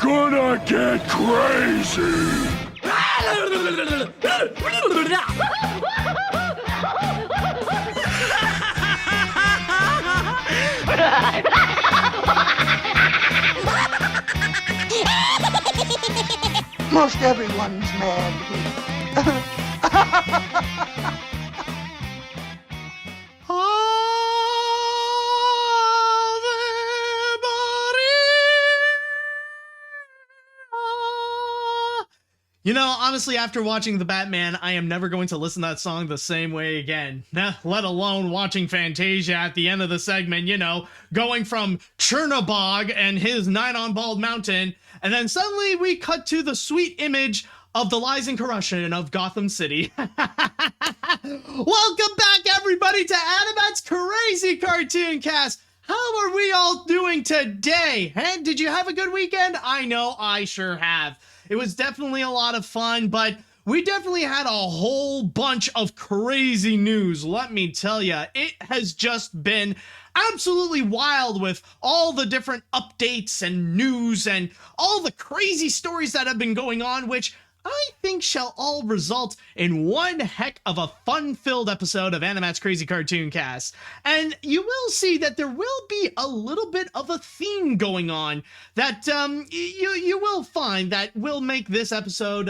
gonna get crazy! Most everyone's mad here. You know, honestly, after watching The Batman, I am never going to listen to that song the same way again. Let alone watching Fantasia at the end of the segment, you know, going from Chernobog and his Night on Bald Mountain, and then suddenly we cut to the sweet image of the lies and corruption of Gotham City. Welcome back, everybody, to AniMat's Crazy Cartoon Cast. How are we all doing today? Hey, did you have a good weekend? I know I sure have. It was definitely a lot of fun, but we definitely had a whole bunch of crazy news. Let me tell you, it has just been absolutely wild with all the different updates and news and all the crazy stories that have been going on, which I think shall all result in one heck of a fun-filled episode of AniMat's Crazy Cartoon Cast. And you will see that there will be a little bit of a theme going on that you will find that will make this episode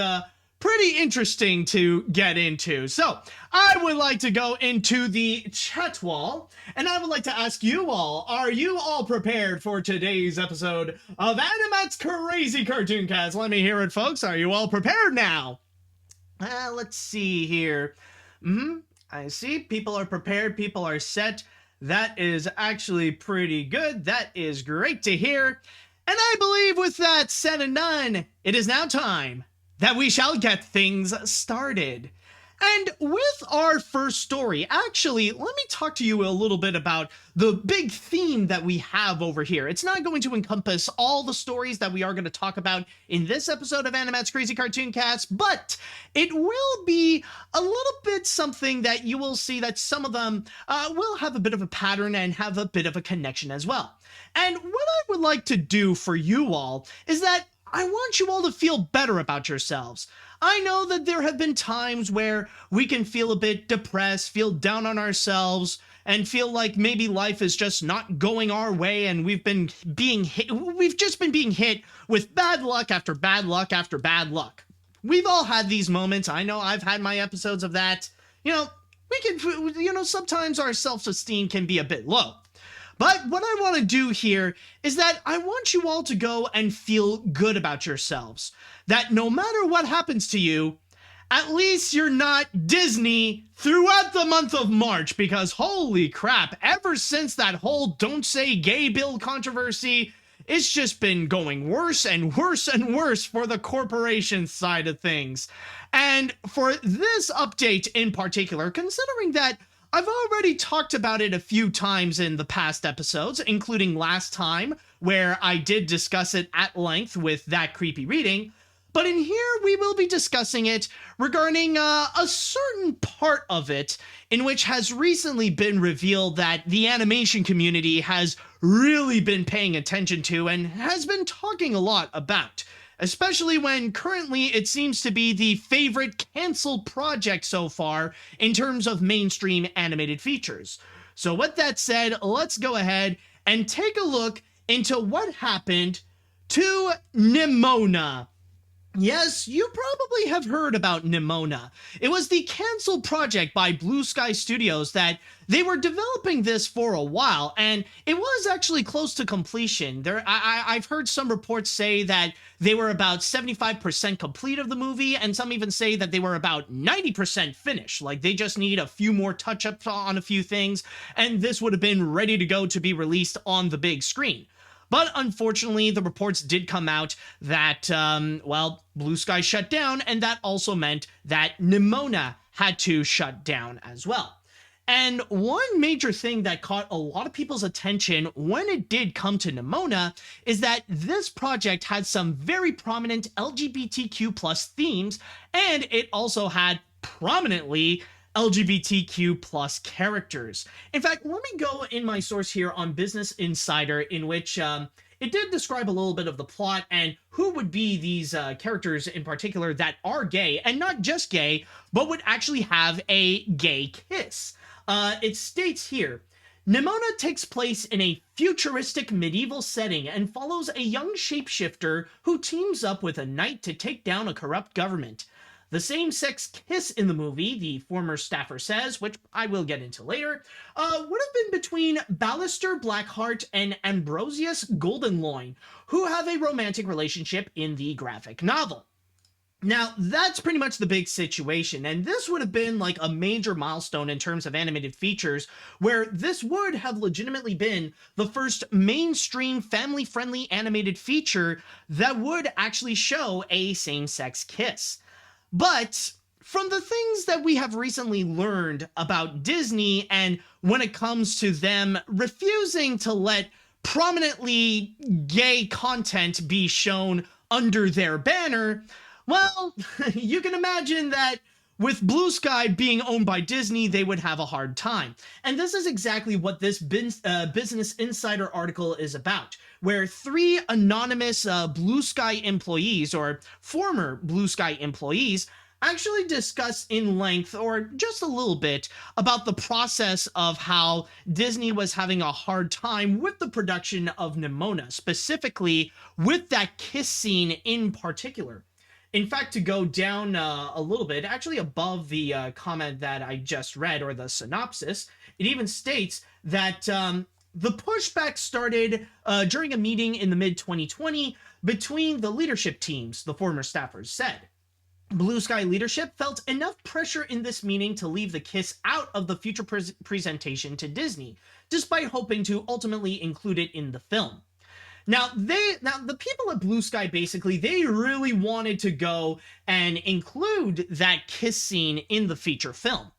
pretty interesting to get into. So, I would like to go into the chat wall, and I would like to ask you all, are you all prepared for today's episode of AniMat's Crazy Cartoon Cast? Let me hear it, folks. Are you all prepared now? Let's see here. I see. People are prepared. People are set. That is actually pretty good. That is great to hear. And I believe with that said and done, it is now time that we shall get things started. And with our first story, actually, let me talk to you a little bit about the big theme that we have over here. It's not going to encompass all the stories that we are going to talk about in this episode of AniMat's Crazy Cartoon Cast, but it will be a little bit something that you will see that some of them will have a bit of a pattern and have a bit of a connection as well. And what I would like to do for you all is that I want you all to feel better about yourselves. I know that there have been times where we can feel a bit depressed, feel down on ourselves, and feel like maybe life is just not going our way and we've just been being hit with bad luck after bad luck after bad luck. We've all had these moments. I know I've had my episodes of that. Sometimes our self-esteem can be a bit low. But what I want to do here is that I want you all to go and feel good about yourselves. That no matter what happens to you, at least you're not Disney throughout the month of March, because holy crap, ever since that whole Don't Say Gay bill controversy, it's just been going worse and worse and worse for the corporation side of things. And for this update in particular, considering that I've already talked about it a few times in the past episodes, including last time, where I did discuss it at length with That Creepy Reading, but in here we will be discussing it regarding a certain part of it in which has recently been revealed that the animation community has really been paying attention to and has been talking a lot about. Especially when currently it seems to be the favorite canceled project so far in terms of mainstream animated features. So with that said, let's go ahead and take a look into what happened to Nimona. Yes, you probably have heard about Nimona. It was the canceled project by Blue Sky Studios that they were developing this for a while, and it was actually close to completion. I've heard some reports say that they were about 75% complete of the movie, and some even say that they were about 90% finished. Like, they just need a few more touch-ups on a few things, and this would have been ready to go to be released on the big screen. But unfortunately, the reports did come out that, Blue Sky shut down, and that also meant that Nimona had to shut down as well. And one major thing that caught a lot of people's attention when it did come to Nimona is that this project had some very prominent LGBTQ+ themes, and it also had prominently LGBTQ+ characters. In fact, let me go in my source here on Business Insider, in which it did describe a little bit of the plot and who would be these characters in particular that are gay, and not just gay, but would actually have a gay kiss. It states here, Nimona takes place in a futuristic medieval setting and follows a young shapeshifter who teams up with a knight to take down a corrupt government. The same-sex kiss in the movie, the former staffer says, which I will get into later, would have been between Ballister Blackheart and Ambrosius Goldenloin, who have a romantic relationship in the graphic novel. Now, that's pretty much the big situation, and this would have been like a major milestone in terms of animated features, where this would have legitimately been the first mainstream family-friendly animated feature that would actually show a same-sex kiss. But from the things that we have recently learned about Disney, and when it comes to them refusing to let prominently gay content be shown under their banner, well, you can imagine that with Blue Sky being owned by Disney, they would have a hard time. And this is exactly what this Business Insider article is about, where 3 anonymous Blue Sky employees, or former Blue Sky employees, actually discuss in length, or just a little bit, about the process of how Disney was having a hard time with the production of Nimona, specifically with that kiss scene in particular. In fact, to go down a little bit, actually above the comment that I just read, or the synopsis, it even states that the pushback started during a meeting in the mid-2020 between the leadership teams, the former staffers said. Blue Sky leadership felt enough pressure in this meeting to leave the kiss out of the future presentation to Disney, despite hoping to ultimately include it in the film. Now, the people at Blue Sky, basically, they really wanted to go and include that kiss scene in the feature film.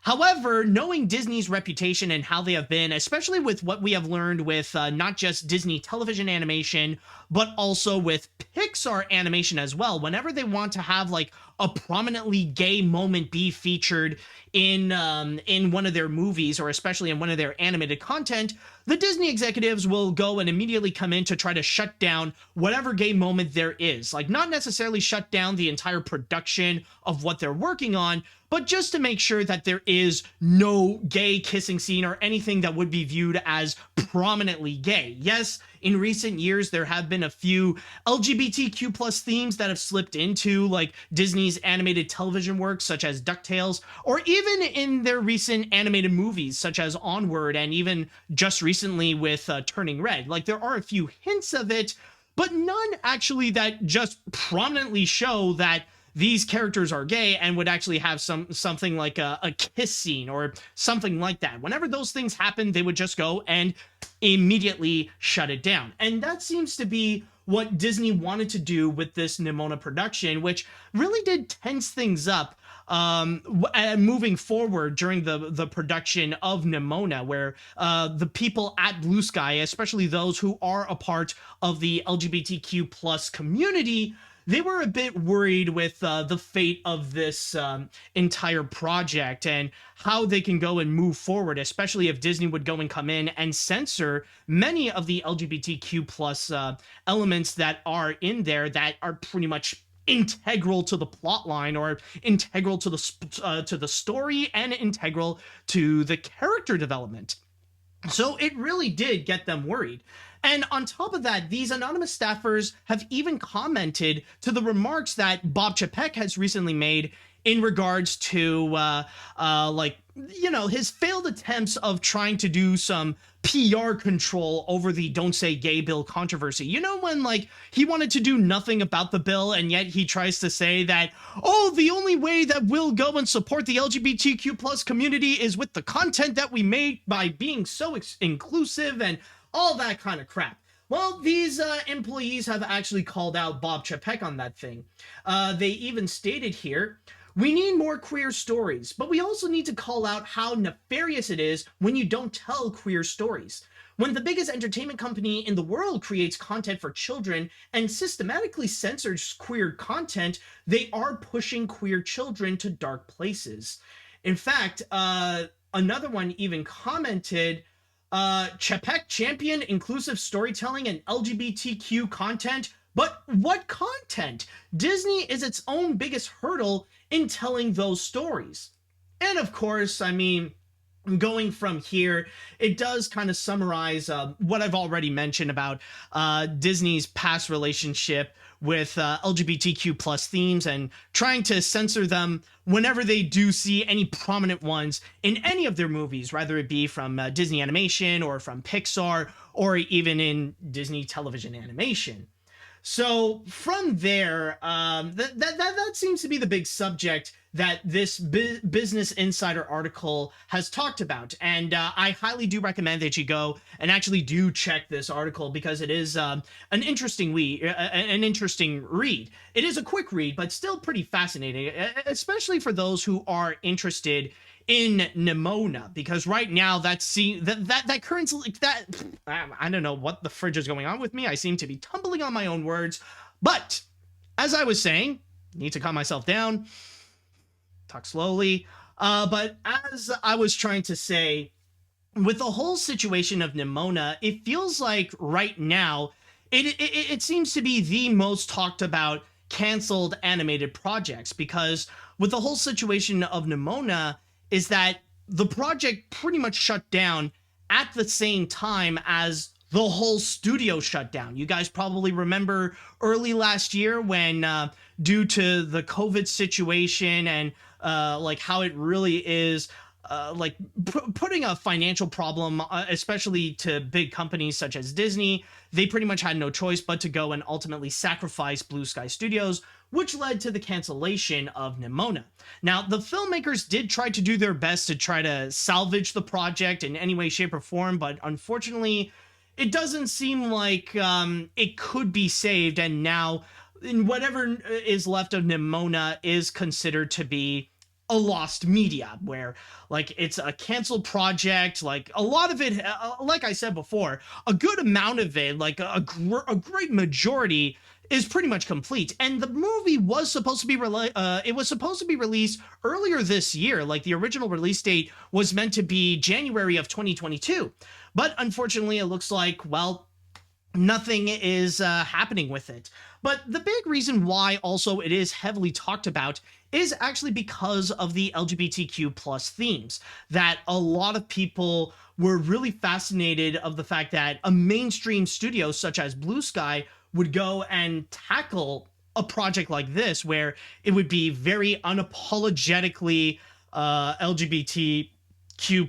However, knowing Disney's reputation and how they have been, especially with what we have learned with not just Disney television animation, but also with Pixar animation as well, whenever they want to have like a prominently gay moment be featured in one of their movies, or especially in one of their animated content, the Disney executives will go and immediately come in to try to shut down whatever gay moment there is. Like, not necessarily shut down the entire production of what they're working on, but just to make sure that there is no gay kissing scene or anything that would be viewed as prominently gay. Yes, in recent years, there have been a few LGBTQ plus themes that have slipped into like Disney's animated television works, such as DuckTales, or even in their recent animated movies, such as Onward, and even just recently with Turning Red. Like, there are a few hints of it, but none actually that just prominently show that these characters are gay and would actually have something like a kiss scene or something like that. Whenever those things happen, they would just go and immediately shut it down. And that seems to be what Disney wanted to do with this Nimona production, which really did tense things up moving forward during the production of Nimona, where the people at Blue Sky, especially those who are a part of the LGBTQ plus community, they were a bit worried with the fate of this entire project and how they can go and move forward, especially if Disney would go and come in and censor many of the LGBTQ plus elements that are in there that are pretty much integral to the plot line, or integral to the story, and integral to the character development. So it really did get them worried. And on top of that, these anonymous staffers have even commented to the remarks that Bob Chapek has recently made in regards to, his failed attempts of trying to do some PR control over the Don't Say Gay bill controversy. You know, when, like, he wanted to do nothing about the bill, and yet he tries to say that, oh, the only way that we'll go and support the LGBTQ plus community is with the content that we made by being so inclusive and all that kind of crap. Well, these employees have actually called out Bob Chapek on that thing. They even stated here, we need more queer stories, but we also need to call out how nefarious it is when you don't tell queer stories. When the biggest entertainment company in the world creates content for children and systematically censors queer content, they are pushing queer children to dark places. In fact, another one even commented, Chapek champion inclusive storytelling and LGBTQ content. But what content? Disney is its own biggest hurdle in telling those stories. And of course, I mean, going from here, it does kind of summarize what I've already mentioned about Disney's past relationship with LGBTQ plus themes and trying to censor them whenever they do see any prominent ones in any of their movies, whether it be from Disney Animation or from Pixar or even in Disney television animation. So from there, that seems to be the big subject that this Business Insider article has talked about. And I highly do recommend that you go and actually do check this article because it is an interesting read. It is a quick read, but still pretty fascinating, especially for those who are interested in Nimona, because right now that current, like, that I don't know what the fridge is going on with me. I seem to be tumbling on my own words, but as I was saying, need to calm myself down, talk slowly. But as I was trying to say, with the whole situation of Nimona, it feels like right now it seems to be the most talked about canceled animated projects, because with the whole situation of Nimona is that the project pretty much shut down at the same time as the whole studio shut down. You guys probably remember early last year when due to the COVID situation and like how it really is like putting a financial problem, especially to big companies such as Disney, they pretty much had no choice but to go and ultimately sacrifice Blue Sky Studios, which led to the cancellation of Nimona. Now, the filmmakers did try to do their best to try to salvage the project in any way, shape, or form, but unfortunately, it doesn't seem like it could be saved, and now whatever is left of Nimona is considered to be a lost media, where like it's a canceled project. Like a lot of it, like I said before, a good amount of it, like a great majority, is pretty much complete. And the movie was supposed to be released earlier this year. Like the original release date was meant to be January of 2022, but unfortunately, it looks like, well, nothing is happening with it. But the big reason why also it is heavily talked about is actually because of the LGBTQ plus themes, that a lot of people were really fascinated of the fact that a mainstream studio such as Blue Sky would go and tackle a project like this, where it would be very unapologetically LGBTQ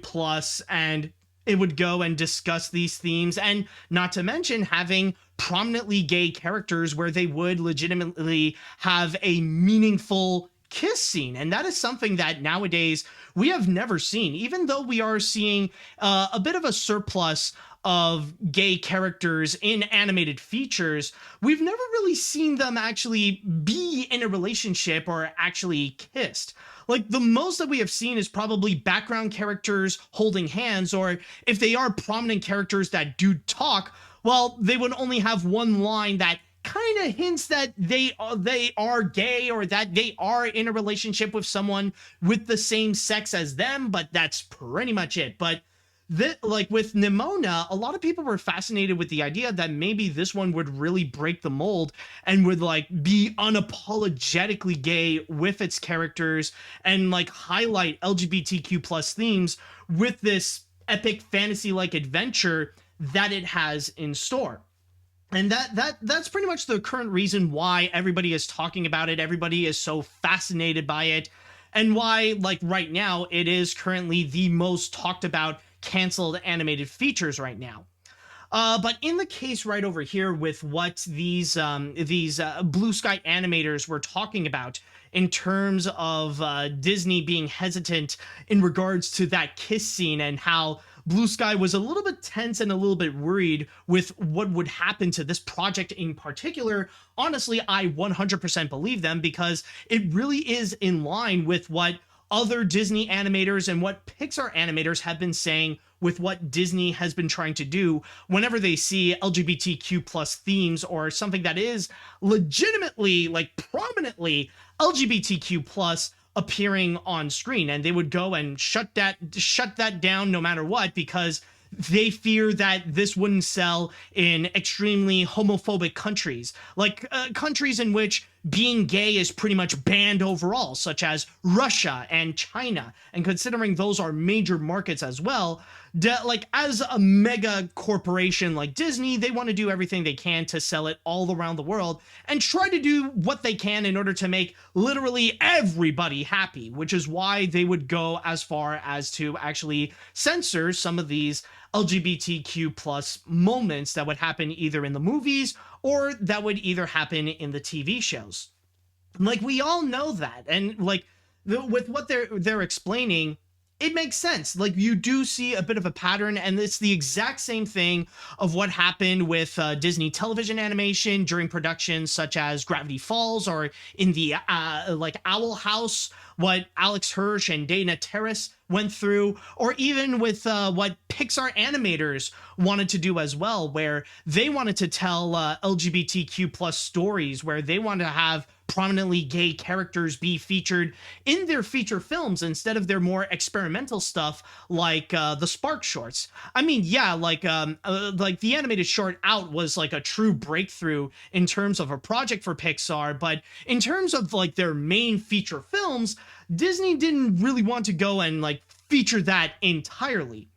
plus, and it would go and discuss these themes, and not to mention having prominently gay characters where they would legitimately have a meaningful kiss scene. And that is something that nowadays we have never seen, even though we are seeing a bit of a surplus of gay characters in animated features. We've never really seen them actually be in a relationship or actually kissed. Like the most that we have seen is probably background characters holding hands, or if they are prominent characters that do talk, well, they would only have one line that kind of hints that they are gay, or that they are in a relationship with someone with the same sex as them, but that's pretty much it. But like with Nimona, a lot of people were fascinated with the idea that maybe this one would really break the mold and would like be unapologetically gay with its characters and like highlight LGBTQ plus themes with this epic fantasy-like adventure that it has in store. And that's pretty much the current reason why everybody is talking about it. Everybody is so fascinated by it, and why, like, right now, it is currently the most talked about canceled animated features right now. But in the case right over here with what these Blue Sky animators were talking about in terms of Disney being hesitant in regards to that kiss scene, and how Blue Sky was a little bit tense and a little bit worried with what would happen to this project in particular. Honestly, I 100% believe them, because it really is in line with what other Disney animators and what Pixar animators have been saying with what Disney has been trying to do whenever they see LGBTQ plus themes or something that is legitimately, like, prominently LGBTQ plus appearing on screen. And they would go and shut that down no matter what, because they fear that this wouldn't sell in extremely homophobic countries, like countries in which being gay is pretty much banned overall, such as Russia and China. And considering those are major markets as well, like as a mega corporation like Disney, they want to do everything they can to sell it all around the world and try to do what they can in order to make literally everybody happy, which is why they would go as far as to actually censor some of these LGBTQ plus moments that would happen either in the movies or that would either happen in the TV shows. Like, we all know that, and like with what they're explaining, it makes sense. Like, you do see a bit of a pattern, and it's the exact same thing of what happened with Disney television animation during productions such as Gravity Falls, or in the like Owl House, what Alex Hirsch and Dana Terrace went through, or even with what Pixar animators wanted to do as well, where they wanted to tell LGBTQ plus stories, where they wanted to have prominently gay characters be featured in their feature films instead of their more experimental stuff like the Spark shorts. I mean, yeah, like the animated short Out was like a true breakthrough in terms of a project for Pixar, but in terms of like their main feature films, Disney didn't really want to go and like feature that entirely.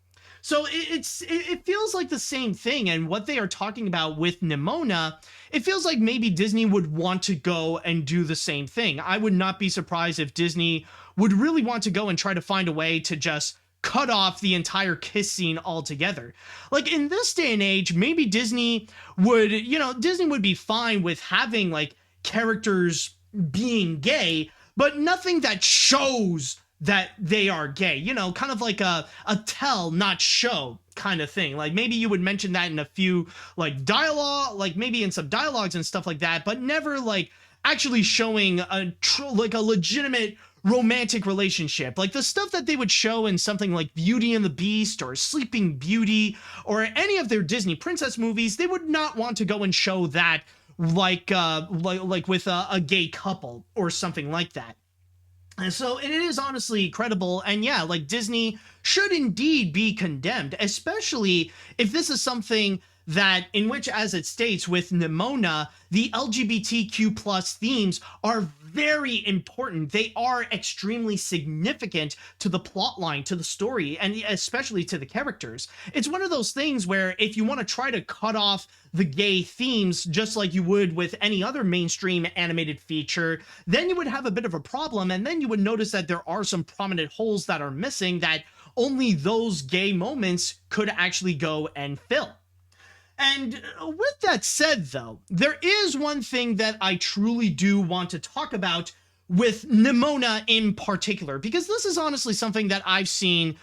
So it feels like the same thing, and what they are talking about with Nimona, it feels like maybe Disney would want to go and do the same thing. I would not be surprised if Disney would really want to go and try to find a way to just cut off the entire kiss scene altogether. Like, in this day and age, maybe Disney would be fine with having like characters being gay, but nothing that shows that they are gay, kind of like a tell, not show kind of thing. Like, maybe you would mention that in a few like dialogue, like maybe in some dialogues and stuff like that, but never like actually showing like a legitimate romantic relationship. Like the stuff that they would show in something like Beauty and the Beast or Sleeping Beauty or any of their Disney princess movies, they would not want to go and show that like with a gay couple or something like that. And so it is honestly credible, and yeah, like Disney should indeed be condemned, especially if this is something that, in which, as it states with Nimona, the LGBTQ plus themes are very important. They are extremely significant to the plot line, to the story, and especially to the characters. It's one of those things where if you want to try to cut off the gay themes, just like you would with any other mainstream animated feature, then you would have a bit of a problem, and then you would notice that there are some prominent holes that are missing that only those gay moments could actually go and fill. And with that said, though, there is one thing that I truly do want to talk about with Nimona in particular, because this is honestly something that I've seen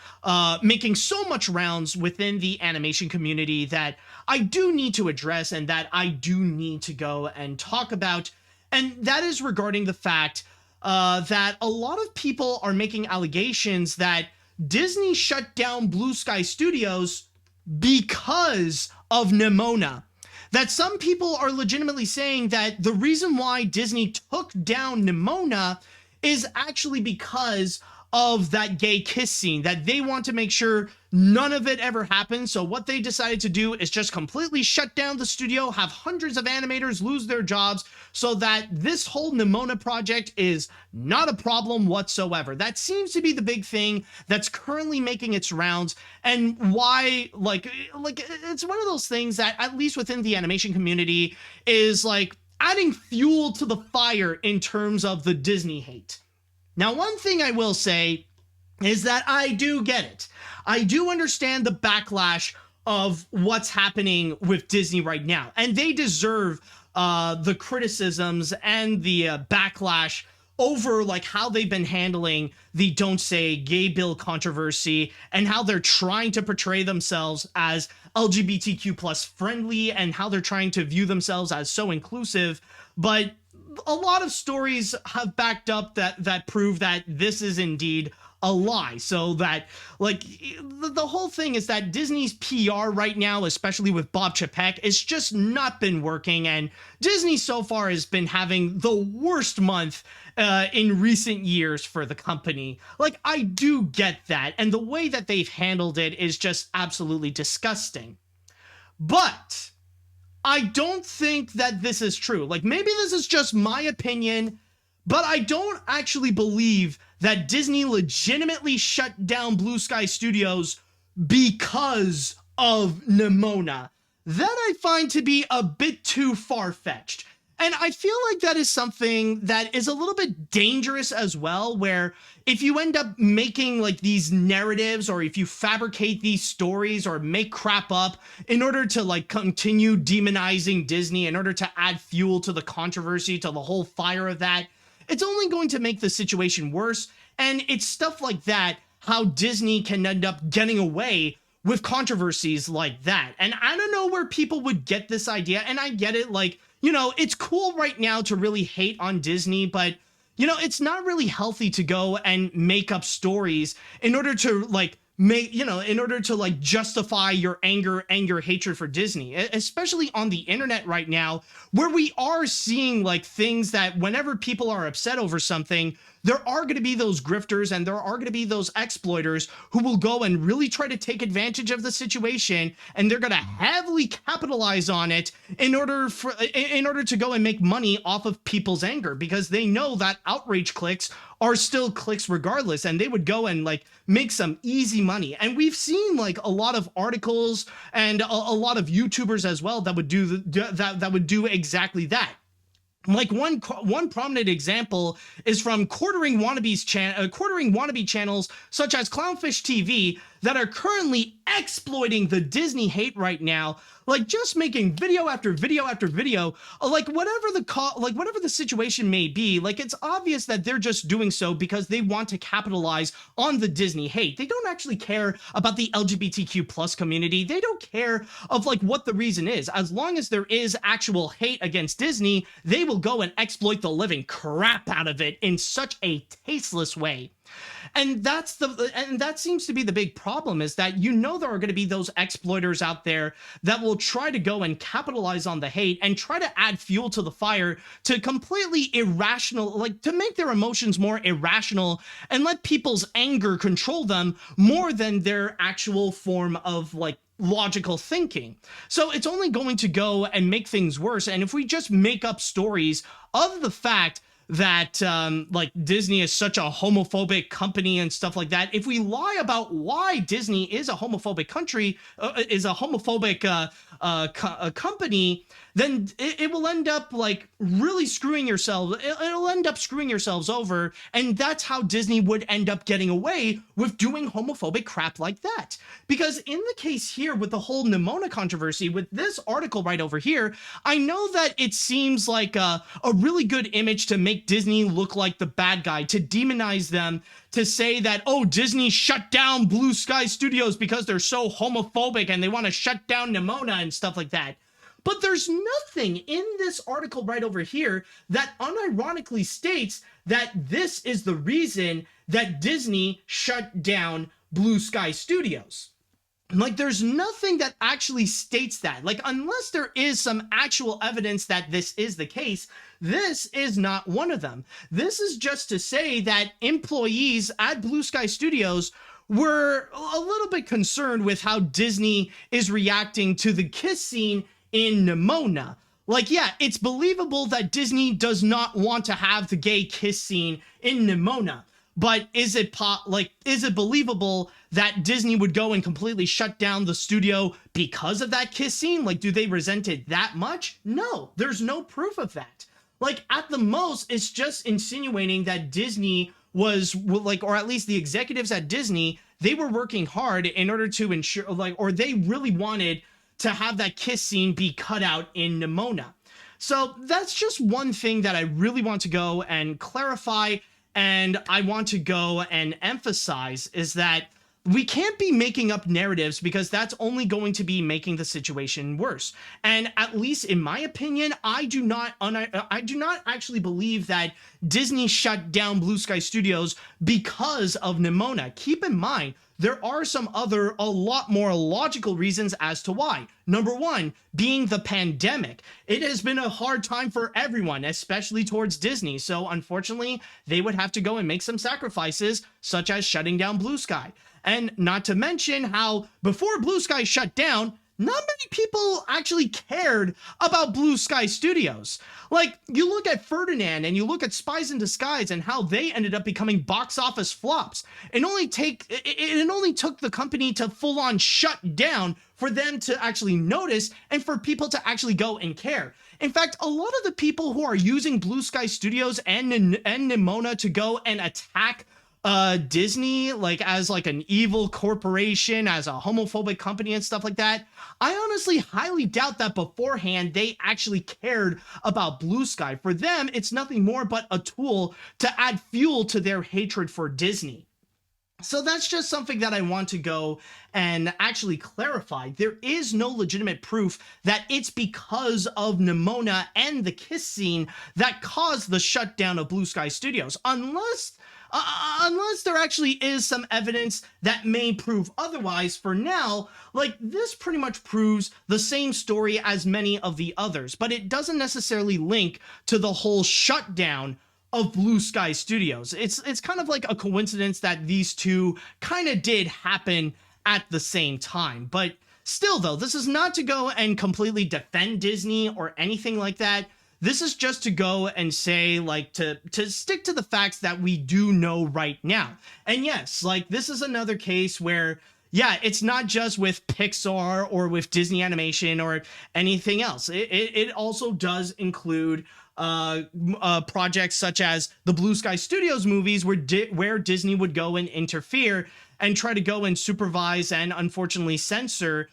making so much rounds within the animation community that I do need to address and that I do need to go and talk about. And that is regarding the fact that a lot of people are making allegations that Disney shut down Blue Sky Studios because of Nimona. That some people are legitimately saying that the reason why Disney took down Nimona is actually because of that gay kiss scene, that they want to make sure none of it ever happens. So what they decided to do is just completely shut down the studio, have hundreds of animators lose their jobs, so that this whole Nimona project is not a problem whatsoever. That seems to be the big thing that's currently making its rounds, and why, like it's one of those things that, at least within the animation community, is like adding fuel to the fire in terms of the Disney hate. Now, one thing I will say is that I do get it. I do understand the backlash of what's happening with Disney right now, and they deserve the criticisms and the backlash over like how they've been handling the Don't Say Gay bill controversy, and how they're trying to portray themselves as LGBTQ plus friendly, and how they're trying to view themselves as so inclusive. But a lot of stories have backed up that prove that this is indeed a lie. So that, like, the whole thing is that Disney's PR right now, especially with Bob Chapek, it's just not been working, and Disney so far has been having the worst month in recent years for the company. Like, I do get that, and the way that they've handled it is just absolutely disgusting. But I don't think that this is true. Like, maybe this is just my opinion, but I don't actually believe that Disney legitimately shut down Blue Sky Studios because of Nimona. That I find to be a bit too far-fetched. And I feel like that is something that is a little bit dangerous as well, where if you end up making like these narratives, or if you fabricate these stories or make crap up in order to like continue demonizing Disney, in order to add fuel to the controversy, to the whole fire of that, it's only going to make the situation worse. And it's stuff like that, how Disney can end up getting away with controversies like that. And I don't know where people would get this idea, and I get it, like, you know, it's cool right now to really hate on Disney, but, you know, it's not really healthy to go and make up stories in order to, like, in order to, like, justify your anger and your hatred for Disney, especially on the internet right now, where we are seeing, like, things that whenever people are upset over something, there are going to be those grifters and there are going to be those exploiters who will go and really try to take advantage of the situation, and they're going to heavily capitalize on it in order to go and make money off of people's anger, because they know that outrage clicks are still clicks regardless, and they would go and like make some easy money. And we've seen like a lot of articles and a lot of YouTubers as well that would do that would do exactly that. Like one prominent example is from quartering wannabe channels such as Clownfish TV that are currently exploiting the Disney hate right now, like just making video after video after video, like whatever the situation may be. Like, it's obvious that they're just doing so because they want to capitalize on the Disney hate. They don't actually care about the LGBTQ plus community. They don't care of like what the reason is. As long as there is actual hate against Disney, they will go and exploit the living crap out of it in such a tasteless way. And that seems to be the big problem, is that, you know, there are going to be those exploiters out there that will try to go and capitalize on the hate and try to add fuel to the fire to completely irrational, like to make their emotions more irrational and let people's anger control them more than their actual form of like logical thinking. So it's only going to go and make things worse. And if we just make up stories of the fact that like Disney is such a homophobic company and stuff like that, if we lie about why Disney is a homophobic country, company, then it will end up like really screwing yourselves. It'll end up screwing yourselves over, and that's how Disney would end up getting away with doing homophobic crap like that. Because in the case here with the whole Nimona controversy, with this article right over here, I know that it seems like a really good image to make Disney look like the bad guy, to demonize them, to say that, oh, Disney shut down Blue Sky Studios because they're so homophobic and they want to shut down Nimona and stuff like that. But there's nothing in this article right over here that unironically states that this is the reason that Disney shut down Blue Sky Studios. Like, there's nothing that actually states that. Like, unless there is some actual evidence that this is the case, this is not one of them. This is just to say that employees at Blue Sky Studios were a little bit concerned with how Disney is reacting to the kiss scene in Nimona. Like, yeah, it's believable that Disney does not want to have the gay kiss scene in Nimona. But is it believable that Disney would go and completely shut down the studio because of that kiss scene? Like, do they resent it that much? No, there's no proof of that. Like, at the most, it's just insinuating that Disney was like, or at least the executives at Disney, they were working hard in order to ensure, like, or they really wanted to have that kiss scene be cut out in Nimona. So that's just one thing that I really want to go and clarify, and I want to go and emphasize, is that we can't be making up narratives because that's only going to be making the situation worse. And at least in my opinion, I do not actually believe that Disney shut down Blue Sky Studios because of Nimona. Keep in mind, there are some other, a lot more logical reasons as to why. Number one, being the pandemic. It has been a hard time for everyone, especially towards Disney. So unfortunately, they would have to go and make some sacrifices, such as shutting down Blue Sky. And not to mention how before Blue Sky shut down, not many people actually cared about Blue Sky Studios. Like, you look at Ferdinand and you look at Spies in Disguise and how they ended up becoming box office flops. It only took the company to full on shut down for them to actually notice and for people to actually go and care. In fact, a lot of the people who are using Blue Sky Studios and Nimona to go and attack Disney, like as like an evil corporation, as a homophobic company and stuff like that, I honestly highly doubt that beforehand they actually cared about Blue Sky. For them, it's nothing more but a tool to add fuel to their hatred for Disney. So that's just something that I want to go and actually clarify. There is no legitimate proof that it's because of Nimona and the kiss scene that caused the shutdown of Blue Sky Studios, unless there actually is some evidence that may prove otherwise. For now, like, this pretty much proves the same story as many of the others, but it doesn't necessarily link to the whole shutdown of Blue Sky Studios. It's kind of like a coincidence that these two kind of did happen at the same time. But still, though, this is not to go and completely defend Disney or anything like that. This is just to go and say, like, to stick to the facts that we do know right now. And yes, like, this is another case where, yeah, it's not just with Pixar or with Disney Animation or anything else. It also does include projects such as the Blue Sky Studios movies where Disney would go and interfere and try to go and supervise and unfortunately censor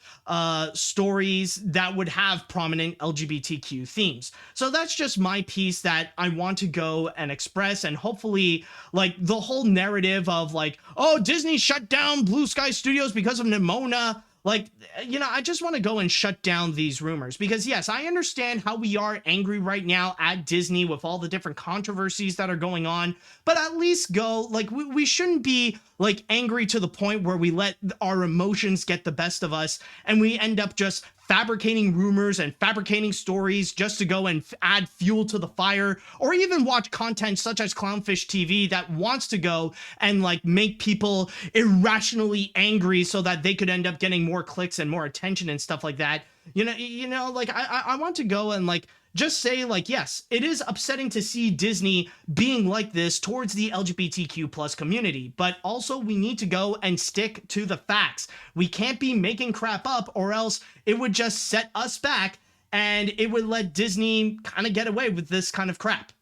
stories that would have prominent LGBTQ themes. So that's just my piece that I want to go and express, and hopefully, like, the whole narrative of like, oh, Disney shut down Blue Sky Studios because of Nimona. Like, you know, I just want to go and shut down these rumors because, yes, I understand how we are angry right now at Disney with all the different controversies that are going on, but at least go, like, we shouldn't be, like, angry to the point where we let our emotions get the best of us and we end up just fabricating rumors and fabricating stories just to go and add fuel to the fire, or even watch content such as Clownfish TV that wants to go and like make people irrationally angry so that they could end up getting more clicks and more attention and stuff like that. You know, like I want to go and like just say, like, yes, it is upsetting to see Disney being like this towards the LGBTQ plus community, but also we need to go and stick to the facts. We can't be making crap up, or else it would just set us back and it would let Disney kind of get away with this kind of crap.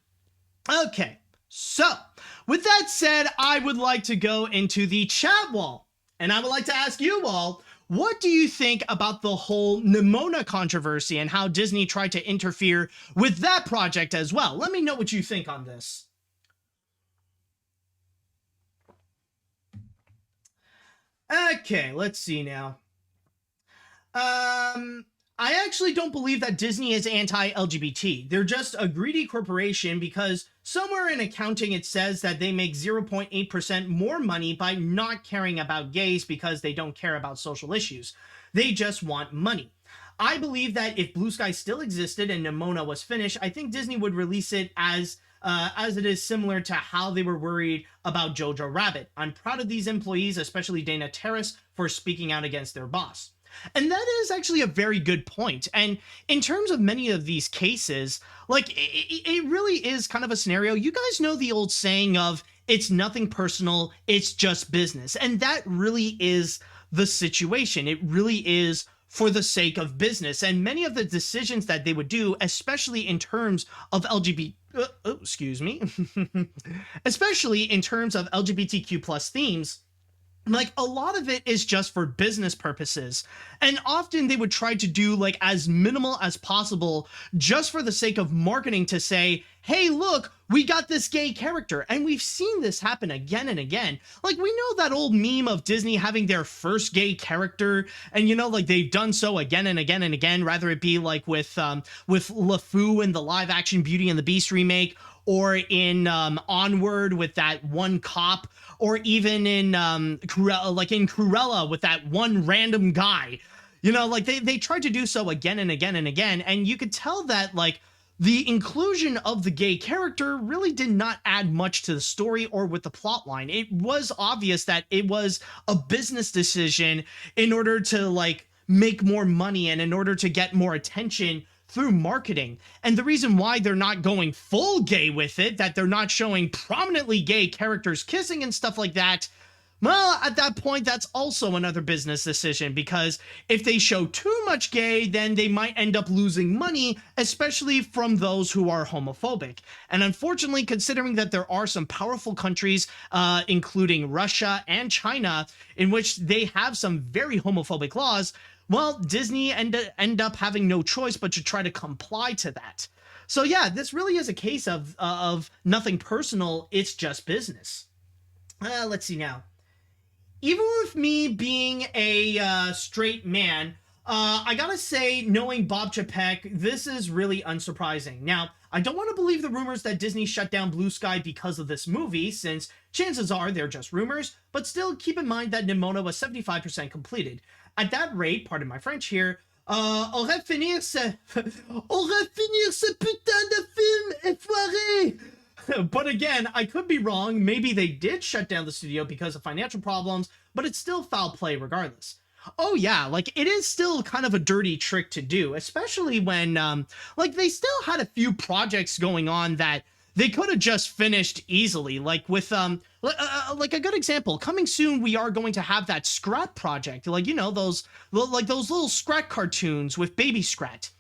Okay, so with that said, I would like to go into the chat wall, and I would like to ask you all, what do you think about the whole Nimona controversy and how Disney tried to interfere with that project as well? Let me know what you think on this. Okay, let's see now. I actually don't believe that Disney is anti-LGBT. They're just a greedy corporation because somewhere in accounting it says that they make 0.8% more money by not caring about gays because they don't care about social issues. They just want money. I believe that if Blue Sky still existed and Nimona was finished, I think Disney would release it as it is similar to how they were worried about Jojo Rabbit. I'm proud of these employees, especially Dana Terrace, for speaking out against their boss. And that is actually a very good point. And in terms of many of these cases, like, it really is kind of a scenario. You guys know the old saying of, it's nothing personal, it's just business. And that really is the situation. It really is for the sake of business. And many of the decisions that they would do, especially in terms of especially in terms of LGBTQ plus themes, like, a lot of it is just for business purposes. And often they would try to do like as minimal as possible just for the sake of marketing, to say, hey, look, we got this gay character. And we've seen this happen again and again. Like, we know that old meme of Disney having their first gay character, and like they've done so again and again and again, rather it be like with LeFou in the live action Beauty and the Beast remake, or in Onward with that one cop, or even in Cruella with that one random guy. Like they tried to do so again and again and again, and you could tell that like the inclusion of the gay character really did not add much to the story or with the plot line. It was obvious that it was a business decision in order to like make more money and in order to get more attention through marketing. And the reason why they're not going full gay with it, that they're not showing prominently gay characters kissing and stuff like that, well, at that point, that's also another business decision, because if they show too much gay, then they might end up losing money, especially from those who are homophobic. And unfortunately, considering that there are some powerful countries, including Russia and China, in which they have some very homophobic laws, well, Disney end up having no choice but to try to comply to that. So yeah, this really is a case of nothing personal, it's just business. Let's see now. Even with me being a straight man, I gotta say, knowing Bob Chapek, this is really unsurprising. Now, I don't want to believe the rumors that Disney shut down Blue Sky because of this movie, since chances are they're just rumors, but still keep in mind that Nimona was 75% completed. At that rate, pardon my French here, aurait finir ce putain de film effoiré. But again, I could be wrong. Maybe they did shut down the studio because of financial problems, but it's still foul play regardless. Oh yeah, like it is still kind of a dirty trick to do, especially when like they still had a few projects going on that they could have just finished easily. Like with like a good example, coming soon we are going to have that Scrat project, like those little Scrat cartoons with Baby Scrat.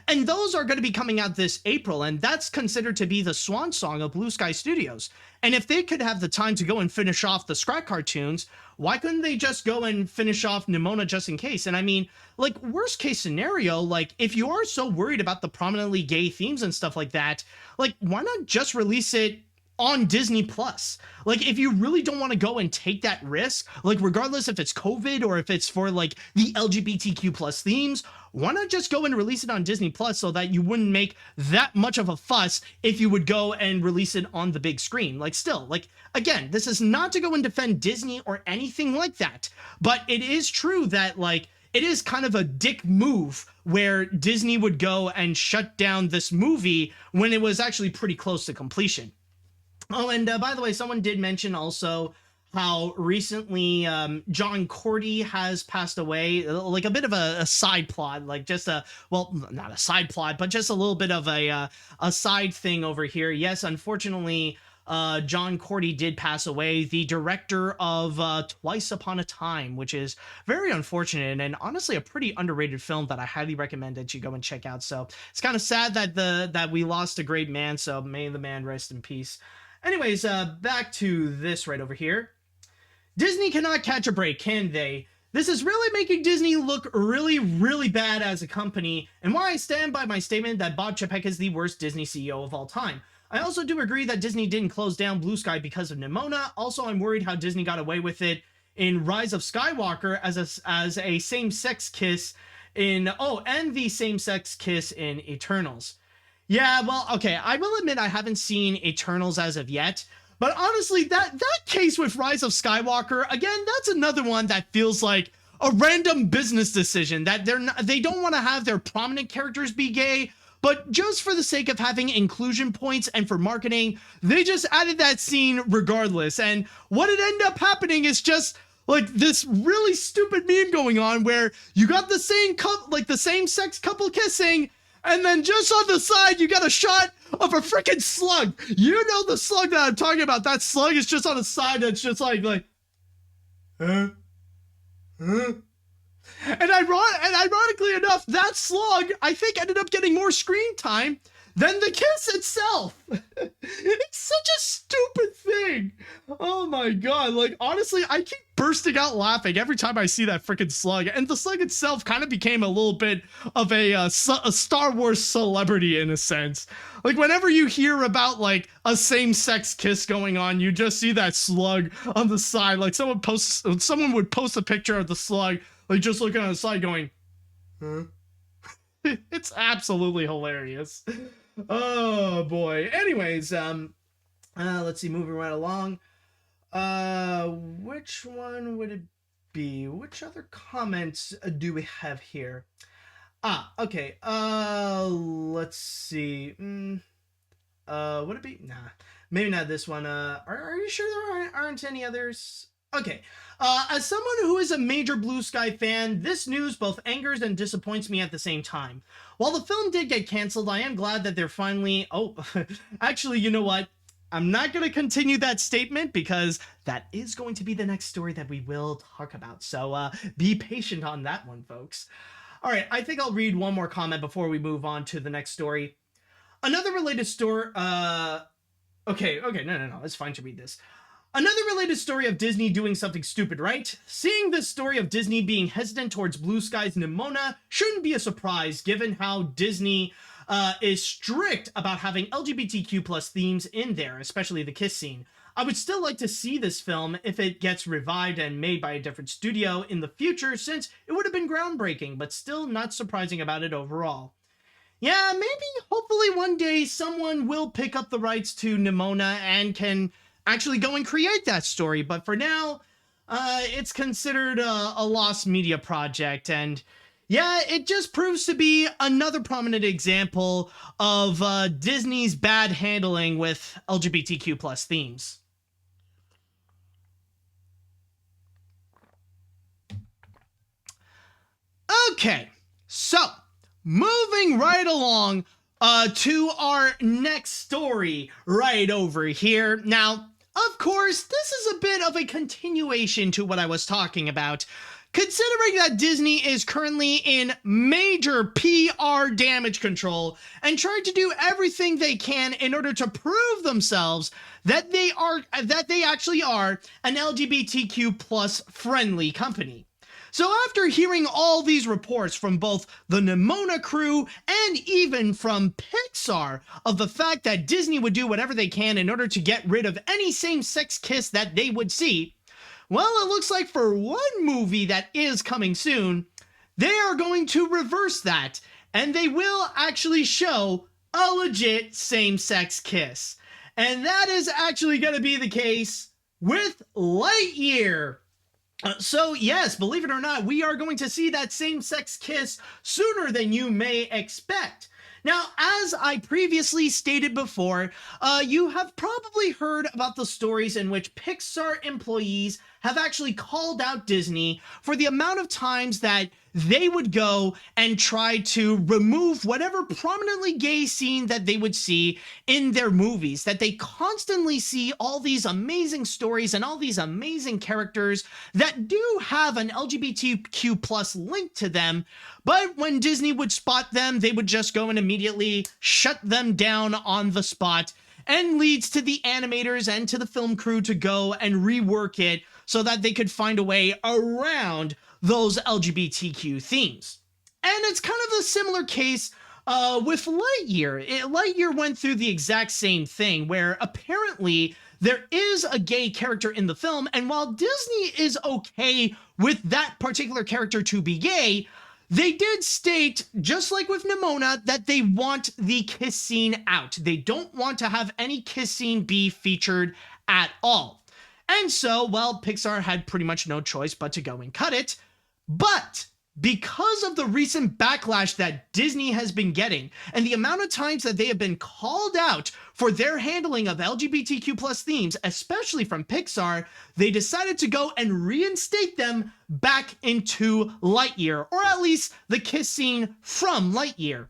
And those are going to be coming out this April, and that's considered to be the swan song of Blue Sky Studios. And if they could have the time to go and finish off the Scrat cartoons, why couldn't they just go and finish off Nimona just in case? And I mean, like, worst case scenario, like, if you are so worried about the prominently gay themes and stuff like that, like, why not just release it on Disney Plus? Like, if you really don't want to go and take that risk, like, regardless if it's COVID or if it's for like the LGBTQ plus themes, why not just go and release it on Disney Plus so that you wouldn't make that much of a fuss if you would go and release it on the big screen? Like, still, like, again, this is not to go and defend Disney or anything like that, but it is true that, like, it is kind of a dick move where Disney would go and shut down this movie when it was actually pretty close to completion. Oh, and by the way, someone did mention also how recently John Cordy has passed away, like a bit of a side plot, like just well, not a side plot, but just a little bit of a side thing over here. Yes, unfortunately, John Cordy did pass away, the director of Twice Upon a Time, which is very unfortunate and honestly a pretty underrated film that I highly recommend that you go and check out. So it's kind of sad that we lost a great man, so may the man rest in peace. Anyways, back to this right over here. Disney cannot catch a break, can they? This is really making Disney look really, really bad as a company, and why I stand by my statement that Bob Chapek is the worst Disney CEO of all time. I also do agree that Disney didn't close down Blue Sky because of Nimona. Also, I'm worried how Disney got away with it in Rise of Skywalker as a same-sex kiss in... Oh, and the same-sex kiss in Eternals. Yeah, well, okay, I will admit I haven't seen Eternals as of yet, but honestly, that case with Rise of Skywalker, again, that's another one that feels like a random business decision, that they don't want to have their prominent characters be gay, but just for the sake of having inclusion points and for marketing, they just added that scene regardless. And what it ended up happening is just like this really stupid meme going on where you got the same the same sex couple kissing, and then just on the side, you got a shot of a freaking slug. You know the slug that I'm talking about. That slug is just on the side. That's just like, And ironically enough, that slug, I think, ended up getting more screen time than the kiss itself. It's such a stupid thing. Oh my my god, like, honestly, I keep bursting out laughing every time I see that freaking slug, and the slug itself kind of became a little bit of a Star Wars celebrity in a sense. Like, whenever you hear about, like, a same-sex kiss going on, you just see that slug on the side. Like, someone would post a picture of the slug, like, just looking on the side going, huh? It's absolutely hilarious. Oh, boy. Anyways, let's see, moving right along. Which one would it be? Which other comments do we have here? Okay. Let's see. Would it be? Nah, maybe not this one. Are you sure there aren't any others? Okay. As someone who is a major Blue Sky fan, this news both angers and disappoints me at the same time. While the film did get canceled, I am glad that they're finally... Oh, actually, you know what? I'm not going to continue that statement because that is going to be the next story that we will talk about. So be patient on that one, folks. All right, I think I'll read one more comment before we move on to the next story. Another related story... Okay, no, it's fine to read this. Another related story of Disney doing something stupid, right? Seeing this story of Disney being hesitant towards Blue Sky's Nimona shouldn't be a surprise given how Disney is strict about having LGBTQ plus themes in there, especially the kiss scene. I would still like to see this film if it gets revived and made by a different studio in the future, since it would have been groundbreaking, but still not surprising about it overall. Yeah, maybe, hopefully one day someone will pick up the rights to Nimona and can actually go and create that story, but for now, it's considered a lost media project, and yeah, it just proves to be another prominent example of Disney's bad handling with LGBTQ plus themes. Okay, so moving right along to our next story right over here. Now, of course, this is a bit of a continuation to what I was talking about, considering that Disney is currently in major PR damage control and trying to do everything they can in order to prove themselves that they actually are an LGBTQ plus friendly company. So after hearing all these reports from both the Nimona crew and even from Pixar of the fact that Disney would do whatever they can in order to get rid of any same-sex kiss that they would see, well, it looks like for one movie that is coming soon, they are going to reverse that, and they will actually show a legit same-sex kiss. And that is actually going to be the case with Lightyear. So yes, believe it or not, we are going to see that same-sex kiss sooner than you may expect. Now, as I previously stated before, you have probably heard about the stories in which Pixar employees have actually called out Disney for the amount of times that they would go and try to remove whatever prominently gay scene that they would see in their movies, that they constantly see all these amazing stories and all these amazing characters that do have an LGBTQ plus link to them, but when Disney would spot them, they would just go and immediately shut them down on the spot, and leads to the animators and to the film crew to go and rework it so that they could find a way around those LGBTQ themes. And it's kind of a similar case with Lightyear. Lightyear went through the exact same thing, where apparently there is a gay character in the film, and while Disney is okay with that particular character to be gay, they did state, just like with Nimona, that they want the kiss scene out. They don't want to have any kiss scene be featured at all. And so, well, Pixar had pretty much no choice but to go and cut it. But because of the recent backlash that Disney has been getting and the amount of times that they have been called out for their handling of LGBTQ plus themes, especially from Pixar, they decided to go and reinstate them back into Lightyear, or at least the kiss scene from Lightyear.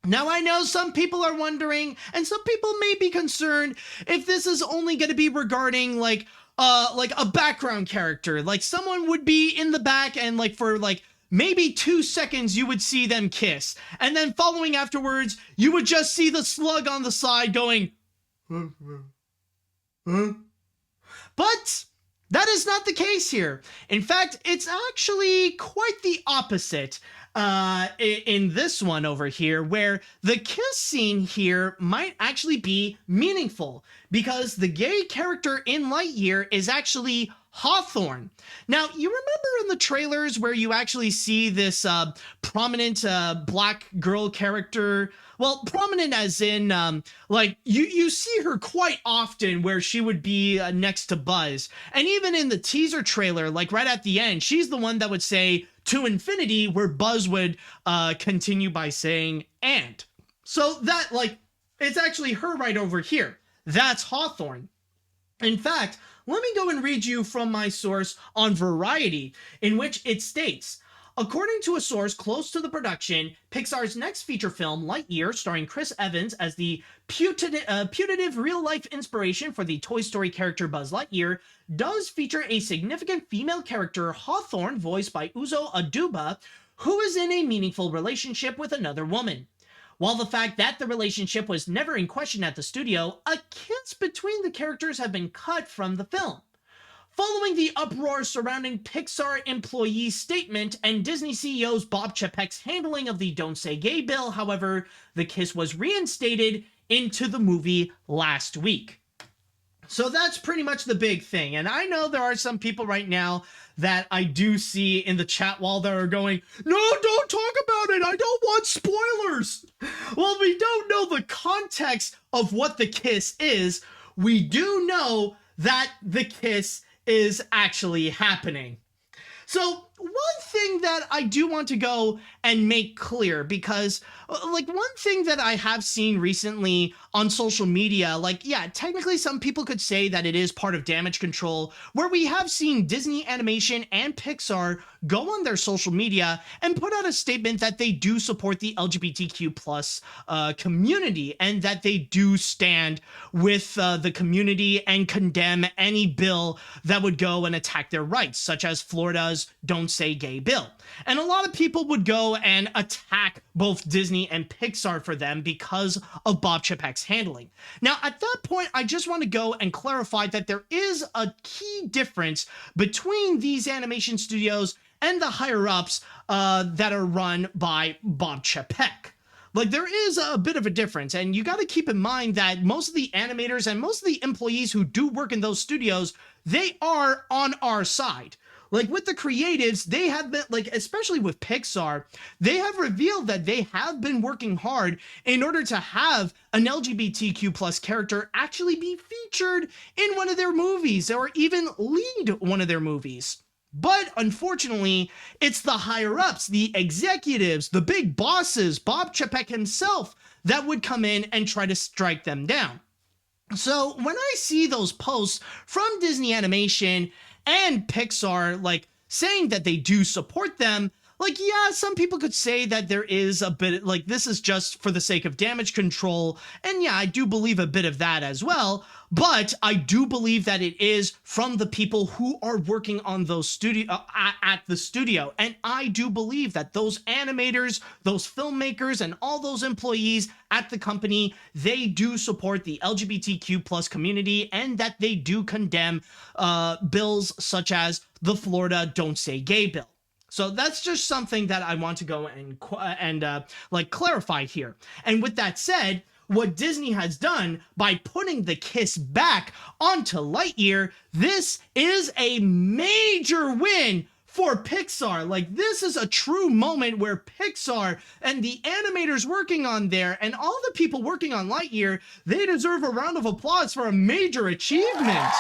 Now, I know some people are wondering, and some people may be concerned, if this is only going to be regarding like a background character, like someone would be in the back and like for like maybe 2 seconds you would see them kiss, and then following afterwards you would just see the slug on the side going, huh? But that is not the case here. In fact, it's actually quite the opposite in this one over here, where the kiss scene here might actually be meaningful because the gay character in Lightyear is actually Hawthorne. Now, you remember in the trailers where you actually see this prominent black girl character? Well, prominent as in, like, you see her quite often where she would be next to Buzz. And even in the teaser trailer, like right at the end, she's the one that would say, "To infinity," where Buzz would continue by saying, "and." So that, like, it's actually her right over here. That's Hawthorne. In fact, let me go and read you from my source on Variety, in which it states, according to a source close to the production, Pixar's next feature film, Lightyear, starring Chris Evans as the putative real-life inspiration for the Toy Story character Buzz Lightyear, does feature a significant female character, Hawthorne, voiced by Uzo Aduba, who is in a meaningful relationship with another woman. While the fact that the relationship was never in question at the studio, a kiss between the characters have been cut from the film. Following the uproar surrounding Pixar employees' statement and Disney CEO's Bob Chapek's handling of the Don't Say Gay bill, however, the kiss was reinstated into the movie last week. So that's pretty much the big thing. And I know there are some people right now that I do see in the chat wall that are going, "No, don't talk about it. I don't want spoilers." Well, we don't know the context of what the kiss is. We do know that the kiss is actually happening. So one thing that I do want to go and make clear, because like one thing that I have seen recently on social media, like, yeah, technically some people could say that it is part of damage control, where we have seen Disney Animation and Pixar go on their social media and put out a statement that they do support the LGBTQ plus community and that they do stand with the community and condemn any bill that would go and attack their rights, such as Florida's Don't Say Gay bill. And a lot of people would go and attack both Disney and Pixar for them because of Bob Chapek's handling. Now, at that point, I just want to go and clarify that there is a key difference between these animation studios and the higher-ups that are run by Bob Chapek. Like, there is a bit of a difference, and you got to keep in mind that most of the animators and most of the employees who do work in those studios, they are on our side. Like, with the creatives, they have been, like, especially with Pixar, they have revealed that they have been working hard in order to have an LGBTQ plus character actually be featured in one of their movies or even lead one of their movies. But unfortunately, it's the higher-ups, the executives, the big bosses, Bob Chapek himself, that would come in and try to strike them down. So when I see those posts from Disney Animation and Pixar, like, saying that they do support them, like, yeah, some people could say that there is a bit, like, this is just for the sake of damage control, and yeah, I do believe a bit of that as well, but I do believe that it is from the people who are working on those at the studio, and I do believe that those animators, those filmmakers, and all those employees at the company, they do support the LGBTQ plus community, and that they do condemn bills such as the Florida Don't Say Gay bill. So that's just something that I want to go and like clarify here. And with that said, what Disney has done by putting the kiss back onto Lightyear, this is a major win for Pixar. Like, this is a true moment where Pixar and the animators working on there and all the people working on Lightyear, they deserve a round of applause for a major achievement.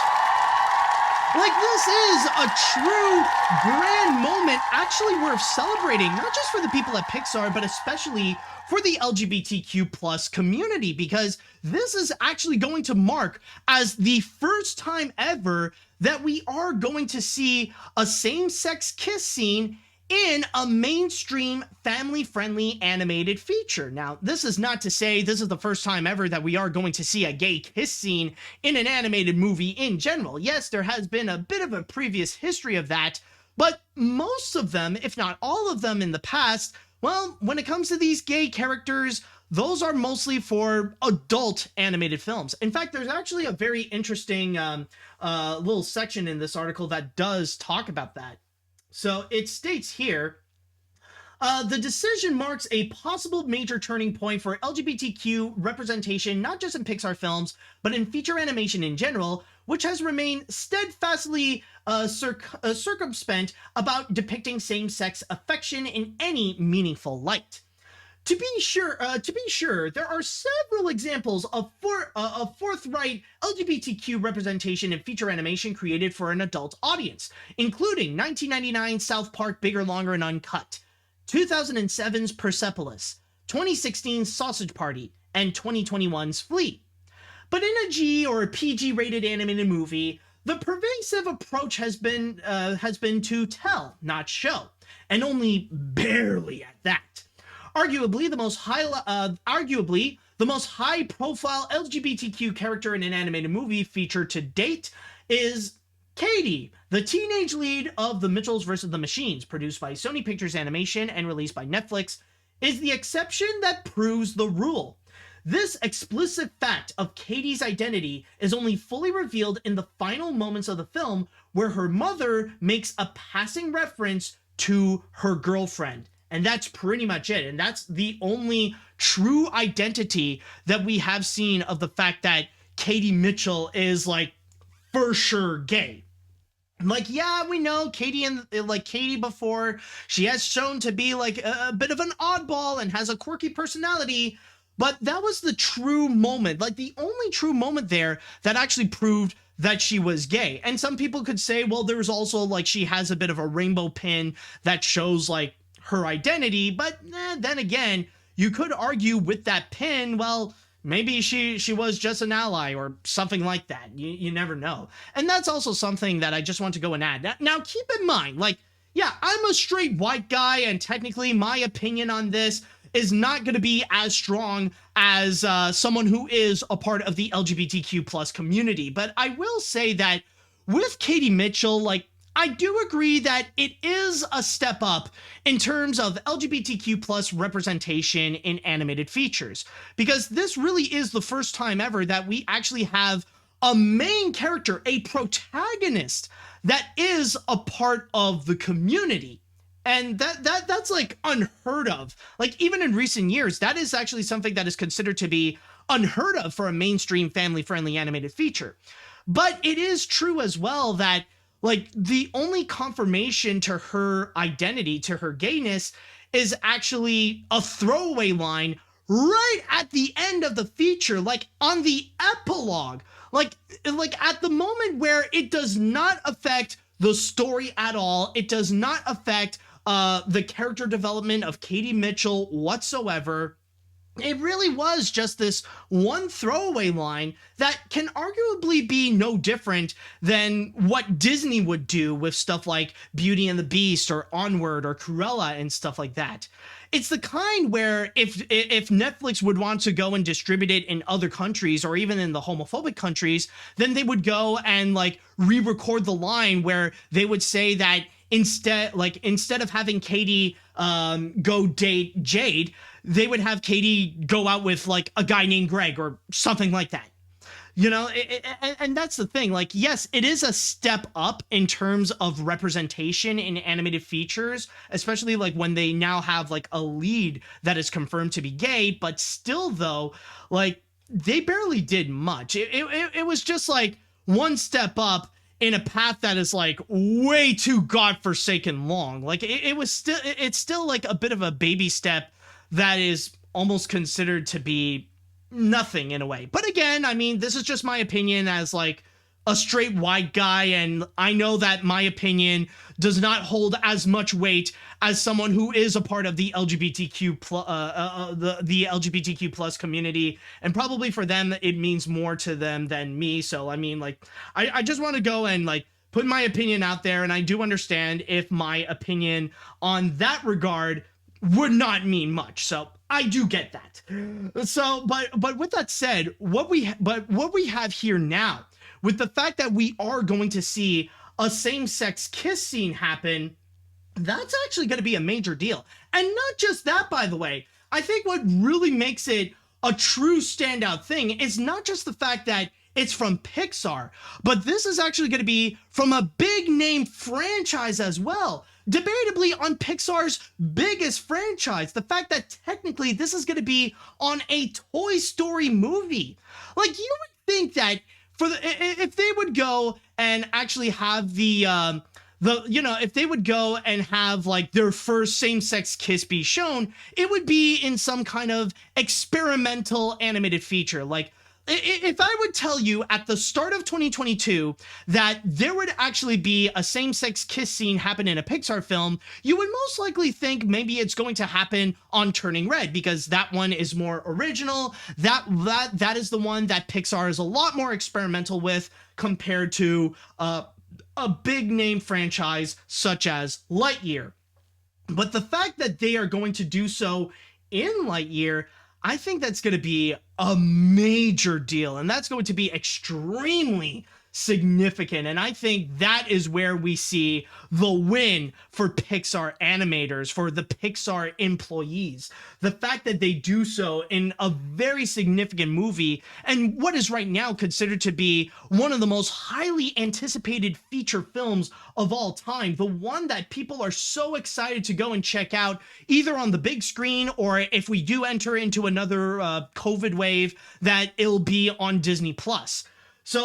Like, this is a true grand moment actually worth celebrating, not just for the people at Pixar, but especially for the LGBTQ plus community, because this is actually going to mark as the first time ever that we are going to see a same-sex kiss scene in a mainstream family-friendly animated feature. Now, this is not to say this is the first time ever that we are going to see a gay kiss scene in an animated movie in general. Yes, there has been a bit of a previous history of that, but most of them, if not all of them in the past, well, when it comes to these gay characters, those are mostly for adult animated films. In fact, there's actually a very interesting little section in this article that does talk about that. So it states here, the decision marks a possible major turning point for LGBTQ representation, not just in Pixar films, but in feature animation in general, which has remained steadfastly circumspect about depicting same-sex affection in any meaningful light. To be sure, there are several examples of forthright LGBTQ representation in feature animation created for an adult audience, including 1999 South Park Bigger, Longer, and Uncut, 2007's Persepolis, 2016's Sausage Party, and 2021's Flea. But in a G or PG-rated animated movie, the pervasive approach has been to tell, not show, and only barely at that. Arguably, the most high-profile LGBTQ character in an animated movie featured to date is Katie, the teenage lead of The Mitchells vs. the Machines, produced by Sony Pictures Animation and released by Netflix, is the exception that proves the rule. This explicit fact of Katie's identity is only fully revealed in the final moments of the film, where her mother makes a passing reference to her girlfriend. And that's pretty much it. And that's the only true identity that we have seen of the fact that Katie Mitchell is, like, for sure gay. Like, yeah, we know Katie before. She has shown to be, like, a bit of an oddball and has a quirky personality. But that was the true moment, like, the only true moment there that actually proved that she was gay. And some people could say, well, there's also, like, she has a bit of a rainbow pin that shows, like, her identity, but then again, you could argue with that pin, well, maybe she was just an ally or something like that. You never know. And that's also something that I just want to go and add. Now, keep in mind, like, yeah, I'm a straight white guy, and technically my opinion on this is not going to be as strong as someone who is a part of the LGBTQ plus community. But I will say that with Katie Mitchell, like, I do agree that it is a step up in terms of LGBTQ plus representation in animated features, because this really is the first time ever that we actually have a main character, a protagonist that is a part of the community. And that's like unheard of. Like, even in recent years, that is actually something that is considered to be unheard of for a mainstream family-friendly animated feature. But it is true as well that, like, the only confirmation to her identity, to her gayness, is actually a throwaway line right at the end of the feature, like on the epilogue, like at the moment where it does not affect the story at all. It does not affect the character development of Katie Mitchell whatsoever. It really was just this one throwaway line that can arguably be no different than what Disney would do with stuff like Beauty and the Beast or Onward or Cruella and stuff like that. It's the kind where if Netflix would want to go and distribute it in other countries or even in the homophobic countries, then they would go and, like, re-record the line where they would say that instead of having Katie go date Jade, they would have Katie go out with, like, a guy named Greg or something like that. You know, and that's the thing. Like, yes, it is a step up in terms of representation in animated features, especially, like, when they now have, like, a lead that is confirmed to be gay, but still, though, like, they barely did much. It was just, like, one step up in a path that is, like, way too godforsaken long. Like, it's still like a bit of a baby step that is almost considered to be nothing in a way. But again, I mean, this is just my opinion as, like, a straight white guy, and I know that my opinion does not hold as much weight as someone who is a part of the LGBTQ the LGBTQ plus community, and probably for them it means more to them than me. So I mean, like, I just want to go and, like, put my opinion out there, and I do understand if my opinion on that regard would not mean much. So I do get that. So, but with that said, what we have here now, with the fact that we are going to see a same-sex kiss scene happen, that's actually going to be a major deal. And not just that, by the way. I think what really makes it a true standout thing is not just the fact that it's from Pixar, but this is actually going to be from a big name franchise as well. Debatably on Pixar's biggest franchise. The fact that technically this is going to be on a Toy Story movie. Like, you would think that if they would go and actually have if they would go and have like their first same-sex kiss be shown, it would be in some kind of experimental animated feature. Like, if I would tell you at the start of 2022 that there would actually be a same-sex kiss scene happen in a Pixar film, you would most likely think maybe it's going to happen on Turning Red, because that one is more original. That is the one that Pixar is a lot more experimental with compared to a big name franchise such as Lightyear. But the fact that they are going to do so in Lightyear, I think that's going to be a major deal, and that's going to be extremely significant. And I think that is where we see the win for Pixar animators, for the Pixar employees. The fact that they do so in a very significant movie, and what is right now considered to be one of the most highly anticipated feature films of all time. The one that people are so excited to go and check out, either on the big screen, or if we do enter into another COVID wave, that it'll be on Disney Plus. So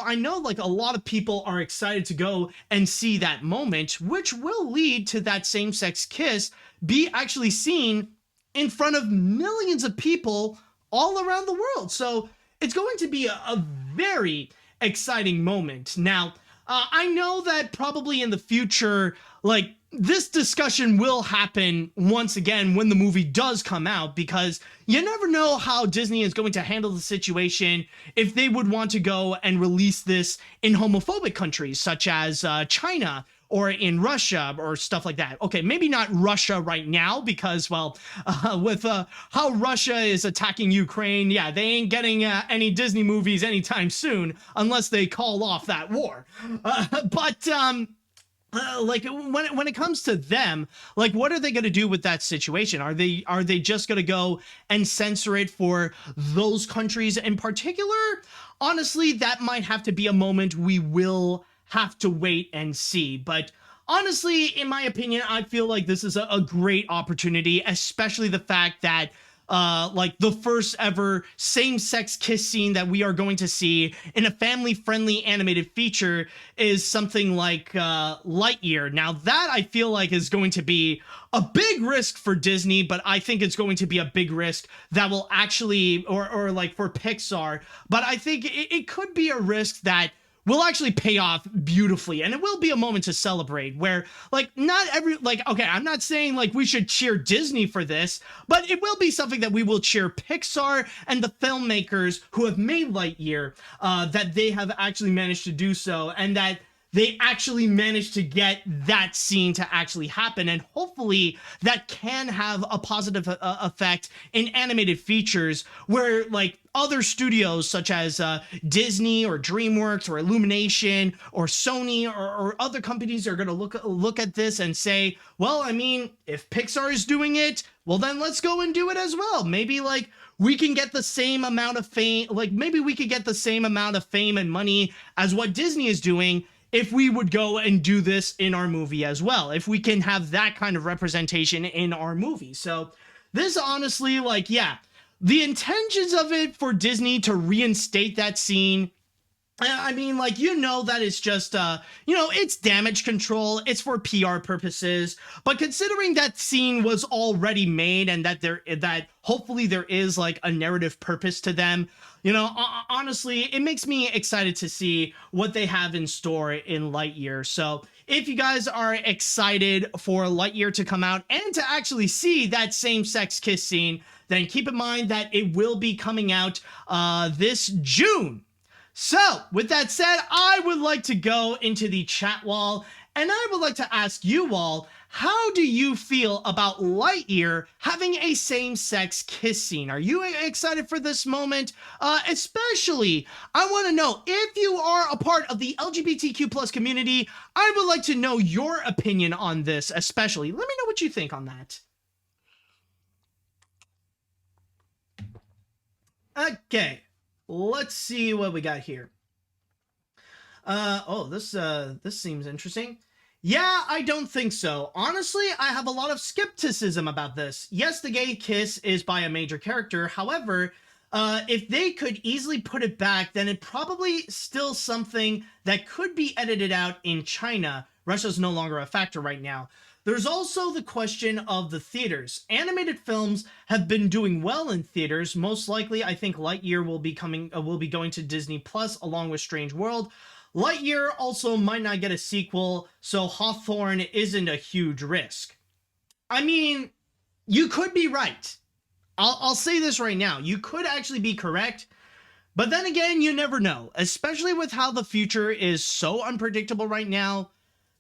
I know like a lot of people are excited to go and see that moment, which will lead to that same-sex kiss be actually seen in front of millions of people all around the world. So it's going to be a very exciting moment. Now, I know that probably in the future, like, this discussion will happen once again when the movie does come out, because you never know how Disney is going to handle the situation if they would want to go and release this in homophobic countries such as China or in Russia or stuff like that. Okay, maybe not Russia right now, because, well, with how Russia is attacking Ukraine, yeah, they ain't getting any Disney movies anytime soon unless they call off that war. Like when it comes to them, like, what are they going to do with that situation? Are they just going to go and censor it for those countries in particular? Honestly, that might have to be a moment we will have to wait and see. But honestly, in my opinion, I feel like this is a great opportunity, especially the fact that like the first ever same-sex kiss scene that we are going to see in a family-friendly animated feature is something like Lightyear. Now that I feel like is going to be a big risk for Disney, but I think it's going to be a big risk that will actually, or like for Pixar, but I think it could be a risk that will actually pay off beautifully, and it will be a moment to celebrate where, like, okay, I'm not saying like we should cheer Disney for this, but it will be something that we will cheer Pixar and the filmmakers who have made Lightyear, that they have actually managed to do so, and that they actually managed to get that scene to actually happen, and hopefully that can have a positive effect in animated features where, like, other studios such as Disney or DreamWorks or Illumination or Sony or other companies are going to look at this and say, well, I mean, if Pixar is doing it, well, then let's go and do it as well. Maybe, like, we can get the same amount of fame, like, maybe we could get the same amount of fame and money as what Disney is doing if we would go and do this in our movie as well, if we can have that kind of representation in our movie. So this honestly, like, yeah, the intentions of it for Disney to reinstate that scene, I mean, like, you know, that it's just, it's damage control. It's for PR purposes. But considering that scene was already made and that hopefully there is like a narrative purpose to them, honestly, it makes me excited to see what they have in store in Lightyear. So if you guys are excited for Lightyear to come out and to actually see that same-sex kiss scene, then keep in mind that it will be coming out this June. So, with that said, I would like to go into the chat wall, and I would like to ask you all, how do you feel about Lightyear having a same-sex kiss scene? Are you excited for this moment? Especially, I want to know, if you are a part of the LGBTQ plus community, I would like to know your opinion on this, especially. Let me know what you think on that. Okay, let's see what we got here. This seems interesting. Yeah, I don't think so. Honestly, I have a lot of skepticism about this. Yes, the gay kiss is by a major character. However, if they could easily put it back, then it probably still something that could be edited out in China. Russia's no longer a factor right now. There's also the question of the theaters. Animated films have been doing well in theaters. Most likely, I think Lightyear will be going to Disney Plus along with Strange World. Lightyear also might not get a sequel, so Hawthorne isn't a huge risk. I mean, you could be right. I'll say this right now. You could actually be correct, but then again, you never know, especially with how the future is so unpredictable right now.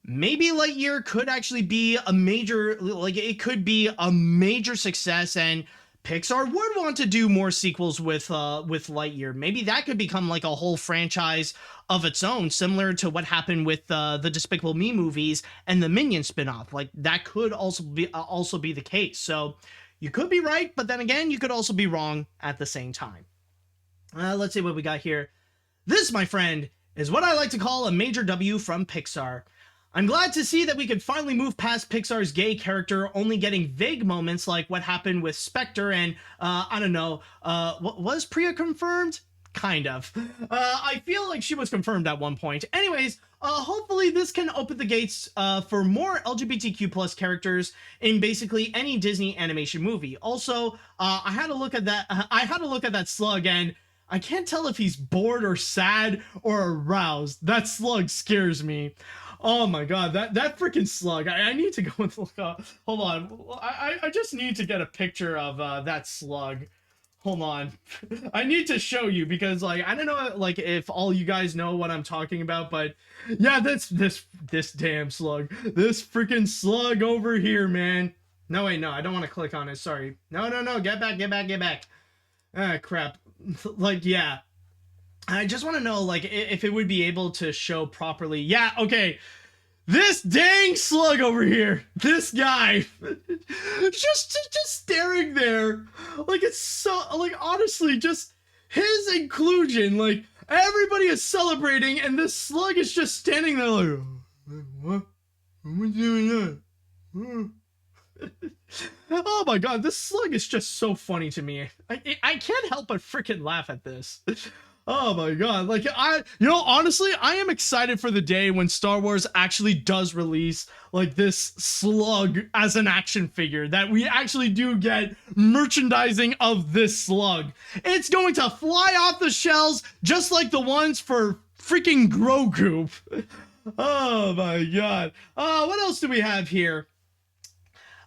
Maybe Lightyear could actually be a major, it could be a major success, and Pixar would want to do more sequels with Lightyear. Maybe that could become like a whole franchise of its own, similar to what happened with the Despicable Me movies and the Minion spinoff. Like that could also be the case. So you could be right, but then again, you could also be wrong at the same time. Let's see what we got here. This, my friend, is what I like to call a major W from Pixar. I'm glad to see that we could finally move past Pixar's gay character only getting vague moments like what happened with Spectre and, I don't know, was Priya confirmed? Kind of. I feel like she was confirmed at one point. Anyways, hopefully this can open the gates for more LGBTQ plus characters in basically any Disney animation movie. Also, I had to look at that slug, and I can't tell if he's bored or sad or aroused. That slug scares me. Oh my god, that freaking slug. I need to go and look up. Hold on. I just need to get a picture of that slug. Hold on. I need to show you because, like, I don't know, like, if all you guys know what I'm talking about, but yeah, this damn slug. This freaking slug over here, man. No, wait, no, I don't want to click on it. Sorry. No, get back. Ah, crap. Like, yeah. I just want to know, like, if it would be able to show properly. Yeah, okay. This dang slug over here. This guy. just staring there. Like, it's so, like, honestly, just his inclusion. Like, everybody is celebrating, and this slug is just standing there like, what? What am I doing that? Oh my god, this slug is just so funny to me. I can't help but freaking laugh at this. Oh my god, like, honestly, I am excited for the day when Star Wars actually does release, like, this slug as an action figure, that we actually do get merchandising of this slug. It's going to fly off the shelves just like the ones for freaking Grogu. Oh my god. What else do we have here?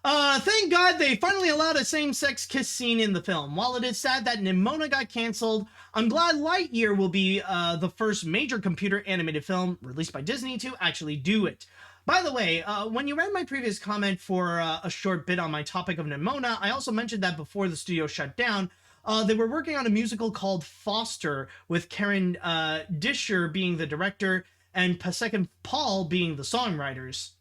Thank God they finally allowed a same-sex kiss scene in the film. While it is sad that Nimona got canceled, I'm glad Lightyear will be the first major computer animated film released by Disney to actually do it. By the way, when you read my previous comment for a short bit on my topic of Nimona, I also mentioned that before the studio shut down, they were working on a musical called Foster, with Karen Disher being the director and Pasek and Paul being the songwriters.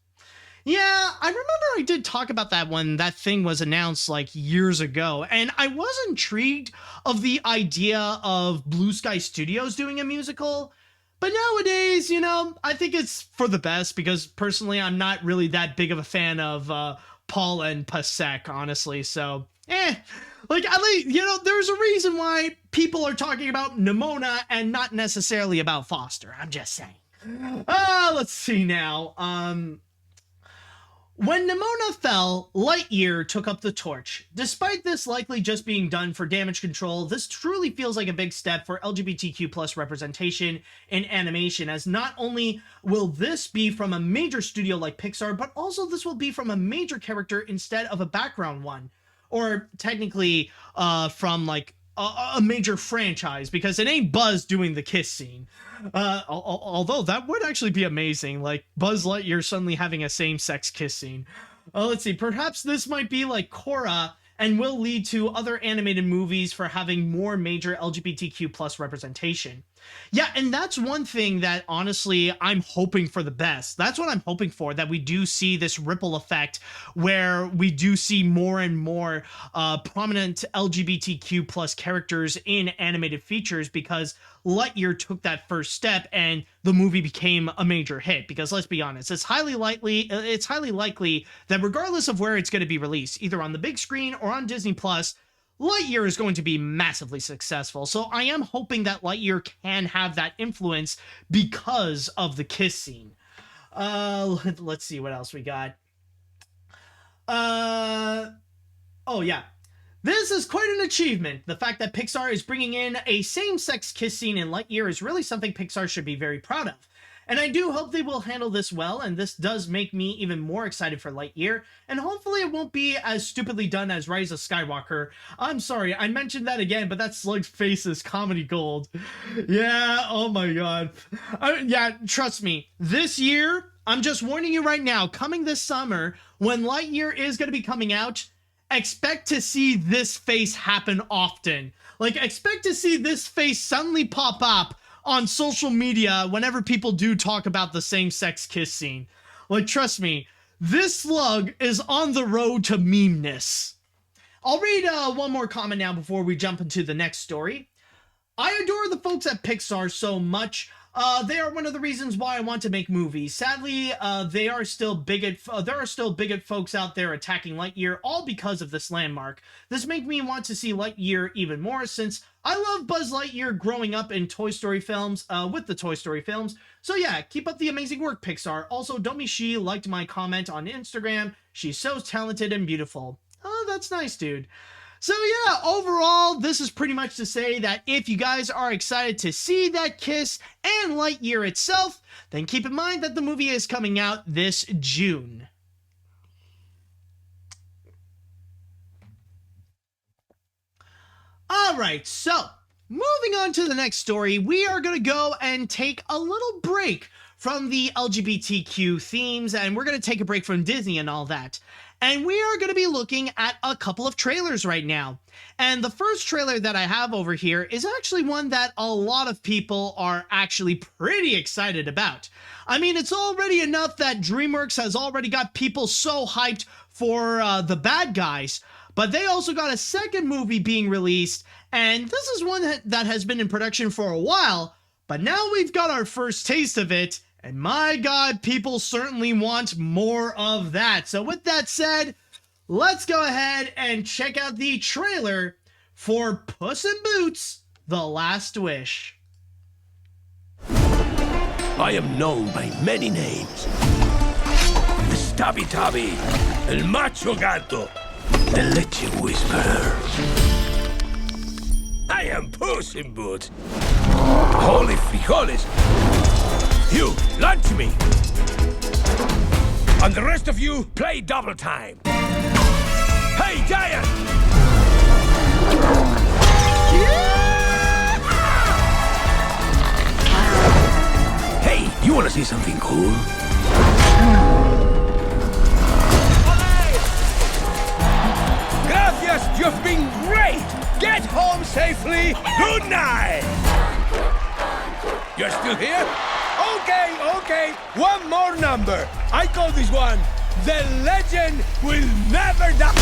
Yeah, I remember I did talk about that when that thing was announced like years ago, and I was intrigued of the idea of Blue Sky Studios doing a musical, but nowadays, I think it's for the best because personally I'm not really that big of a fan of Paul and Pasek, honestly, so, like, at least, there's a reason why people are talking about Nimona and not necessarily about Foster, I'm just saying. Let's see now, when Nimona fell, Lightyear took up the torch. Despite this likely just being done for damage control, this truly feels like a big step for LGBTQ plus representation in animation, as not only will this be from a major studio like Pixar, but also this will be from a major character instead of a background one. Or technically from like a major franchise, because it ain't Buzz doing the kiss scene. Although that would actually be amazing, like Buzz Lightyear suddenly having a same-sex kiss scene. Let's see, perhaps this might be like Korra and will lead to other animated movies for having more major LGBTQ plus representation. Yeah, and that's one thing that honestly I'm hoping for the best. That's what I'm hoping for, that we do see this ripple effect where we do see more and more prominent LGBTQ plus characters in animated features, because Lightyear took that first step and the movie became a major hit. Because let's be honest, it's highly likely that regardless of where it's going to be released, either on the big screen or on Disney Plus, Lightyear is going to be massively successful. So I am hoping that Lightyear can have that influence because of the kiss scene. Let's see what else we got. Oh yeah. This is quite an achievement. The fact that Pixar is bringing in a same-sex kiss scene in Lightyear is really something Pixar should be very proud of. And I do hope they will handle this well, and this does make me even more excited for Lightyear, and hopefully it won't be as stupidly done as Rise of Skywalker. I'm sorry, I mentioned that again, but that slug's face is comedy gold. Yeah, oh my god. Yeah, trust me, this year, I'm just warning you right now, coming this summer, when Lightyear is going to be coming out, expect to see this face happen often. Like, expect to see this face suddenly pop up on social media whenever people do talk about the same-sex kiss scene. Like, trust me, this slug is on the road to meme-ness. I'll read one more comment now before we jump into the next story. I adore the folks at Pixar so much. They are one of the reasons why I want to make movies. Sadly, there are still bigot folks out there attacking Lightyear, all because of this landmark. This makes me want to see Lightyear even more, since I love Buzz Lightyear growing up in Toy Story films, with the Toy Story films. So yeah, keep up the amazing work, Pixar. Also, Domi Shi liked my comment on Instagram. She's so talented and beautiful. Oh, that's nice, dude. So yeah, overall, this is pretty much to say that if you guys are excited to see that kiss and Lightyear itself, then keep in mind that the movie is coming out this June. Alright, so moving on to the next story, we are going to go and take a little break from the LGBTQ themes, and we're going to take a break from Disney and all that. And we are going to be looking at a couple of trailers right now. And the first trailer that I have over here is actually one that a lot of people are actually pretty excited about. I mean, it's already enough that DreamWorks has already got people so hyped for The Bad Guys, but they also got a second movie being released, and this is one that has been in production for a while, but now we've got our first taste of it. And my god, people certainly want more of that. So with that said, let's go ahead and check out the trailer for Puss in Boots: The Last Wish. I am known by many names. The Stabby Tabby, El Macho Gato, the Leche Whisperer. I am Puss in Boots. Holy frijoles! You, lunch me! And the rest of you, play double time! Hey, Giant! Yeah! Hey, you wanna see something cool? Gracias, you've been great! Get home safely! Good night! You're still here? Okay, one more number. I call this one, The Legend Will Never Die.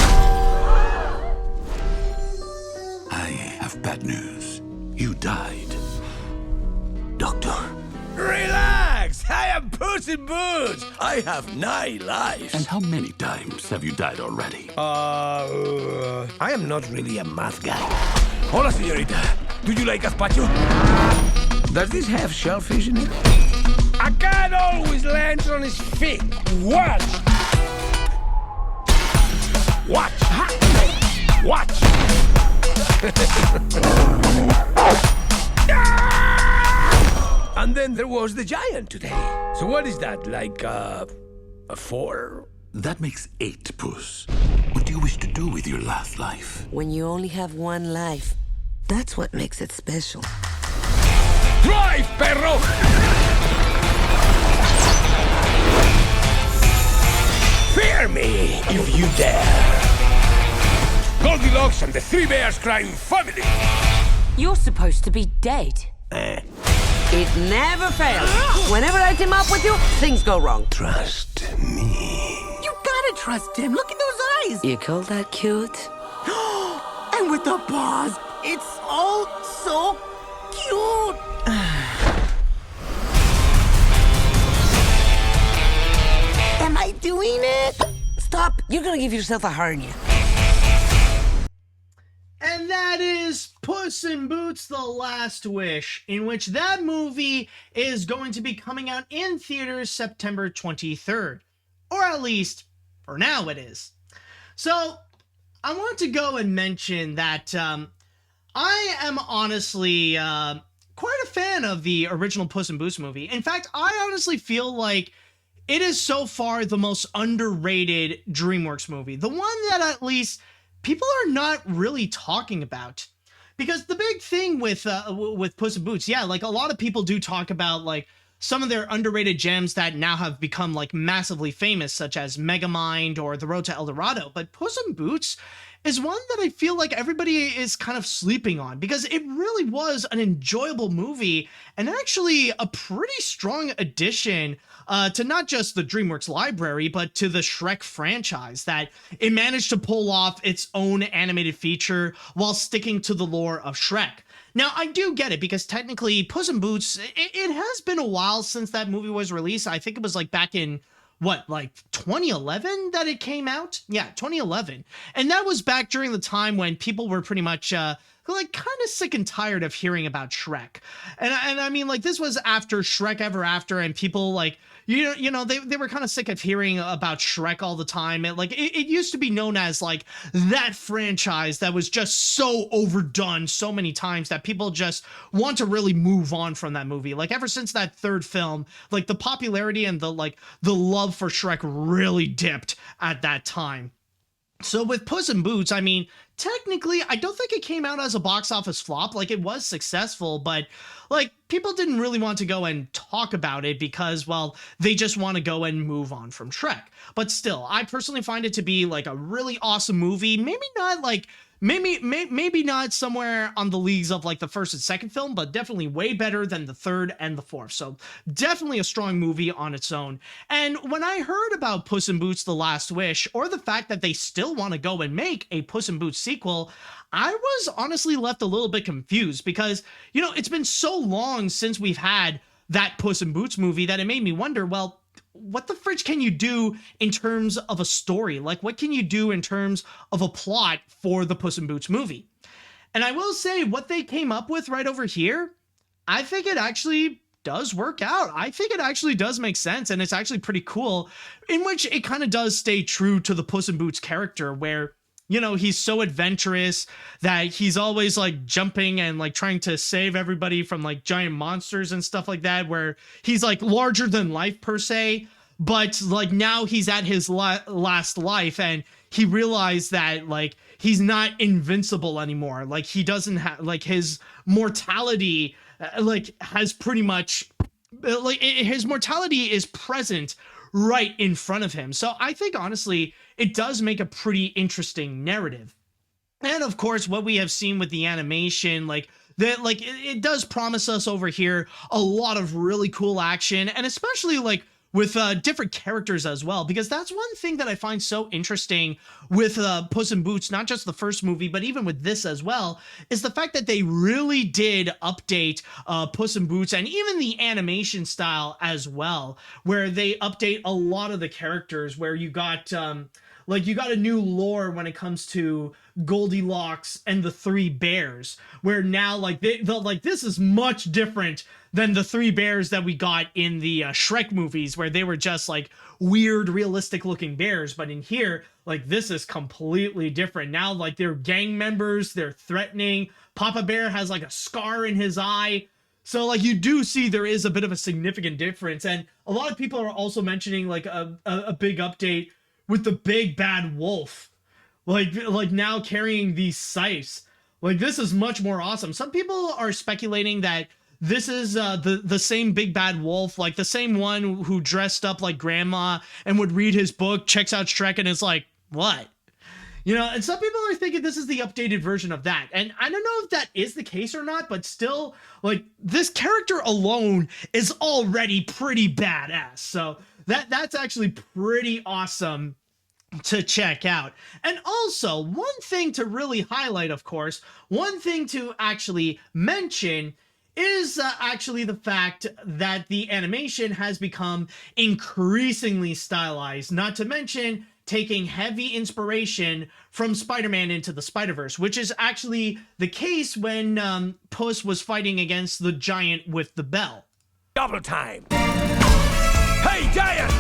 I have bad news. You died. Doctor. Relax, I am Puss in Boots. I have 9 lives. And how many times have you died already? I am not really a math guy. Hola, señorita. Do you like gazpacho? Does this have shellfish in it? A cat always lands on his feet. Watch! Watch! Watch! And then there was the giant today. So what is that, like a 4? That makes 8, Puss. What do you wish to do with your last life? When you only have one life, that's what makes it special. Drive, perro! Fear me, if you dare. Goldilocks and the 3 Bears crime family. You're supposed to be dead. It never fails. Whenever I team up with you, things go wrong. Trust me. You gotta trust him. Look at those eyes. You call that cute? And with the paws, it's all so cute. Am I doing it? Stop. You're gonna give yourself a hernia. And that is Puss in Boots: The Last Wish, in which that movie is going to be coming out in theaters September 23rd. Or at least, for now it is. So, I want to go and mention that I am honestly quite a fan of the original Puss in Boots movie. In fact, I honestly feel like it is so far the most underrated DreamWorks movie. The one that at least people are not really talking about. Because the big thing with Puss in Boots, yeah, like a lot of people do talk about like some of their underrated gems that now have become like massively famous, such as Megamind or The Road to El Dorado. But Puss in Boots is one that I feel like everybody is kind of sleeping on because it really was an enjoyable movie and actually a pretty strong addition to not just the DreamWorks library, but to the Shrek franchise, that it managed to pull off its own animated feature while sticking to the lore of Shrek. Now, I do get it because technically Puss in Boots, it has been a while since that movie was released. I think it was like back in, like 2011 that it came out? Yeah, 2011. And that was back during the time when people were pretty much like kind of sick and tired of hearing about Shrek. And I mean, like, this was after Shrek Ever After, and people like, you know, they were kind of sick of hearing about Shrek all the time. It used to be known as like that franchise that was just so overdone so many times that people just want to really move on from that movie. Like ever since that third film, like the popularity and the love for Shrek really dipped at that time. So with Puss in Boots, I mean, technically, I don't think it came out as a box office flop. Like, it was successful, but, like, people didn't really want to go and talk about it because, well, they just want to go and move on from Shrek. But still, I personally find it to be, like, a really awesome movie. Maybe not, like, maybe not somewhere on the leagues of, like, the first and second film, but definitely way better than the third and the fourth. So, definitely a strong movie on its own. And when I heard about Puss in Boots: The Last Wish, or the fact that they still want to go and make a Puss in Boots sequel, I was honestly left a little bit confused because, you know, it's been so long since we've had that Puss in Boots movie that it made me wonder, well, what the fridge can you do in terms of a story? Like, what can you do in terms of a plot for the Puss in Boots movie? And I will say, what they came up with right over here, I think it actually does work out. I think it actually does make sense, and it's actually pretty cool, in which it kind of does stay true to the Puss in Boots character, where, you know, he's so adventurous that he's always like jumping and like trying to save everybody from like giant monsters and stuff like that, where he's like larger than life per se, but like now he's at his last life and he realized that like he's not invincible anymore. Like he doesn't have, like, his mortality like has pretty much like his mortality is present right in front of him. So I think honestly it does make a pretty interesting narrative. And of course, what we have seen with the animation, like that, like it does promise us over here a lot of really cool action, and especially like with different characters as well, because that's one thing that I find so interesting with Puss in Boots, not just the first movie, but even with this as well, is the fact that they really did update Puss in Boots and even the animation style as well, where they update a lot of the characters, where you got like you got a new lore when it comes to Goldilocks and the Three Bears, where now like like this is much different than the Three Bears that we got in the Shrek movies, where they were just like weird, realistic looking bears. But in here, like this is completely different. Now, like they're gang members, they're threatening. Papa Bear has like a scar in his eye. So like you do see there is a bit of a significant difference. And a lot of people are also mentioning like a big update with the big bad wolf, like now carrying these scythes. Like this is much more awesome. Some people are speculating that this is the same big bad wolf, like the same one who dressed up like grandma and would read his book, checks out Shrek, and is like, what? You know, and some people are thinking this is the updated version of that. And I don't know if that is the case or not, but still, like, this character alone is already pretty badass. So that's actually pretty awesome to check out. And also, one thing to really highlight, of course, one thing to actually mention is actually the fact that the animation has become increasingly stylized, not to mention taking heavy inspiration from Spider-Man Into the Spider-Verse, which is actually the case when Puss was fighting against the giant with the bell. Double time! Hey, giant!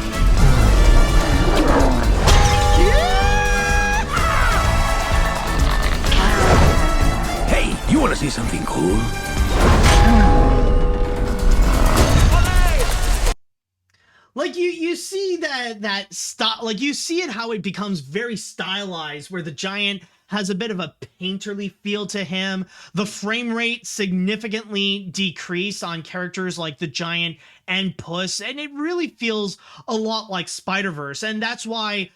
Hey, you want to see something cool? Like you see that style, like you see it how it becomes very stylized, where the giant has a bit of a painterly feel to him. The frame rate significantly decreased on characters like the giant and Puss, and it really feels a lot like Spider-Verse, and that's why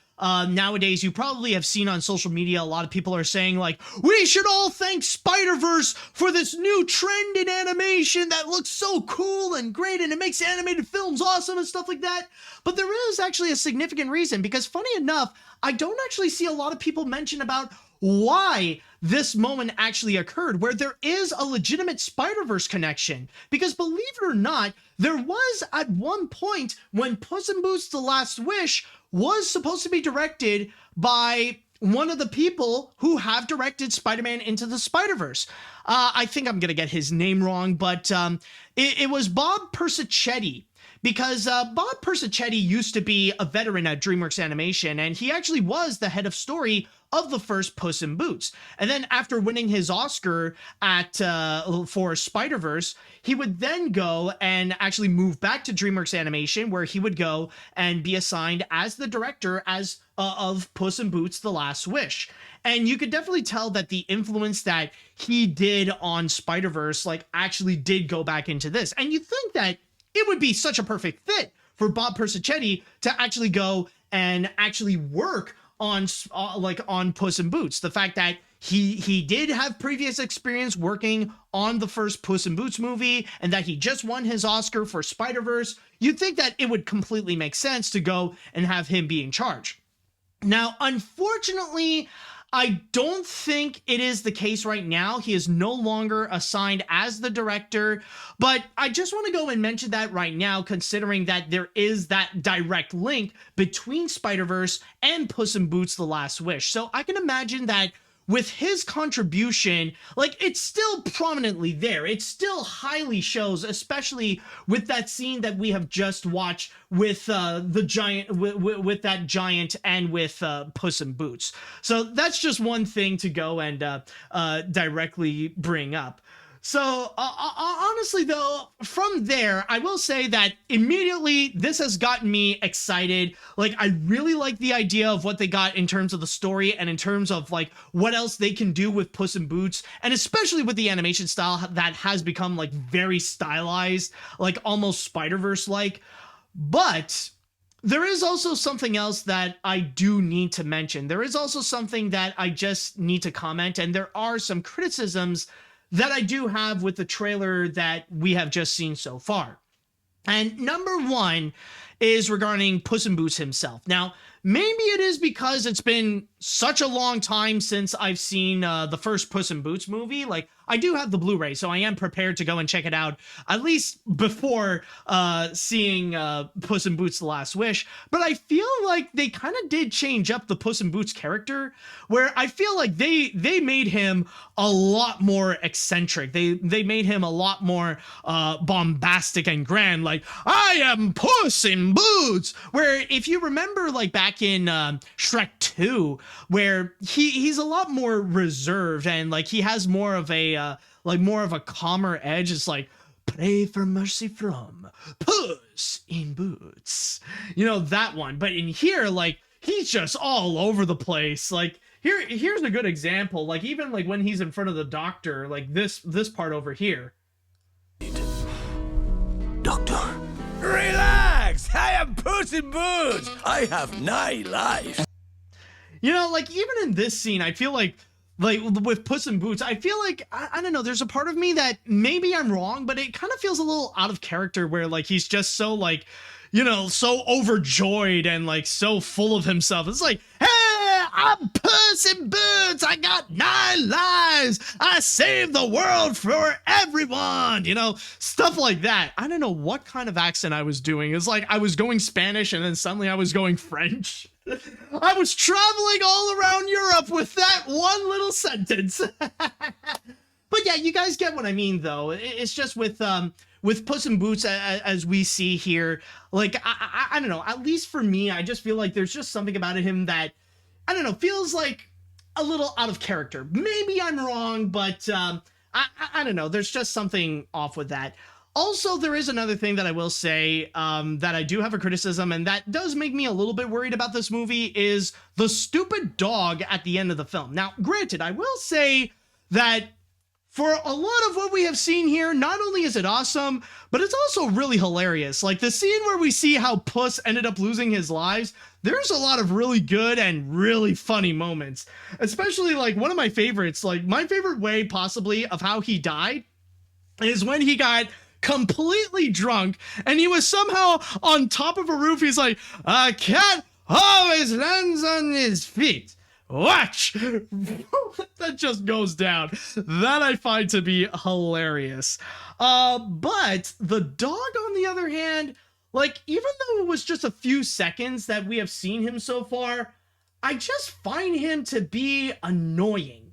nowadays you probably have seen on social media a lot of people are saying like, we should all thank Spider-Verse for this new trend in animation that looks so cool and great and it makes animated films awesome and stuff like that. But there is actually a significant reason, because funny enough, I don't actually see a lot of people mention about why this moment actually occurred, where there is a legitimate Spider-Verse connection. Because believe it or not, there was at one point when Puss in Boots: The Last Wish was supposed to be directed by one of the people who have directed Spider-Man Into the Spider-Verse. I think I'm going to get his name wrong, but it was Bob Persichetti. Because Bob Persichetti used to be a veteran at DreamWorks Animation, and he actually was the head of story of the first Puss in Boots. And then after winning his Oscar for Spider-Verse, he would then go and actually move back to DreamWorks Animation, where he would go and be assigned as the director of Puss in Boots: The Last Wish. And you could definitely tell that the influence that he did on Spider-Verse like actually did go back into this. And you think that it would be such a perfect fit for Bob Persichetti to actually go and actually work on Puss in Boots. The fact that he did have previous experience working on the first Puss in Boots movie, and that he just won his Oscar for Spider-Verse, you'd think that it would completely make sense to go and have him be in charge. Now, unfortunately, I don't think it is the case right now. He is no longer assigned as the director, but I just want to go and mention that right now, considering that there is that direct link between Spider-Verse and Puss in Boots: The Last Wish. So I can imagine that with his contribution, like, it's still prominently there. It still highly shows, especially with that scene that we have just watched with the giant, with that giant and with Puss in Boots. So that's just one thing to go and directly bring up. So honestly though, from there, I will say that immediately this has gotten me excited. Like, I really like the idea of what they got in terms of the story and in terms of like what else they can do with Puss in Boots, and especially with the animation style that has become like very stylized, like almost Spider-Verse like. But there is also something else that I do need to mention. There is also something that I just need to comment, and there are some criticisms that I do have with the trailer that we have just seen so far. And number one is regarding Puss in Boots himself. Now, maybe it is because it's been such a long time since I've seen the first Puss in Boots movie. Like, I do have the Blu-ray, so I am prepared to go and check it out, at least before seeing Puss in Boots: The Last Wish. But I feel like they kind of did change up the Puss in Boots character, where I feel like they made him a lot more eccentric. They made him a lot more bombastic and grand, like, I am Puss in Boots! Where, if you remember, like, back in Shrek 2, where he's a lot more reserved, and like he has more of a calmer edge. It's like, pray for mercy from Puss in Boots, you know, that one. But in here, like, he's just all over the place. Like, here's a good example. Like, even like when he's in front of the doctor, like this part over here. Doctor. Relax! I am Puss in Boots! I have 9 lives! You know, like even in this scene, I feel like with Puss in Boots, I feel like, I don't know, there's a part of me that maybe I'm wrong, but it kind of feels a little out of character where like he's just so like, you know, so overjoyed and like so full of himself. It's like, hey, I'm Puss in Boots. I got 9 lives. I saved the world for everyone. You know, stuff like that. I don't know what kind of accent I was doing. It's like I was going Spanish and then suddenly I was going French. I was traveling all around Europe with that one little sentence. But yeah, you guys get what I mean, though. It's just with Puss in Boots, as we see here, like, I don't know, at least for me, I just feel like there's just something about him that, I don't know, feels like a little out of character. Maybe I'm wrong, but I don't know, there's just something off with that. Also, there is another thing that I will say that I do have a criticism, and that does make me a little bit worried about this movie, is the stupid dog at the end of the film. Now, granted, I will say that for a lot of what we have seen here, not only is it awesome, but it's also really hilarious. Like the scene where we see how Puss ended up losing his lives, there's a lot of really good and really funny moments. Especially like one of my favorites, like my favorite way possibly of how he died is when he got completely drunk and he was somehow on top of a roof. He's like, a cat always lands on his feet. Watch. That just goes down. That I find to be hilarious. But the dog, on the other hand, like, even though it was just a few seconds that we have seen him so far, I just find him to be annoying.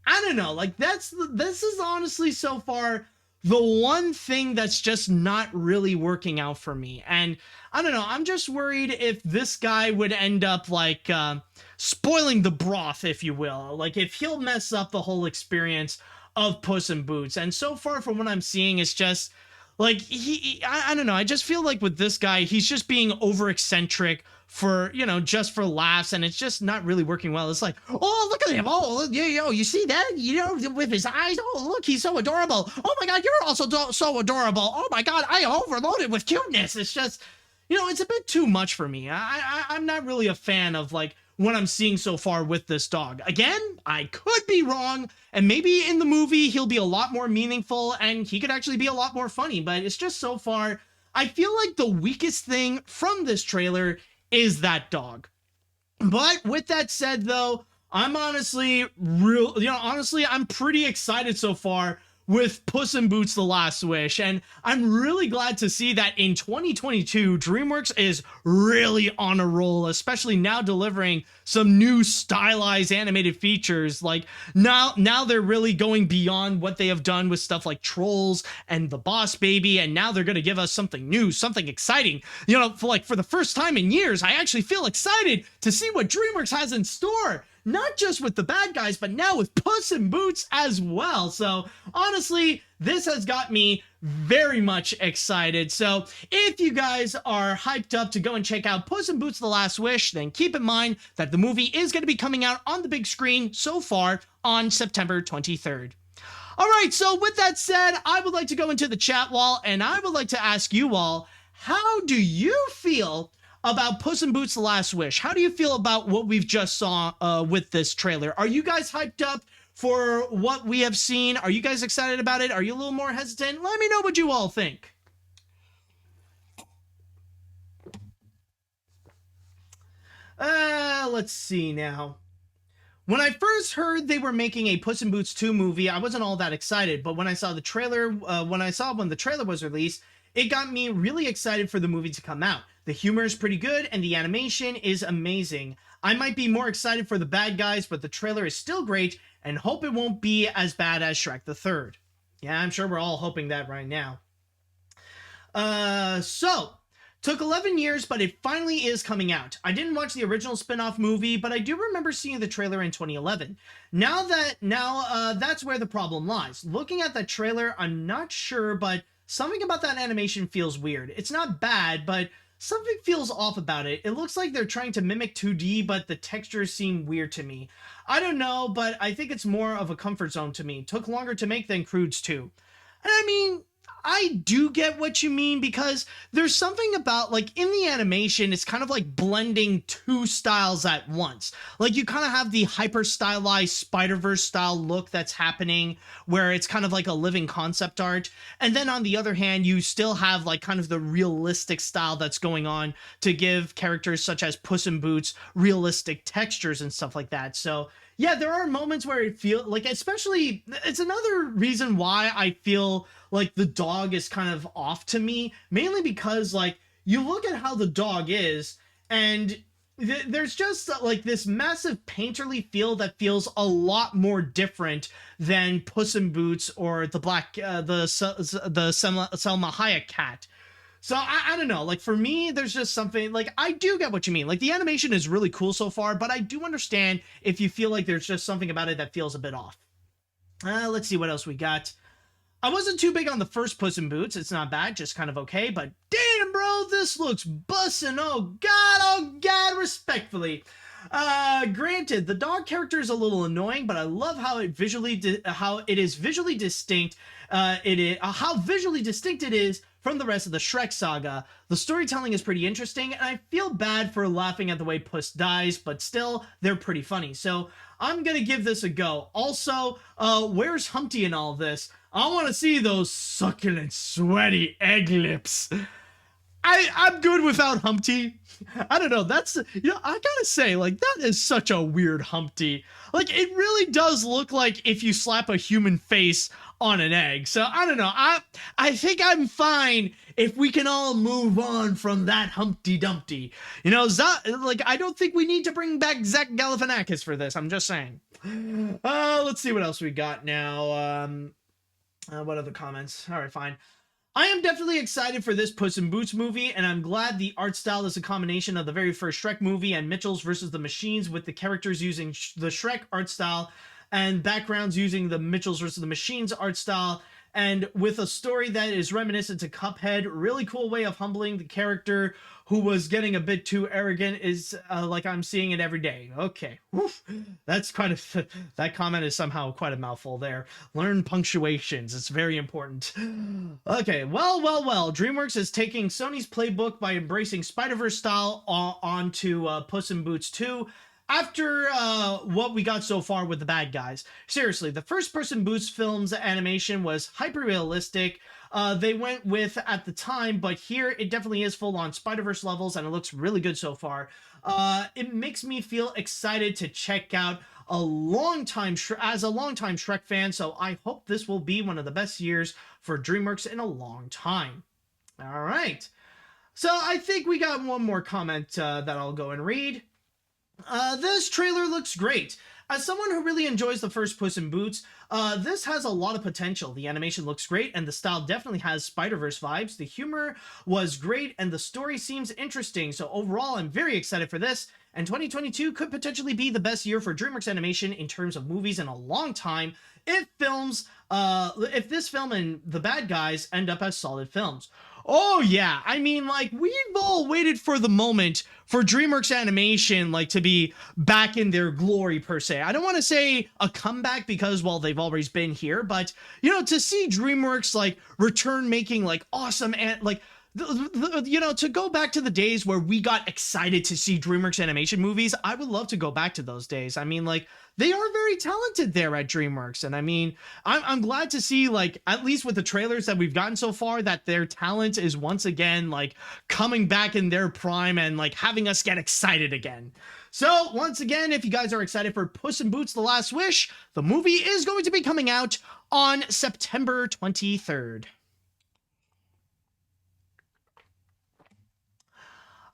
I don't know, like, this is honestly so far the one thing that's just not really working out for me. And I don't know, I'm just worried if this guy would end up like spoiling the broth, if you will. Like if he'll mess up the whole experience of Puss in Boots. And so far from what I'm seeing, it's just like I don't know, I just feel like with this guy, he's just being over eccentric for, you know, just for laughs, and it's just not really working well. It's like, oh, look at him. Oh, you see that? You know, with his eyes. Oh, look, he's so adorable. Oh my God, you're also so adorable. Oh my God, I overloaded with cuteness. It's just, you know, it's a bit too much for me. I'm not really a fan of like what I'm seeing so far with this dog. Again, I could be wrong, and maybe in the movie he'll be a lot more meaningful and he could actually be a lot more funny, but it's just so far, I feel like the weakest thing from this trailer is that dog. But with that said, though, I'm honestly I'm pretty excited so far with Puss in Boots: The Last Wish, and I'm really glad to see that in 2022, DreamWorks is really on a roll, especially now delivering some new stylized animated features. Like now they're really going beyond what they have done with stuff like Trolls and The Boss Baby, and now they're going to give us something new, something exciting. You know, for the first time in years, I actually feel excited to see what DreamWorks has in store. Not just with the bad guys, but now with Puss in Boots as well. So honestly, this has got me very much excited. So if you guys are hyped up to go and check out Puss in Boots: The Last Wish, then keep in mind that the movie is going to be coming out on the big screen so far on September 23rd. All right, so with that said, I would like to go into the chat wall, and I would like to ask you all, how do you feel about Puss in Boots: The Last Wish? How do you feel about what we've just saw with this trailer? Are you guys hyped up for what we have seen? Are you guys excited about it? Are you a little more hesitant? Let me know what you all think. Let's see now. When I first heard they were making a Puss in Boots 2 movie, I wasn't all that excited, but when I saw the trailer, when the trailer was released, it got me really excited for the movie to come out. The humor is pretty good, and the animation is amazing. I might be more excited for the bad guys, but the trailer is still great, and hope it won't be as bad as Shrek the Third. Yeah, I'm sure we're all hoping that right now. Took 11 years, but it finally is coming out. I didn't watch the original spin-off movie, but I do remember seeing the trailer in 2011. Now that's where the problem lies. Looking at that trailer, I'm not sure, but something about that animation feels weird. It's not bad, but something feels off about it. It looks like they're trying to mimic 2D, but the textures seem weird to me. I don't know, but I think it's more of a comfort zone to me. Took longer to make than Croods 2. And I mean, I do get what you mean, because there's something about, like, in the animation, it's kind of like blending two styles at once. Like, you kind of have the hyper stylized Spider-Verse style look that's happening, where it's kind of like a living concept art. And then on the other hand, you still have like kind of the realistic style that's going on to give characters such as Puss in Boots realistic textures and stuff like that. So yeah, there are moments where it feels like, especially, it's another reason why I feel like the dog is kind of off to me, mainly because, like, you look at how the dog is, and there's just like this massive painterly feel that feels a lot more different than Puss in Boots or the Selma Hayek cat. So I don't know, like, for me, there's just something, like, I do get what you mean. Like, the animation is really cool so far, but I do understand if you feel like there's just something about it that feels a bit off. Let's see what else we got. I wasn't too big on the first Puss in Boots. It's not bad, just kind of okay, but damn, bro, this looks bussin'. Oh God, respectfully. Granted, the dog character is a little annoying, but I love how it is visually distinct. How visually distinct it is from the rest of the Shrek saga. The storytelling is pretty interesting, and I feel bad for laughing at the way Puss dies, but still, they're pretty funny. So I'm gonna give this a go. Also, where's Humpty in all this? I want to see those succulent, sweaty egg lips. I'm good without Humpty. I don't know, that's, I gotta say, like, that is such a weird Humpty. Like, it really does look like if you slap a human face on an egg. So, I don't know, I think I'm fine if we can all move on from that Humpty Dumpty. I don't think we need to bring back Zach Galifianakis for this, I'm just saying. Let's see what else we got now. What other comments? All right, fine. I am definitely excited for this Puss in Boots movie, and I'm glad the art style is a combination of the very first Shrek movie and Mitchell's versus the Machines, with the characters using the Shrek art style and backgrounds using the Mitchell's versus the Machines art style, and with a story that is reminiscent to Cuphead. Really cool way of humbling the character who was getting a bit too arrogant, is like I'm seeing it every day. Okay. Oof. That's that comment is somehow quite a mouthful there. Learn punctuations. It's very important. Okay. Well. DreamWorks is taking Sony's playbook by embracing Spider-Verse style onto Puss in Boots 2. After what we got so far with the bad guys. Seriously, the first Puss in Boots film's animation was hyper-realistic. They went with at the time, but here it definitely is full-on Spider-Verse levels, and it looks really good so far. It makes me feel excited to check out as a longtime Shrek fan, so I hope this will be one of the best years for DreamWorks in a long time. All right. So I think we got one more comment that I'll go and read. This trailer looks great. As someone who really enjoys the first Puss in Boots, this has a lot of potential. The animation looks great, and the style definitely has Spider-Verse vibes. The humor was great, and the story seems interesting. So overall, I'm very excited for this, and 2022 could potentially be the best year for DreamWorks Animation in terms of movies in a long time, if this film and The Bad Guys end up as solid films. Oh yeah, I mean, like, we've all waited for the moment for DreamWorks Animation, like, to be back in their glory, per se. I don't want to say a comeback because, well, they've always been here, but, to see DreamWorks, like, return making, like, awesome, and, like, to go back to the days where we got excited to see DreamWorks Animation movies, I would love to go back to those days. I mean, like, they are very talented there at DreamWorks, and I mean, I'm glad to see, like, at least with the trailers that we've gotten so far, that their talent is once again, like, coming back in their prime and, like, having us get excited again. So, once again, if you guys are excited for Puss in Boots: The Last Wish, the movie is going to be coming out on September 23rd.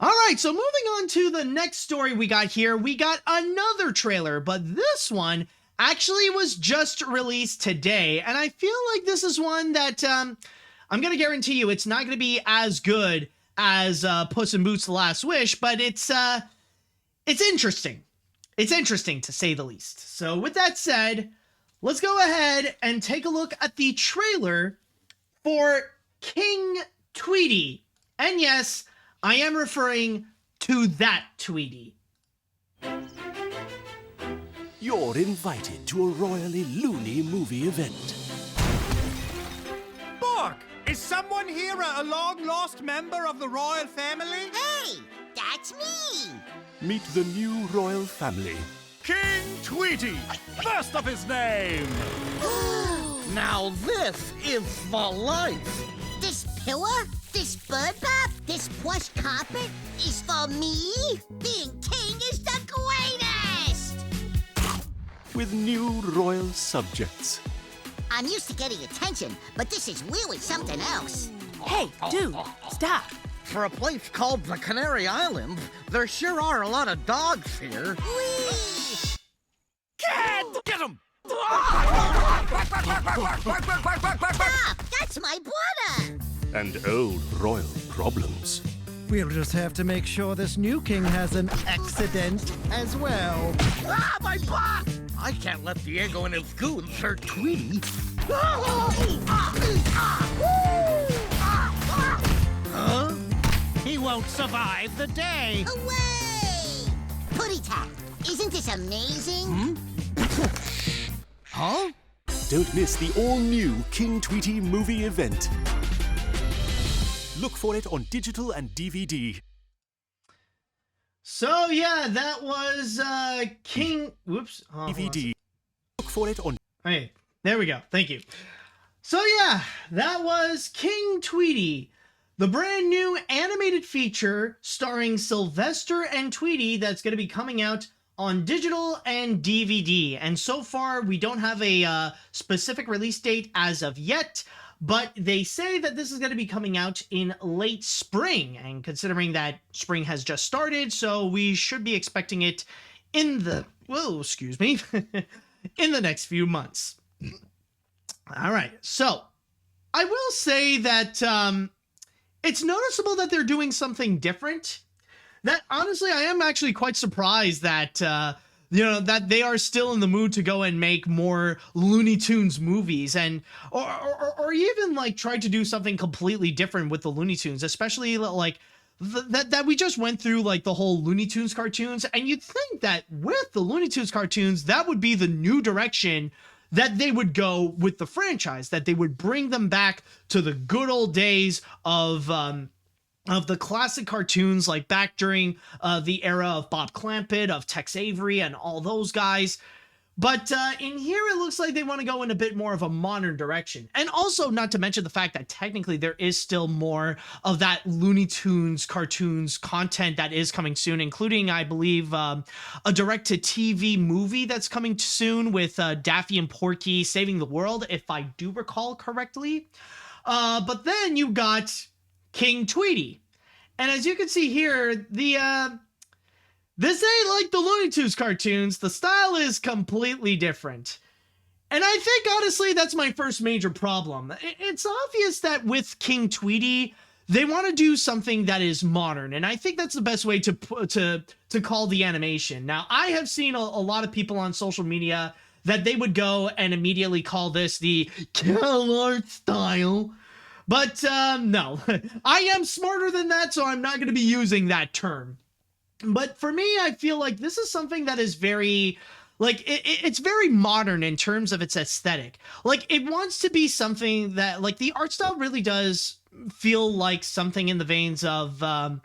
All right, so moving on to the next story we got here, we got another trailer, but this one actually was just released today, and I feel like this is one that I'm going to guarantee you it's not going to be as good as Puss in Boots: The Last Wish, but it's interesting. It's interesting, to say the least. So with that said, let's go ahead and take a look at the trailer for King Tweety. And yes, I am referring to that Tweety. You're invited to a royally loony movie event. Bark! Is someone here a long-lost member of the royal family? Hey, that's me. Meet the new royal family. King Tweety, first of his name. Now this is the life. This pillar, this bird bath, this plush carpet is for me. Being king is the greatest. With new royal subjects. I'm used to getting attention, but this is really something else. Hey, dude, stop. For a place called the Canary Islands, there sure are a lot of dogs here. Whee! Get him! Stop! That's my brother! And old royal problems. We'll just have to make sure this new king has an accident as well. Ah, my butt! I can't let Diego and his goons hurt Tweety. Huh? He won't survive the day. Away! Putty tap! Isn't this amazing? Huh? Don't miss the all-new King Tweety movie event. Look for it on digital and DVD. So yeah, that was King. Whoops. Oh, DVD. Look for it on. Okay, there we go. Thank you. So yeah, that was King Tweety, the brand new animated feature starring Sylvester and Tweety that's going to be coming out on digital and DVD. And so far, we don't have a specific release date as of yet, but they say that this is going to be coming out in late spring. And considering that spring has just started, so we should be expecting it in the, whoa, excuse me, in the next few months. All right, so I will say that it's noticeable that they're doing something different. That honestly, I am actually quite surprised that that they are still in the mood to go and make more Looney Tunes movies, and or even like try to do something completely different with the Looney Tunes, especially like that we just went through like the whole Looney Tunes cartoons, and you'd think that with the Looney Tunes cartoons, that would be the new direction that they would go with the franchise, that they would bring them back to the good old days of the classic cartoons, like back during the era of Bob Clampett, of Tex Avery, and all those guys. But in here, it looks like they want to go in a bit more of a modern direction. And also, not to mention the fact that technically there is still more of that Looney Tunes cartoons content that is coming soon, including, I believe, a direct-to-TV movie that's coming soon with Daffy and Porky saving the world, if I do recall correctly. But then you got King Tweety. And as you can see here, this ain't like the Looney Tunes cartoons. The style is completely different. And I think, honestly, that's my first major problem. It's obvious that with King Tweety, they want to do something that is modern. And I think that's the best way to call the animation. Now, I have seen a lot of people on social media that they would go and immediately call this the CalArt style. But no, I am smarter than that, so I'm not going to be using that term. But for me, I feel like this is something that is very, like, it's very modern in terms of its aesthetic. Like, it wants to be something that, like, the art style really does feel like something in the veins of The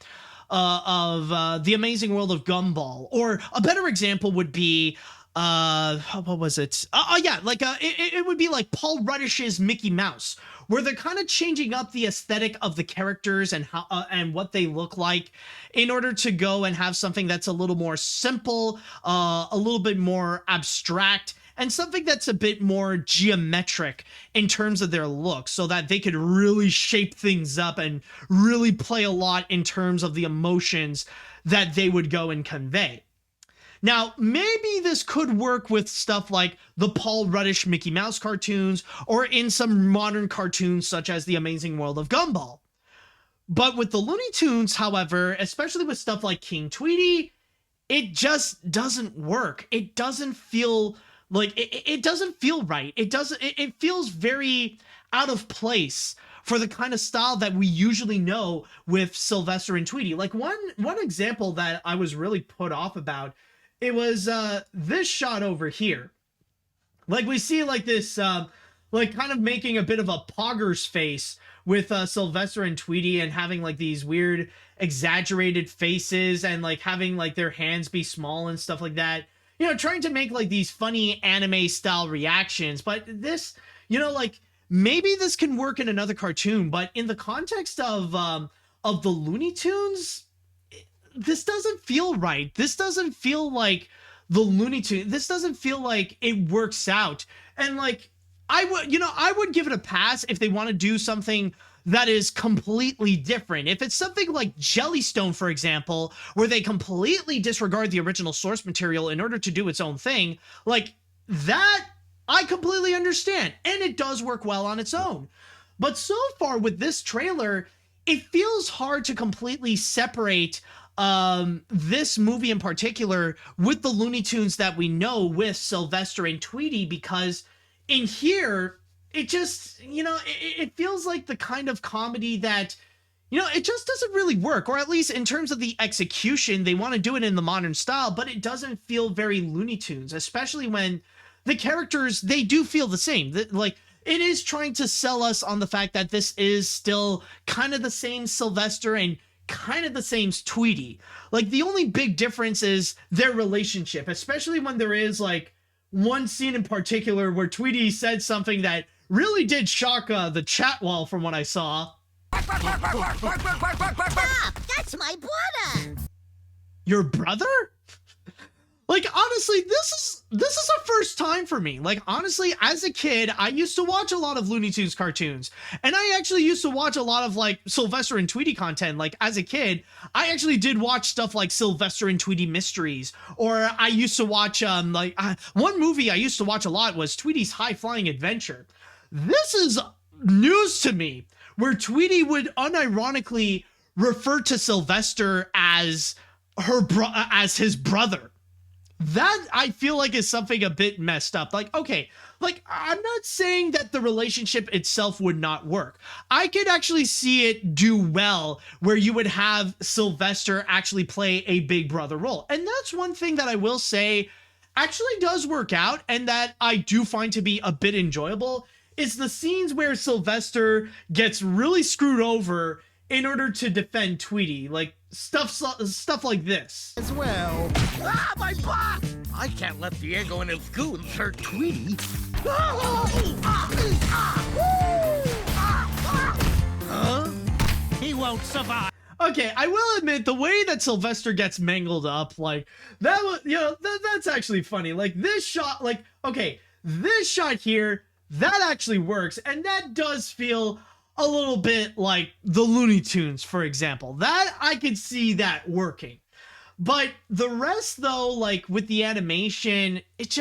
Amazing World of Gumball. Or a better example would be, what was it? It would be like Paul Ruddish's Mickey Mouse, where they're kind of changing up the aesthetic of the characters and how and what they look like in order to go and have something that's a little more simple, a little bit more abstract, and something that's a bit more geometric in terms of their look, so that they could really shape things up and really play a lot in terms of the emotions that they would go and convey. Now, maybe this could work with stuff like the Paul Ruddish Mickey Mouse cartoons, or in some modern cartoons such as The Amazing World of Gumball. But with the Looney Tunes, however, especially with stuff like King Tweety, it just doesn't work. It doesn't feel like, it doesn't feel right. It feels very out of place for the kind of style that we usually know with Sylvester and Tweety. Like one example that I was really put off about, it was this shot over here. Like we see like this, like kind of making a bit of a Poggers face with Sylvester and Tweety and having like these weird exaggerated faces and like having like their hands be small and stuff like that. You know, trying to make like these funny anime style reactions. But this, you know, like maybe this can work in another cartoon, but in the context of the Looney Tunes, this doesn't feel right. This doesn't feel like the Looney Tunes. This doesn't feel like it works out. And like, I would give it a pass if they want to do something that is completely different. If it's something like Jellystone, for example, where they completely disregard the original source material in order to do its own thing, like that, I completely understand. And it does work well on its own. But so far with this trailer, it feels hard to completely separate this movie in particular with the Looney Tunes that we know with Sylvester and Tweety, because in here, it just, you know, it feels like the kind of comedy that, you know, it just doesn't really work. Or at least in terms of the execution, they want to do it in the modern style, but it doesn't feel very Looney Tunes, especially when the characters, they do feel the same. Like, it is trying to sell us on the fact that this is still kind of the same Sylvester and kind of the same Tweety. Like, the only big difference is their relationship, especially when there is like one scene in particular where Tweety said something that really did shock the chat wall from what I saw. Stop! That's my brother! Your brother? Like, honestly, this is a first time for me. Like, honestly, as a kid, I used to watch a lot of Looney Tunes cartoons. And I actually used to watch a lot of, like, Sylvester and Tweety content. Like, as a kid, I actually did watch stuff like Sylvester and Tweety Mysteries. Or I used to watch, one movie I used to watch a lot was Tweety's High Flying Adventure. This is news to me, where Tweety would unironically refer to Sylvester as his brother. That, I feel like, is something a bit messed up. Like, okay, like, I'm not saying that the relationship itself would not work. I could actually see it do well where you would have Sylvester actually play a big brother role. And that's one thing that I will say actually does work out and that I do find to be a bit enjoyable is the scenes where Sylvester gets really screwed over in order to defend Tweety. Like, stuff like this. As well. Ah, my butt! I can't let Diego and his goons hurt Tweety. Huh? He won't survive. Okay, I will admit the way that Sylvester gets mangled up, like, that was, you know, that's actually funny. Like, this shot, like, okay, this shot here, that actually works, and that does feel a little bit like the Looney Tunes, for example. That, I could see that working. But the rest, though, like, with the animation, it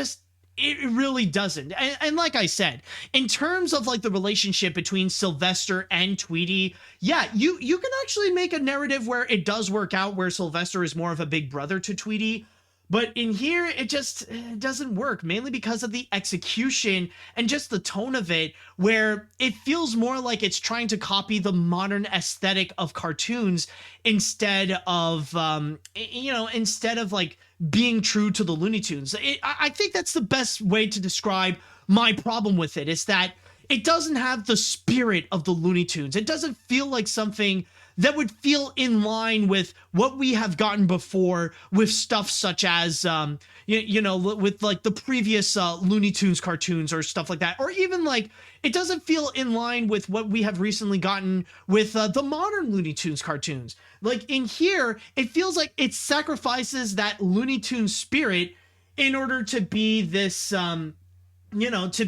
really doesn't. And like I said, in terms of, like, the relationship between Sylvester and Tweety, yeah, you can actually make a narrative where it does work out, where Sylvester is more of a big brother to Tweety. But in here, it doesn't work, mainly because of the execution and just the tone of it, where it feels more like it's trying to copy the modern aesthetic of cartoons instead of, like, being true to the Looney Tunes. I think that's the best way to describe my problem with it, is that it doesn't have the spirit of the Looney Tunes. It doesn't feel like something that would feel in line with what we have gotten before with stuff such as, with like the previous Looney Tunes cartoons or stuff like that. Or even like, it doesn't feel in line with what we have recently gotten with the modern Looney Tunes cartoons. Like in here, it feels like it sacrifices that Looney Tunes spirit in order to be this, to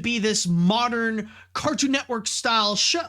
be this modern Cartoon Network style show,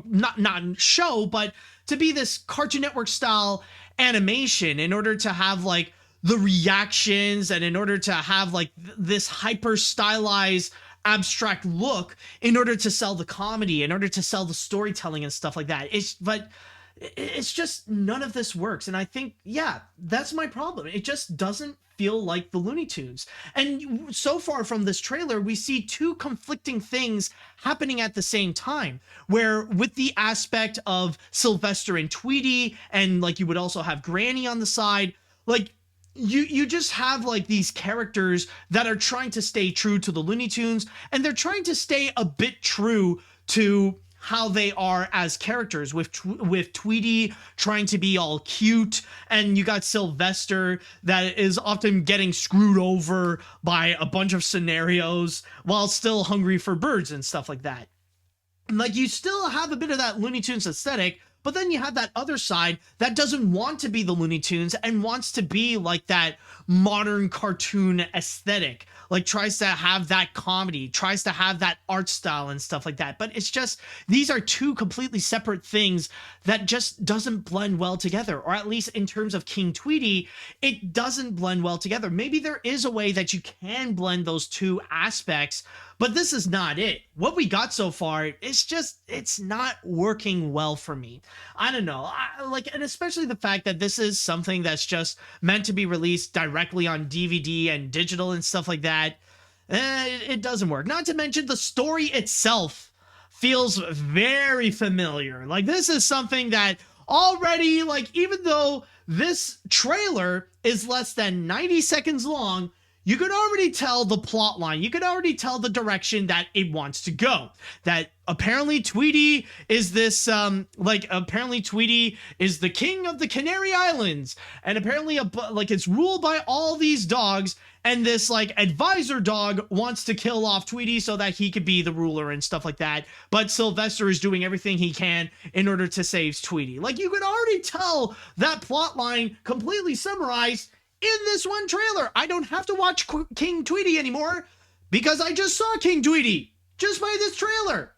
not show, but to be this Cartoon Network style animation, in order to have like the reactions and in order to have like this hyper stylized abstract look, in order to sell the comedy, in order to sell the storytelling and stuff like that. It's just, none of this works. And I think, yeah, that's my problem. It just doesn't feel like the Looney Tunes. And so far from this trailer, we see two conflicting things happening at the same time, where with the aspect of Sylvester and Tweety, and like you would also have Granny on the side, like you just have like these characters that are trying to stay true to the Looney Tunes, and they're trying to stay a bit true to how they are as characters, with Tweety trying to be all cute, and you got Sylvester that is often getting screwed over by a bunch of scenarios while still hungry for birds and stuff like that. Like, you still have a bit of that Looney Tunes aesthetic, but then you have that other side that doesn't want to be the Looney Tunes and wants to be like that modern cartoon aesthetic, like tries to have that comedy, tries to have that art style and stuff like that. But it's just, these are two completely separate things that just doesn't blend well together, or at least in terms of King Tweety, it doesn't blend well together. Maybe there is a way that you can blend those two aspects, but this is not it. What we got so far, it's not working well for me. I don't know. And especially the fact that this is something that's just meant to be released directly on DVD and digital and stuff like that. It doesn't work. Not to mention the story itself feels very familiar. Like, this is something that already, like, even though this trailer is less than 90 seconds long, you could already tell the plot line. You could already tell the direction that it wants to go. That apparently Tweety is this, apparently Tweety is the king of the Canary Islands. And apparently, it's ruled by all these dogs. And this, advisor dog wants to kill off Tweety so that he could be the ruler and stuff like that. But Sylvester is doing everything he can in order to save Tweety. Like, you could already tell that plot line completely summarized in this one trailer. I don't have to watch King Tweety anymore because I just saw King Tweety just by this trailer.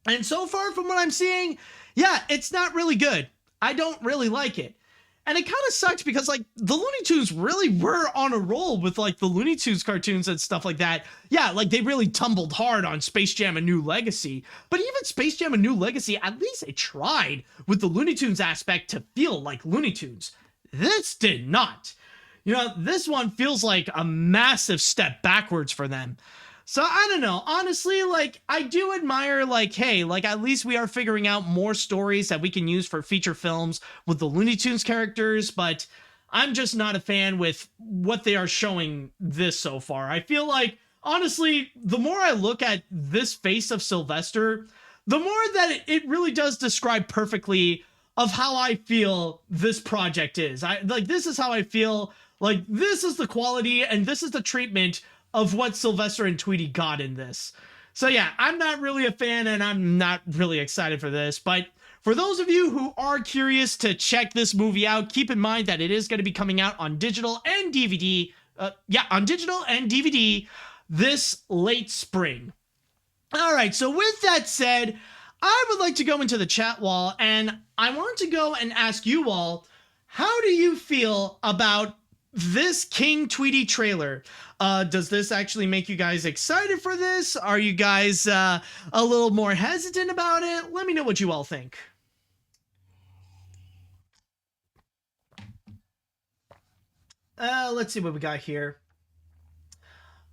And so far from what I'm seeing, yeah, it's not really good. I don't really like it. And it kind of sucks because, the Looney Tunes really were on a roll with, the Looney Tunes cartoons and stuff like that. Yeah, they really tumbled hard on Space Jam: A New Legacy. But even Space Jam: A New Legacy, at least it tried with the Looney Tunes aspect to feel like Looney Tunes. This did not. This one feels like a massive step backwards for them. So I don't know. Honestly, I do admire, hey, at least we are figuring out more stories that we can use for feature films with the Looney Tunes characters, but I'm just not a fan with what they are showing this so far. I feel like, honestly, the more I look at this face of Sylvester, the more that it really does describe perfectly of how I feel this project is. This is how I feel. This is the quality and this is the treatment of what Sylvester and Tweety got in this. So yeah, I'm not really a fan and I'm not really excited for this. But for those of you who are curious to check this movie out, keep in mind that it is going to be coming out on digital and DVD. On digital and DVD this late spring. All right, so with that said, I would like to go into the chat wall and I want to go and ask you all, how do you feel about this King Tweety trailer? Does this actually make you guys excited for this? Are you guys a little more hesitant about it? Let me know what you all think. Let's see what we got here.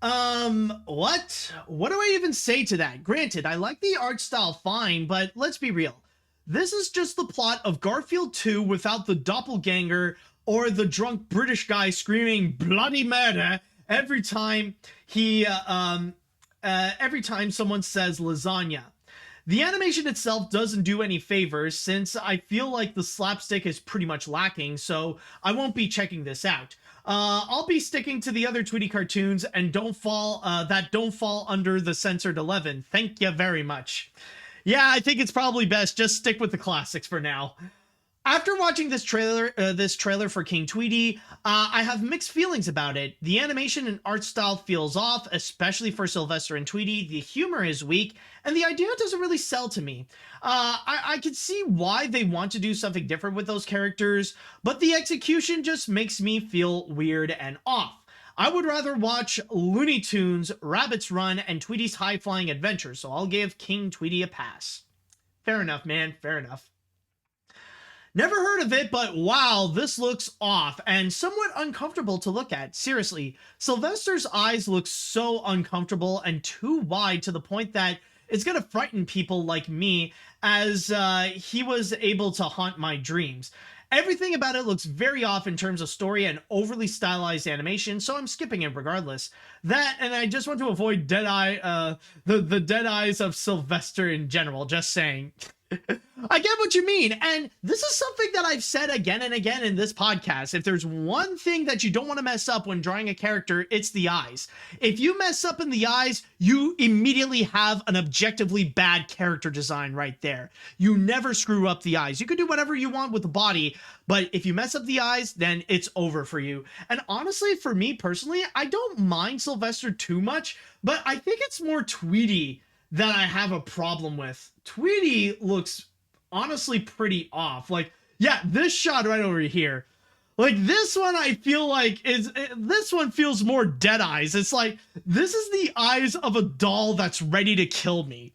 What do I even say to that? Granted, I like the art style fine, but let's be real. This is just the plot of Garfield 2 without the doppelganger or the drunk British guy screaming bloody murder every time every time someone says lasagna. The animation itself doesn't do any favors since I feel like the slapstick is pretty much lacking, so I won't be checking this out. I'll be sticking to the other Tweety cartoons and don't fall under the censored 11. Thank you very much. Yeah, I think it's probably best just stick with the classics for now. After watching this trailer for King Tweety, I have mixed feelings about it. The animation and art style feels off, especially for Sylvester and Tweety. The humor is weak, and the idea doesn't really sell to me. I could see why they want to do something different with those characters, but the execution just makes me feel weird and off. I would rather watch Looney Tunes, Rabbit's Run, and Tweety's High-Flying Adventure, so I'll give King Tweety a pass. Fair enough, man. Fair enough. Never heard of it, but wow, this looks off and somewhat uncomfortable to look at. Seriously, Sylvester's eyes look so uncomfortable and too wide to the point that it's gonna frighten people like me, as he was able to haunt my dreams. Everything about it looks very off in terms of story and overly stylized animation, so I'm skipping it regardless. That, and I just want to avoid dead eye, the dead eyes of Sylvester in general, just saying. I get what you mean, and this is something that I've said again and again in this podcast. If there's one thing that you don't want to mess up when drawing a character, it's the eyes. If you mess up in the eyes, you immediately have an objectively bad character design right there. You never screw up the eyes. You can do whatever you want with the body, but if you mess up the eyes, then it's over for you. And honestly, for me personally, I don't mind Sylvester too much, but I think it's more Tweety that I have a problem with. Tweety looks honestly pretty off. Like, yeah, this shot right over here. Like, this one I feel like this one feels more dead eyes. It's like, this is the eyes of a doll that's ready to kill me.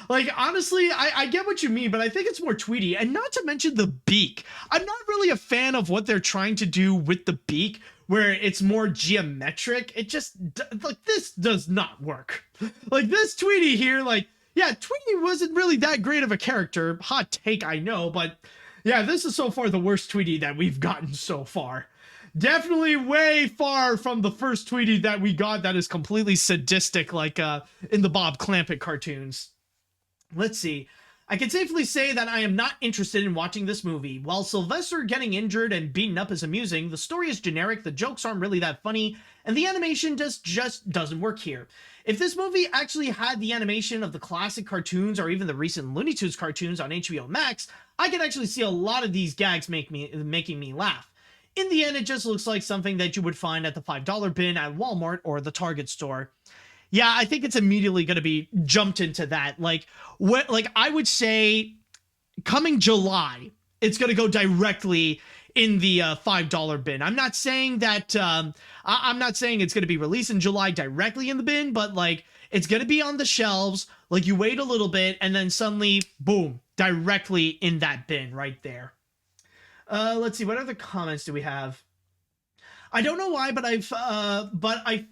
Like, honestly, I get what you mean, but I think it's more Tweety. And not to mention the beak. I'm not really a fan of what they're trying to do with the beak, where it's more geometric. It just, like, this does not work. Like, this Tweety here, like, yeah, Tweety wasn't really that great of a character. Hot take, I know, but yeah, this is so far the worst Tweety that we've gotten so far. Definitely way far from the first Tweety that we got that is completely sadistic, like in the Bob Clampett cartoons. Let's see. I can safely say that I am not interested in watching this movie. While Sylvester getting injured and beaten up is amusing, the story is generic, the jokes aren't really that funny, and the animation just doesn't work here. If this movie actually had the animation of the classic cartoons or even the recent Looney Tunes cartoons on HBO Max, I could actually see a lot of these gags making me laugh. In the end, it just looks like something that you would find at the $5 bin at Walmart or the Target store. Yeah, I think it's immediately going to be jumped into that. Like I would say coming July, it's going to go directly in the $5 bin. I'm not saying that I'm not saying it's going to be released in July directly in the bin, but like it's going to be on the shelves. Like you wait a little bit and then suddenly, boom, directly in that bin right there. Let's see, what other comments do we have? I don't know why, but I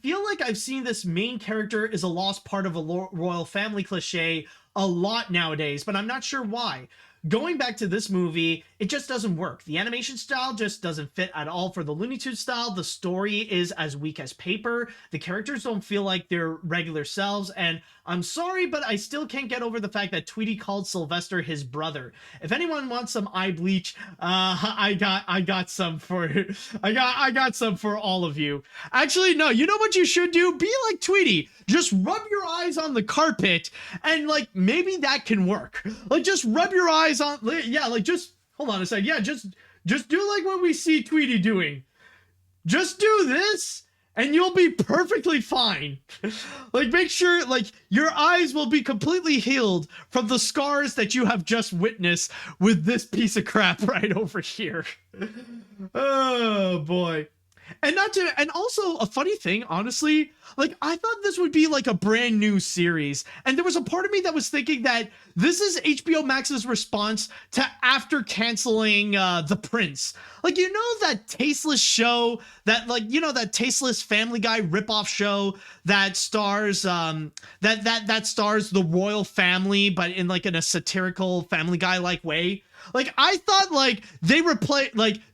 feel like I've seen this main character is a lost part of a royal family cliche a lot nowadays, but I'm not sure why. Going back to this movie, it just doesn't work. The animation style just doesn't fit at all for the Looney Tunes style. The story is as weak as paper. The characters don't feel like their regular selves, and I'm sorry, but I still can't get over the fact that Tweety called Sylvester his brother. If anyone wants some eye bleach, I got some for I got some for all of you. Actually, no, you know what you should do? Be like Tweety. Just rub your eyes on the carpet, and like maybe that can work. Like just rub your eyes on, yeah, like just hold on a sec. Yeah, just do like what we see Tweety doing. Just do this and you'll be perfectly fine. Like make sure like your eyes will be completely healed from the scars that you have just witnessed with this piece of crap right over here. Oh boy. And also a funny thing, honestly, like I thought this would be like a brand new series. And there was a part of me that was thinking that this is HBO Max's response to after canceling The Prince. Like, you know, that tasteless show that like, you know, that tasteless Family Guy ripoff show that stars, that stars the royal family, but in like in a satirical Family Guy like way. Like, I thought, like, they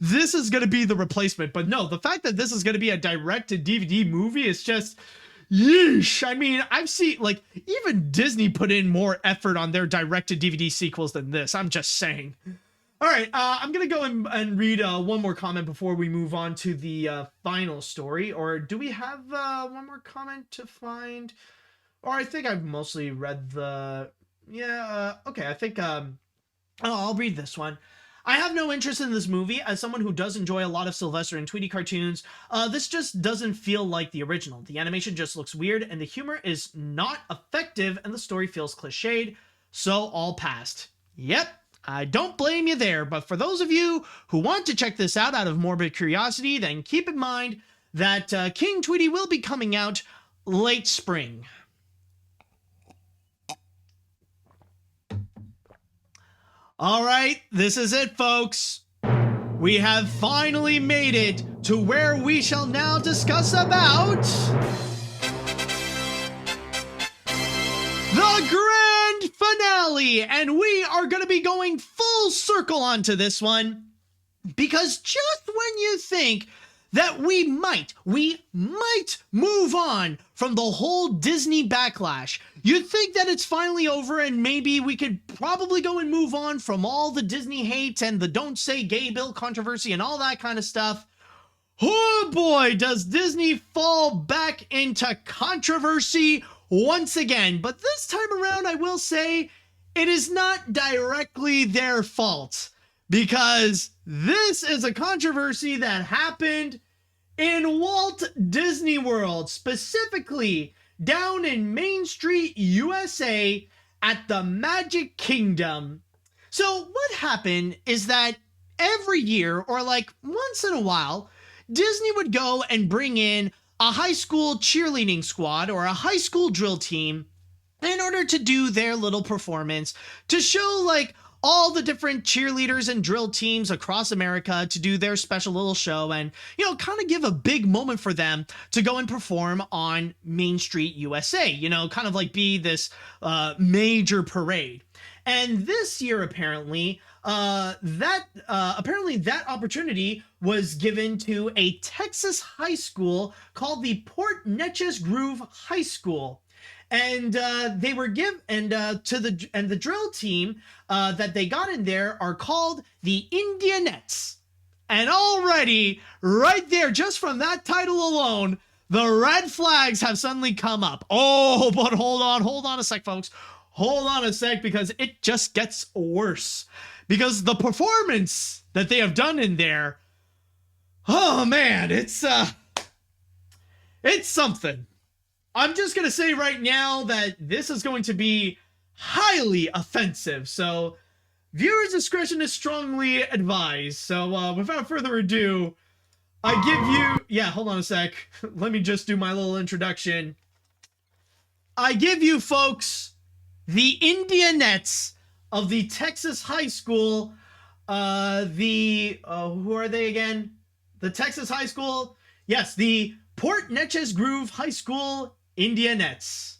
this is going to be the replacement. But no, the fact that this is going to be a direct-to-DVD movie is just, yeesh. I mean, I've seen, like, even Disney put in more effort on their direct-to-DVD sequels than this. I'm just saying. All right, I'm going to go and read one more comment before we move on to the final story. Or do we have one more comment to find? Or I think I've mostly read the... Yeah, okay, I think... I'll read this one. I have no interest in this movie. As someone who does enjoy a lot of Sylvester and Tweety cartoons, this just doesn't feel like the original. The animation just looks weird, and the humor is not effective, and the story feels cliched, so all passed. Yep, I don't blame you there, but for those of you who want to check this out of morbid curiosity, then keep in mind that King Tweety will be coming out late spring. All right, this is it, folks. We have finally made it to where we shall now discuss about the grand finale, and we are going to be going full circle onto this one. Because just when you think that we might move on from the whole Disney backlash, you think that it's finally over and maybe we could probably go and move on from all the Disney hate and the Don't Say Gay bill controversy and all that kind of stuff. Oh boy, does Disney fall back into controversy once again. But this time around, I will say it is not directly their fault, because this is a controversy that happened in Walt Disney World, specifically down in Main Street, USA at the Magic Kingdom. So what happened is that every year, or like once in a while, Disney would go and bring in a high school cheerleading squad or a high school drill team in order to do their little performance to show like all the different cheerleaders and drill teams across America to do their special little show and, you know, kind of give a big moment for them to go and perform on Main Street, USA, you know, kind of like be this major parade. And this year, apparently, that opportunity was given to a Texas high school called the Port Neches Grove High School. And they were the drill team that they got in there are called the Indianettes. And already, right there, just from that title alone, the red flags have suddenly come up. Oh, but hold on a sec, folks. Hold on a sec, because it just gets worse. Because the performance that they have done in there, oh man, it's something. I'm just going to say right now that this is going to be highly offensive. So viewers' discretion is strongly advised. So without further ado, I give you... Yeah, hold on a sec. Let me just do my little introduction. I give you, folks, the Indianettes of the Texas high school. Who are they again? The Texas high school? Yes, the Port Neches Grove High School Indianettes.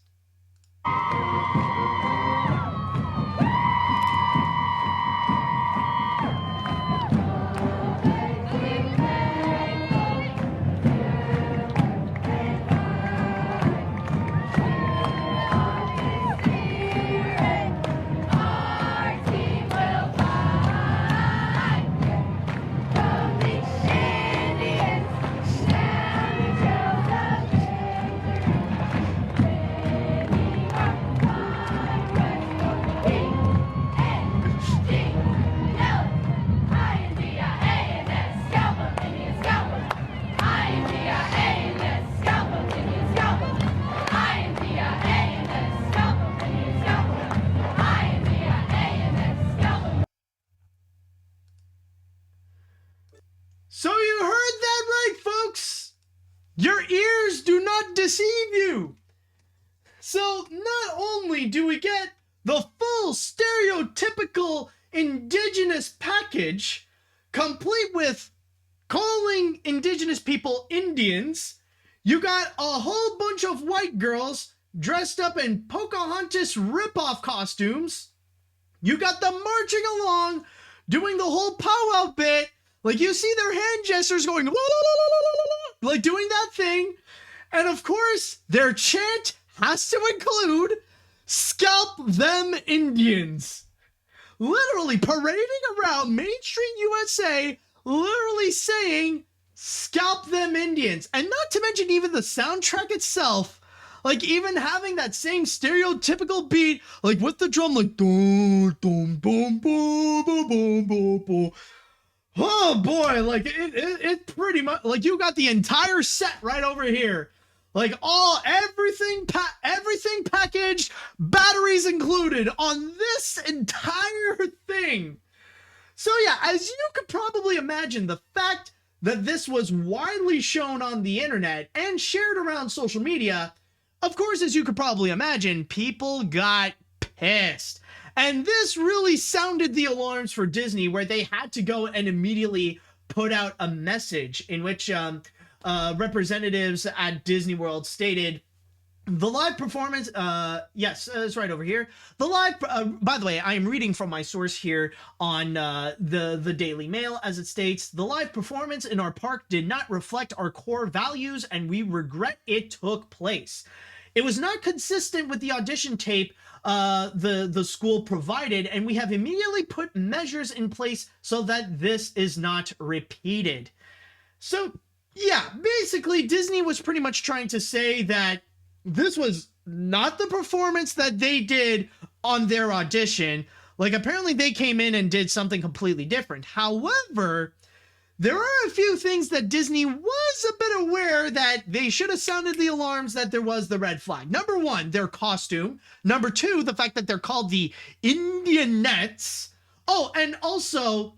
So you heard that right, folks. Your ears do not deceive you. So not only do we get the full stereotypical indigenous package, complete with calling indigenous people Indians, you got a whole bunch of white girls dressed up in Pocahontas ripoff costumes. You got them marching along, doing the whole powwow bit. Like, you see their hand gestures going, la, la, la, la, la, like doing that thing. And of course, their chant has to include, "Scalp them Indians." Literally parading around Main Street, USA, literally saying, "Scalp them Indians." And not to mention even the soundtrack itself, like even having that same stereotypical beat, like with the drum, like, dum, dum, dum, boom, boom, boom, boom, boom. Oh boy, like it pretty much, like you got the entire set right over here. Like everything packaged, batteries included on this entire thing. So yeah, as you could probably imagine, the fact that this was widely shown on the internet and shared around social media, of course, as you could probably imagine, people got pissed. And this really sounded the alarms for Disney, where they had to go and immediately put out a message in which representatives at Disney World stated The live performance, yes, it's right over here. The live, by the way, I am reading from my source here on the Daily Mail, as it states, the live performance in our park did not reflect our core values, and we regret it took place. It was not consistent with the audition tape the school provided, and we have immediately put measures in place so that this is not repeated. So, yeah, basically, Disney was pretty much trying to say that this was not the performance that they did on their audition. Like, apparently they came in and did something completely different. However, there are a few things that Disney was a bit aware that they should have sounded the alarms that there was the red flag. Number one, their costume. Number two, the fact that they're called the Indianettes. Oh, and also,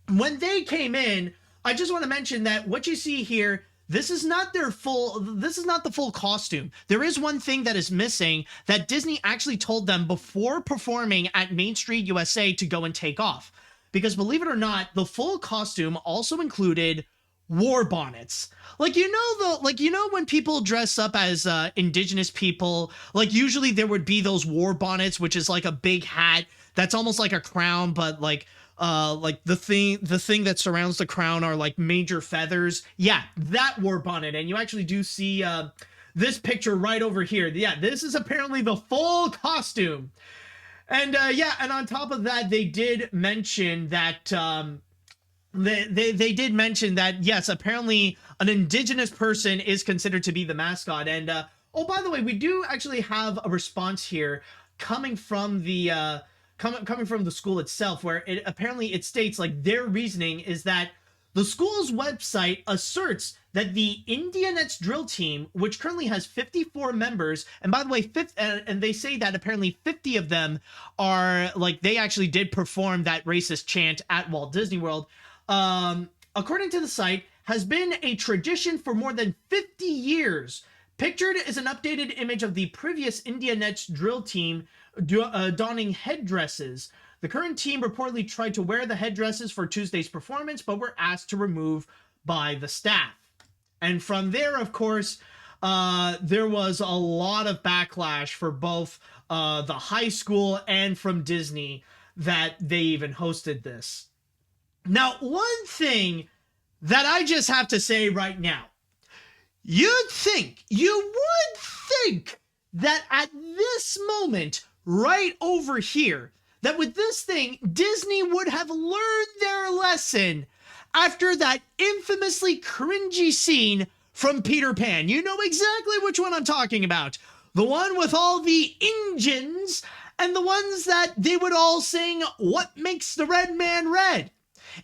when they came in, I just want to mention that what you see here, this is not the full costume. There is one thing that is missing that Disney actually told them before performing at Main Street USA to go and take off. Because believe it or not, the full costume also included war bonnets. Like, when people dress up as indigenous people, like usually there would be those war bonnets, which is like a big hat that's almost like a crown, but like the thing that surrounds the crown are like major feathers. Yeah, that war bonnet. And you actually do see this picture right over here. Yeah, this is apparently the full costume. And and on top of that, they did mention that they did mention that, yes, apparently an indigenous person is considered to be the mascot. And oh, by the way, we do actually have a response here coming from the coming from the school itself, where it states, like, their reasoning is that the school's website asserts that the Indianettes drill team, which currently has 54 members, and by the way, and they say that apparently 50 of them are, like, they actually did perform that racist chant at Walt Disney World, according to the site, has been a tradition for more than 50 years. Pictured is an updated image of the previous Indianettes drill team donning headdresses. The current team reportedly tried to wear the headdresses for Tuesday's performance, but were asked to remove by the staff. And from there, of course, there was a lot of backlash for both the high school and from Disney that they even hosted this. Now, one thing that I just have to say right now, you would think that at this moment, right over here, that with this thing, Disney would have learned their lesson after that infamously cringy scene from Peter Pan. You know exactly which one I'm talking about. The one with all the Injuns and the ones that they would all sing, "What Makes the Red Man Red?"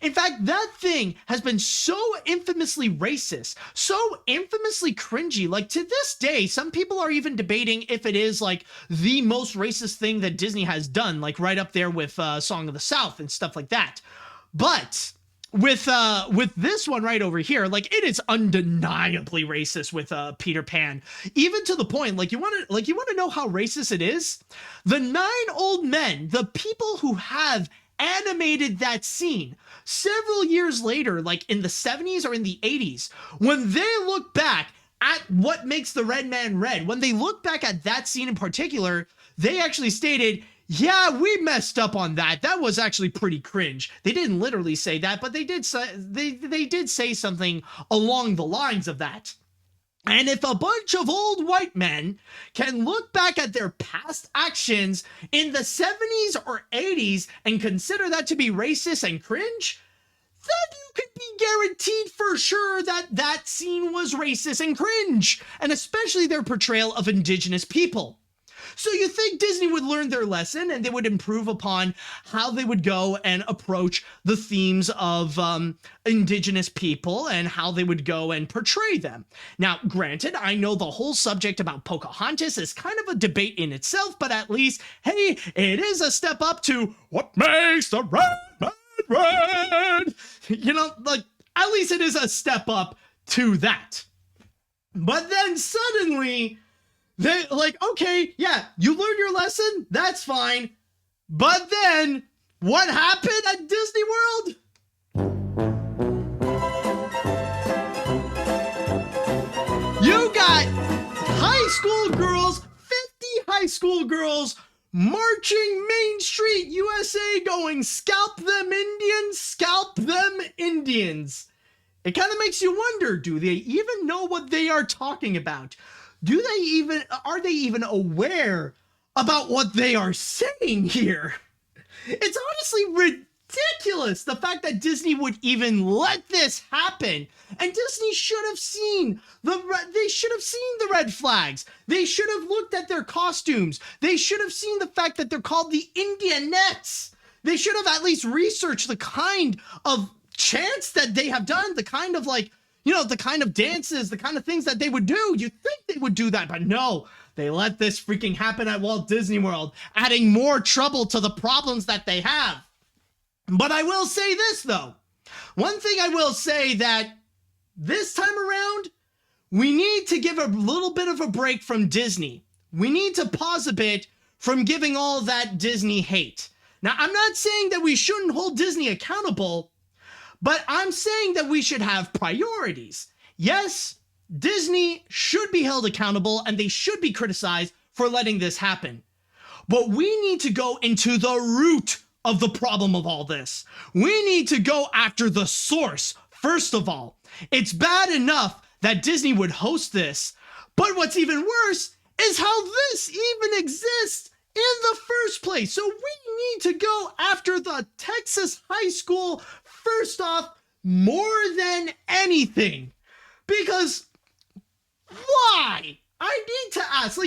In fact, that thing has been so infamously racist, so infamously cringy. Like, to this day, some people are even debating if it is, like, the most racist thing that Disney has done, like, right up there with Song of the South and stuff like that. But with this one right over here, like, it is undeniably racist with Peter Pan, even to the point, like, you want to know how racist it is? The 9 old men, the people who have animated that scene several years later, like in the 70s or in the 80s, when they look back at What Makes the Red Man Red, when they look back at that scene in particular, they actually stated, yeah, we messed up on that. That was actually pretty cringe. They didn't literally say that, but they did say something along the lines of that. And if a bunch of old white men can look back at their past actions in the 70s or 80s and consider that to be racist and cringe, then you can be guaranteed for sure that that scene was racist and cringe, and especially their portrayal of indigenous people. So you think Disney would learn their lesson and they would improve upon how they would go and approach the themes of indigenous people and how they would go and portray them. Now, granted, I know the whole subject about Pocahontas is kind of a debate in itself, but at least, hey, it is a step up to What Makes the Red Man Red? You know, like, at least it is a step up to that. But then suddenly, they, like, okay, yeah, you learned your lesson, that's fine. But then, what happened at Disney World? You got high school girls school girls marching Main Street, USA, going, "Scalp them Indians, scalp them Indians." It kind of makes you wonder, do they even know what they are talking about? Are they even aware about what they are saying here? It's honestly ridiculous, the fact that Disney would even let this happen. And Disney should have seen the red flags. They should have looked at their costumes. They should have seen the fact that they're called the Indianettes. They should have at least researched the kind of chants that they have done, the kind of the kind of dances, the kind of things that they would do. You'd think they would do that, but no. They let this freaking happen at Walt Disney World, adding more trouble to the problems that they have. But I will say this, though. One thing I will say, that this time around, we need to give a little bit of a break from Disney. We need to pause a bit from giving all that Disney hate. Now, I'm not saying that we shouldn't hold Disney accountable, but I'm saying that we should have priorities. Yes, Disney should be held accountable and they should be criticized for letting this happen. But we need to go into the root of the problem of all this. We need to go after the source. First of all, it's bad enough that Disney would host this, but what's even worse is how this even exists in the first place. So we need to go after the Texas high school first off more than anything. Because why? I need to ask.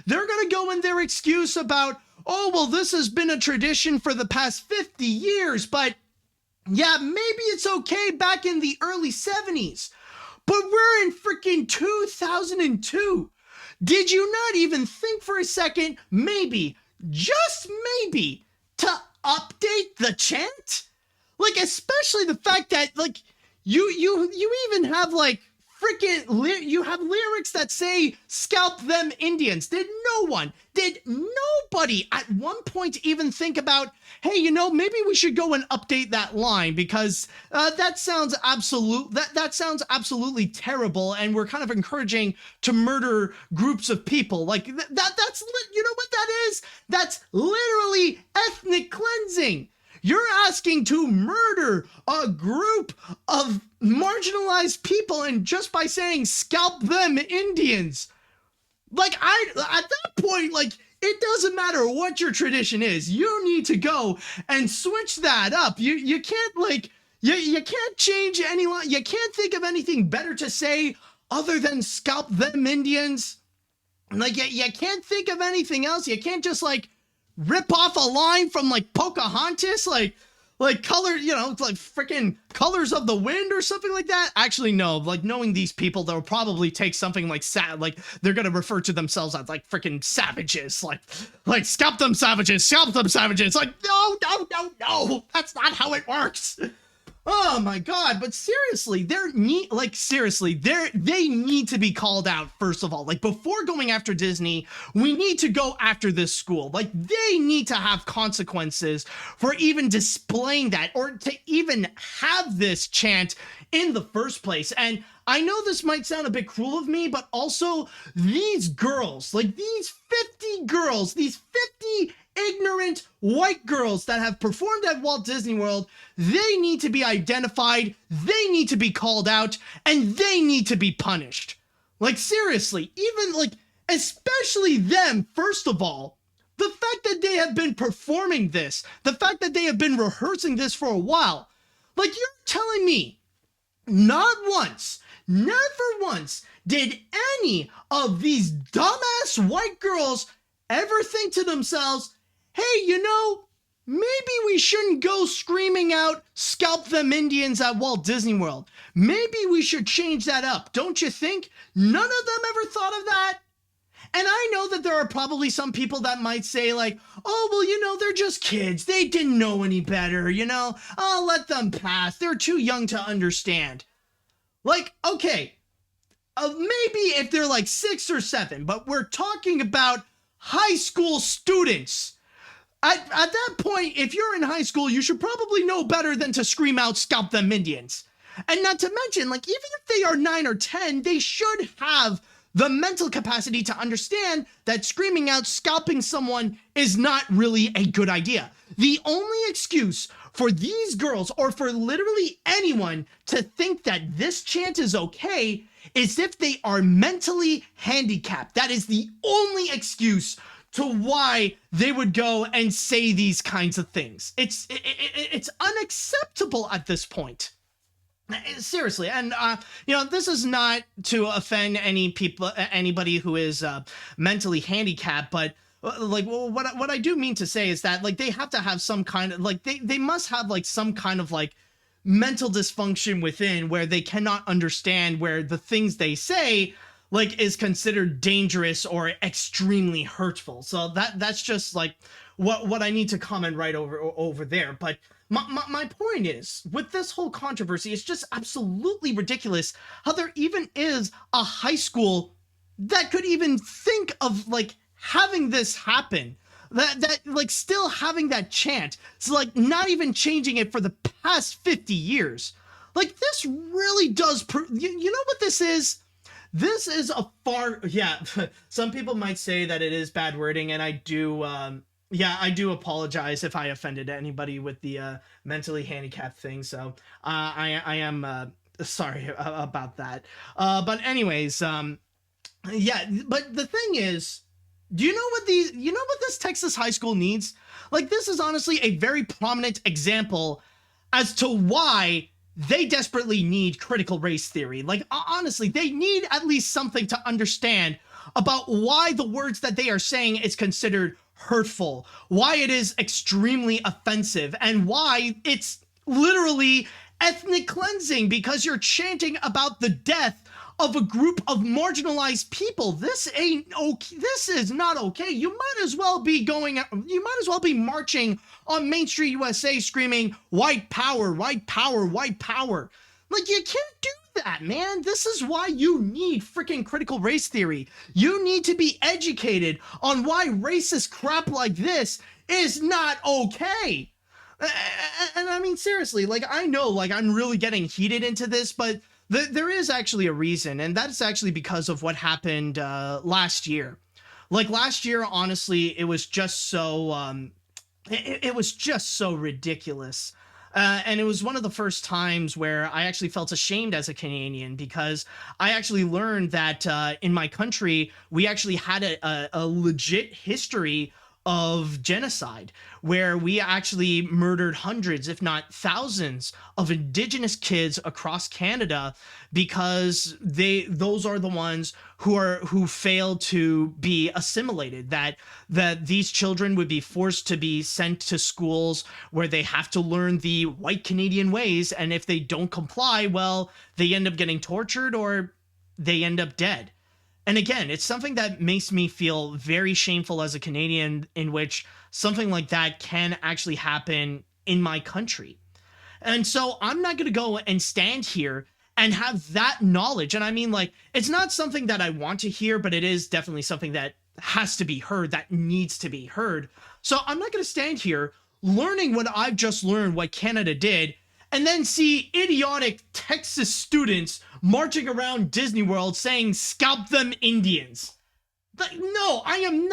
They're going to go in their excuse about, oh, well, this has been a tradition for the past 50 years, but yeah, maybe it's okay back in the early 70s. But we're in freaking 2002. Did you not even think for a second, maybe, just maybe, to update the chant? Especially the fact that, you even have, you have lyrics that say, "Scalp them Indians." Did nobody at one point even think about, hey, maybe we should go and update that line, because that sounds absolutely terrible, and we're kind of encouraging to murder groups of people. That's you know what that is? That's literally ethnic cleansing. You're asking to murder a group of marginalized people, and just by saying "scalp them Indians," at that point, it doesn't matter what your tradition is. You need to go and switch that up. You can't you can't change any line. You can't think of anything better to say other than "scalp them Indians." You can't think of anything else. You can't just rip off a line from Pocahontas, color, freaking Colors of the Wind or something like that. Actually, no, knowing these people, they'll probably take something they're gonna refer to themselves as freaking savages, "Scalp them savages, scalp them savages." No, that's not how it works. Oh my God, but seriously, they need to be called out, first of all. Before going after Disney, we need to go after this school. They need to have consequences for even displaying that, or to even have this chant in the first place. And I know this might sound a bit cruel of me, but also these girls, these 50 girls, these 50 ignorant white girls that have performed at Walt Disney World, they need to be identified, they need to be called out, and they need to be punished. Seriously, even especially them, first of all. The fact that they have been performing this, the fact that they have been rehearsing this for a while, you're telling me not once, never once did any of these dumbass white girls ever think to themselves, hey, maybe we shouldn't go screaming out "scalp them Indians" at Walt Disney World. Maybe we should change that up. Don't you think? None of them ever thought of that. And I know that there are probably some people that might say oh, well, they're just kids. They didn't know any better, I'll let them pass. They're too young to understand. Okay, maybe if they're 6 or 7, but we're talking about high school students. At that point, if you're in high school, you should probably know better than to scream out "scalp them Indians." And not to mention, even if they are 9 or 10, they should have the mental capacity to understand that screaming out, scalping someone is not really a good idea. The only excuse for these girls, or for literally anyone, to think that this chant is okay is if they are mentally handicapped. That is the only excuse to why they would go and say these kinds of things. It's unacceptable at this point. Seriously. And this is not to offend anybody who is mentally handicapped, but what I do mean to say is that they have to have some kind of they must have some kind of mental dysfunction within, where they cannot understand where the things they say is considered dangerous or extremely hurtful. So that's just what I need to comment right over there. But my point is, with this whole controversy, it's just absolutely ridiculous how there even is a high school that could even think of having this happen. That still having that chant. So not even changing it for the past 50 years. This really does you know what this is? This is a some people might say that it is bad wording, and I do I do apologize if I offended anybody with the mentally handicapped thing. So I am sorry about that. But anyways, but the thing is, do you know what this Texas high school needs? This is honestly a very prominent example as to why they desperately need critical race theory. Honestly, they need at least something to understand about why the words that they are saying is considered hurtful, why it is extremely offensive, and why it's literally ethnic cleansing because you're chanting about the death of a group of marginalized people. This ain't okay. This is not okay. You might as well be marching on Main Street USA screaming white power, white power, white power. You can't do that, man. This is why you need freaking critical race theory. You need to be educated on why racist crap like this is not okay. And I mean, seriously, I know, I'm really getting heated into this, but there is actually a reason, and that's actually because of what happened last year. Last year, honestly, it was just so it was just so ridiculous. And it was one of the first times where I actually felt ashamed as a Canadian, because I actually learned that in my country, we actually had a legit history of genocide, where we actually murdered hundreds, if not thousands, of Indigenous kids across Canada, because those are the ones who failed to be assimilated. That these children would be forced to be sent to schools where they have to learn the white Canadian ways, and if they don't comply, well, they end up getting tortured or they end up dead. And again, it's something that makes me feel very shameful as a Canadian, in which something like that can actually happen in my country. And so I'm not going to go and stand here and have that knowledge. And I mean, it's not something that I want to hear, but it is definitely something that has to be heard, that needs to be heard. So I'm not going to stand here learning what I've just learned, what Canada did, and then see idiotic Texas students marching around Disney World saying, "Scalp them, Indians." No, I'm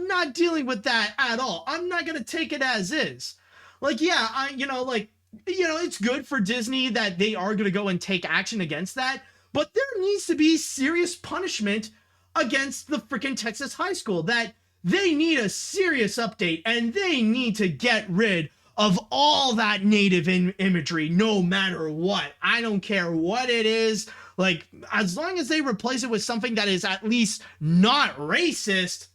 not dealing with that at all. I'm not going to take it as is. It's good for Disney that they are going to go and take action against that, but there needs to be serious punishment against the freaking Texas high school. That they need a serious update, and they need to get rid of all that native imagery, no matter what. I don't care what it is. As long as they replace it with something that is at least not racist,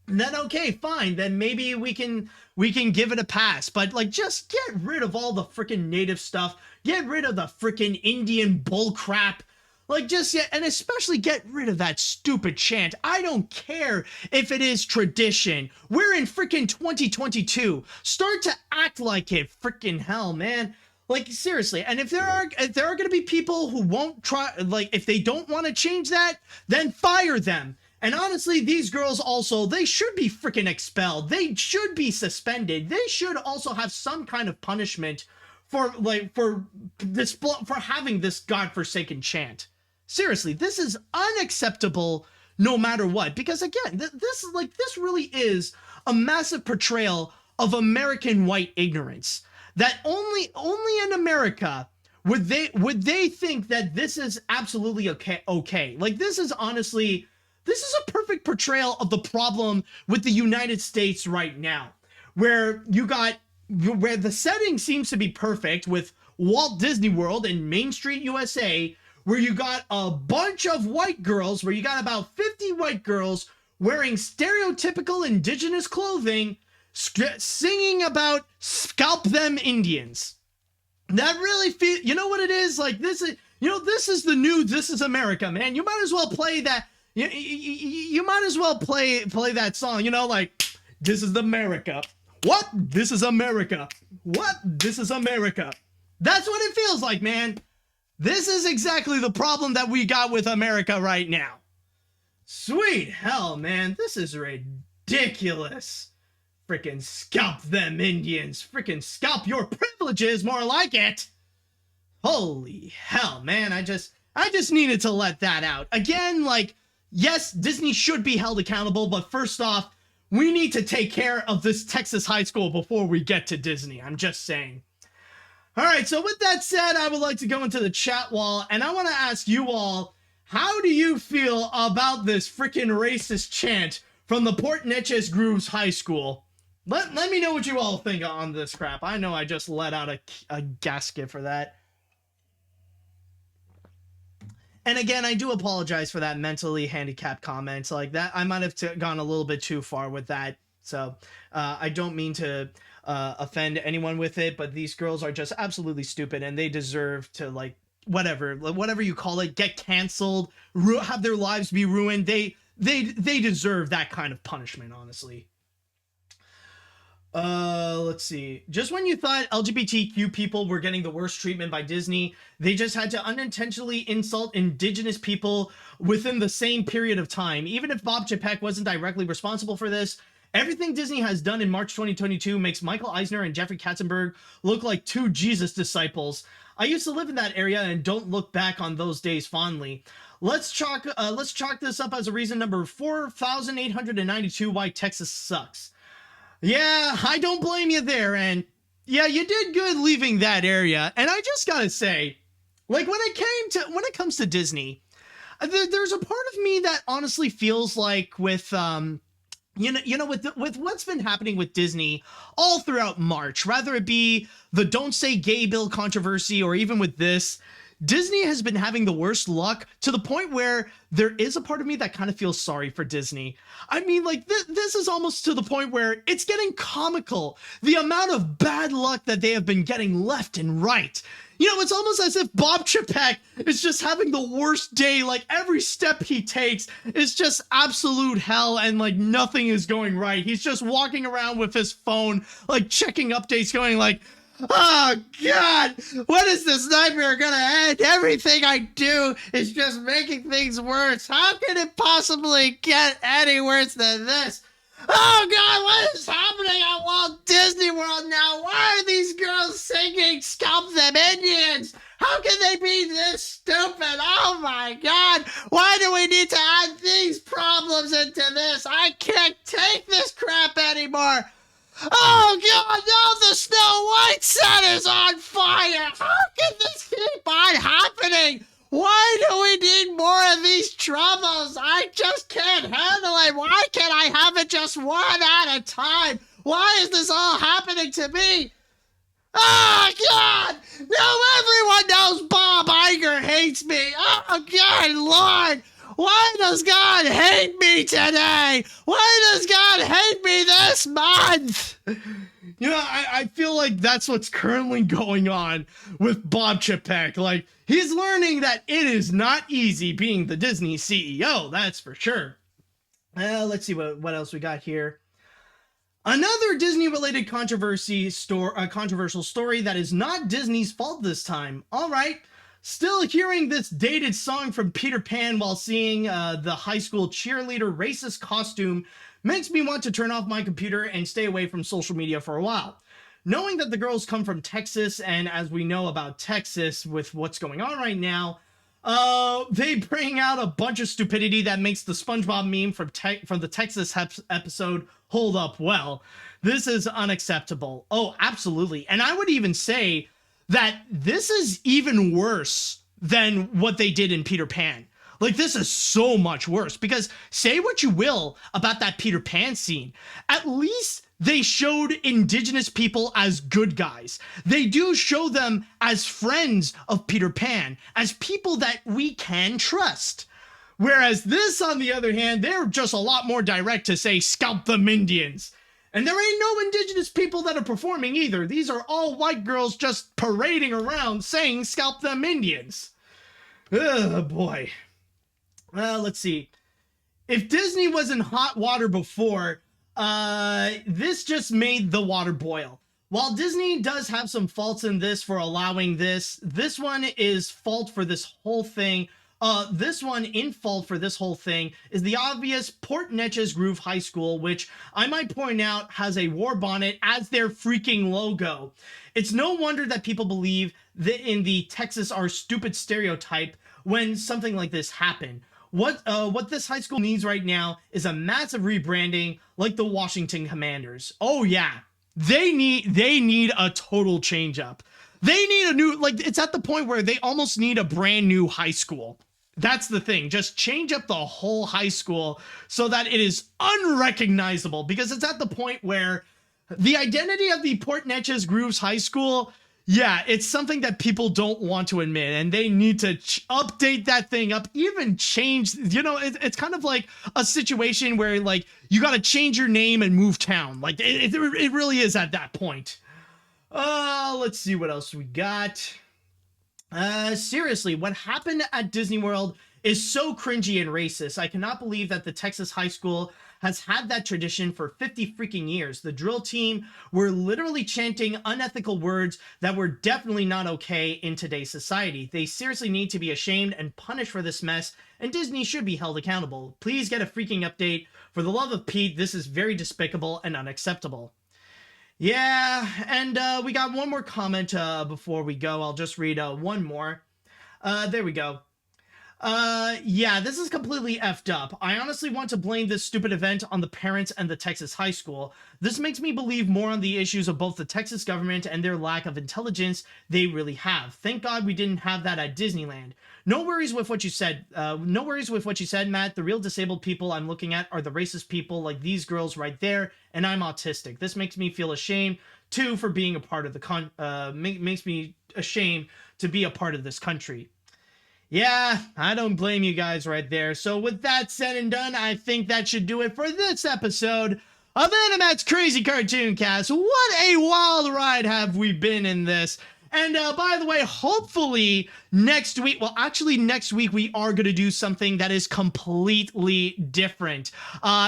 then okay, fine. Then maybe we can give it a pass. But just get rid of all the freaking native stuff. Get rid of the freaking Indian bull crap. And especially get rid of that stupid chant. I don't care if it is tradition. We're in freaking 2022. Start to act like it. Freaking hell, man. Seriously. And if there are going to be people who won't try, if they don't want to change that, then fire them. And honestly, these girls also, they should be freaking expelled. They should be suspended. They should also have some kind of punishment for having this godforsaken chant. Seriously, this is unacceptable no matter what. Because again, this really is a massive portrayal of American white ignorance. That only in America would they think that this is absolutely okay. Like, this is a perfect portrayal of the problem with the United States right now, where the setting seems to be perfect with Walt Disney World in Main Street, USA, where you got a bunch of white girls, where you got about 50 white girls wearing stereotypical indigenous clothing, singing about scalp them Indians. That really you know what it is? Like, this is the new This Is America, man. You might as well play that. You might as well play that song, like, this is America. What? This is America. What? This is America. That's what it feels like, man. This is exactly the problem that we got with America right now. Sweet hell, man. This is ridiculous. Frickin' scalp them Indians. Frickin' scalp your privileges, more like it. Holy hell, man. I just needed to let that out. Again, like, yes, Disney should be held accountable, but first off, we need to take care of this Texas high school before we get to Disney. I'm just saying. All right, so with that said, I would like to go into the chat wall, and I want to ask you all, how do you feel about this freaking racist chant from the Port Neches Grooves High School? Let me know what you all think on this crap. I know I just let out a gasket for that. And again, I do apologize for that mentally handicapped comment. Like that, I might have gone a little bit too far with that. So I don't mean to offend anyone with it, but these girls are just absolutely stupid, and they deserve to, like, whatever you call it, get canceled, have their lives be ruined. They deserve that kind of punishment, honestly. Let's see. Just when you thought LGBTQ people were getting the worst treatment by Disney, they just had to unintentionally insult indigenous people within the same period of time. Even if Bob Chapek wasn't directly responsible for this, everything Disney has done in March 2022 makes Michael Eisner and Jeffrey Katzenberg look like two Jesus disciples. I used to live in that area and don't look back on those days fondly. Let's chalk this up as a reason number 4,892 why Texas sucks. Yeah, I don't blame you there, and yeah, you did good leaving that area. And I just gotta say, like, when it comes to Disney, there's a part of me that honestly feels like with with what's been happening with Disney all throughout March, rather it be the Don't Say Gay bill controversy or even with this, Disney has been having the worst luck to the point where there is a part of me that kind of feels sorry for Disney. I mean, like, this is almost to the point where it's getting comical, the amount of bad luck that they have been getting left and right. It's almost as if Bob Chapek is just having the worst day. Like, every step he takes is just absolute hell, and, like, nothing is going right. He's just walking around with his phone, like, checking updates, going like, oh God, when is this nightmare gonna end? Everything I do is just making things worse. How can it possibly get any worse than this? Oh God, what is happening at Walt Disney World now? Why are these girls singing Scalp Them Indians? How can they be this stupid? Oh my God, why do we need to add these problems into this? I can't take this crap anymore. Oh God, now the Snow White set is on fire! How can this keep on happening? Why do we need more of these troubles? I just can't handle it. Why can't I have it just one at a time? Why is this all happening to me? Oh God! Now everyone knows Bob Iger hates me! Oh God, Lord! Why does God hate me today? Why does God hate me this month? I feel like that's what's currently going on with Bob Chapek. Like, he's learning that it is not easy being the Disney CEO, that's for sure. Let's see what else we got here. Another Disney-related controversial story that is not Disney's fault this time. All right. Still hearing this dated song from Peter Pan while seeing the high school cheerleader racist costume makes me want to turn off my computer and stay away from social media for a while. Knowing that the girls come from Texas, and as we know about Texas with what's going on right now, They bring out a bunch of stupidity that makes the SpongeBob meme from the Texas episode hold up well. This is unacceptable. Oh, absolutely. And I would even say that this is even worse than what they did in Peter Pan. Like, this is so much worse, because say what you will about that Peter Pan scene, at least they showed indigenous people as good guys. They do show them as friends of Peter Pan, as people that we can trust. Whereas this, on the other hand, they're just a lot more direct to say, scalp them Indians. And there ain't no indigenous people that are performing either. These are all white girls just parading around saying, scalp them Indians. Oh, boy. Let's see. If Disney was in hot water before, this just made the water boil. While Disney does have some faults in this for allowing this one is fault for this whole thing. This one in fault for this whole thing is the obvious Port Neches Groove High School, which I might point out has a war bonnet as their freaking logo. It's no wonder that people believe that in the Texas are stupid stereotype when something like this happened. What this high school needs right now is a massive rebranding like the Washington Commanders. Oh yeah, they need a total change up. They need a new, like, it's at the point where they almost need a brand new high school. That's the thing. Just change up the whole high school so that it is unrecognizable, because it's at the point where the identity of the Port Neches Grooves High School, yeah, it's something that people don't want to admit, and they need to update that thing up, even change, it's kind of like a situation where, like, you got to change your name and move town. Like, it really is at that point. Let's see what else we got. Seriously, what happened at Disney World is so cringy and racist. I cannot believe that the Texas high school has had that tradition for 50 freaking years. The drill team were literally chanting unethical words that were definitely not okay in today's society. They seriously need to be ashamed and punished for this mess, and Disney should be held accountable. Please get a freaking update. For the love of Pete, this is very despicable and unacceptable. Yeah, and we got one more comment before we go. I'll just read one more. There we go. Yeah, this is completely effed up. I honestly want to blame this stupid event on the parents and the Texas high school. This makes me believe more on the issues of both the Texas government and their lack of intelligence they really have. Thank God we didn't have that at Disneyland. No worries with what you said. No worries with what you said, Matt. The real disabled people I'm looking at are the racist people like these girls right there, and I'm autistic. This makes me feel ashamed, too, for being a part of the makes me ashamed to be a part of this country. Yeah, I don't blame you guys right there. So with that said and done, I think that should do it for this episode of AniMat's Crazy Cartoon Cast. What a wild ride have we been in this. And by the way, hopefully next week, well, actually next week, we are going to do something that is completely different.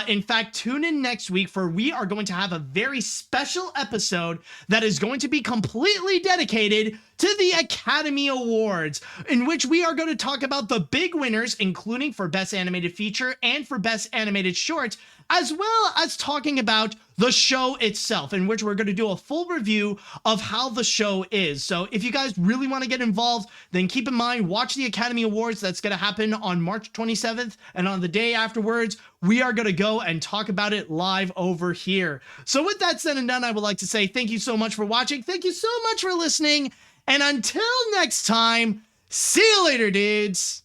In fact, tune in next week for we are going to have a very special episode that is going to be completely dedicated to the Academy Awards, in which we are going to talk about the big winners, including for Best Animated Feature and for Best Animated Short, as well as talking about the show itself, in which we're going to do a full review of how the show is. So if you guys really want to get involved, then keep in mind, watch the Academy Awards. That's going to happen on March 27th, and on the day afterwards, we are going to go and talk about it live over here. So with that said and done, I would like to say thank you so much for watching. Thank you so much for listening. And until next time, see you later, dudes.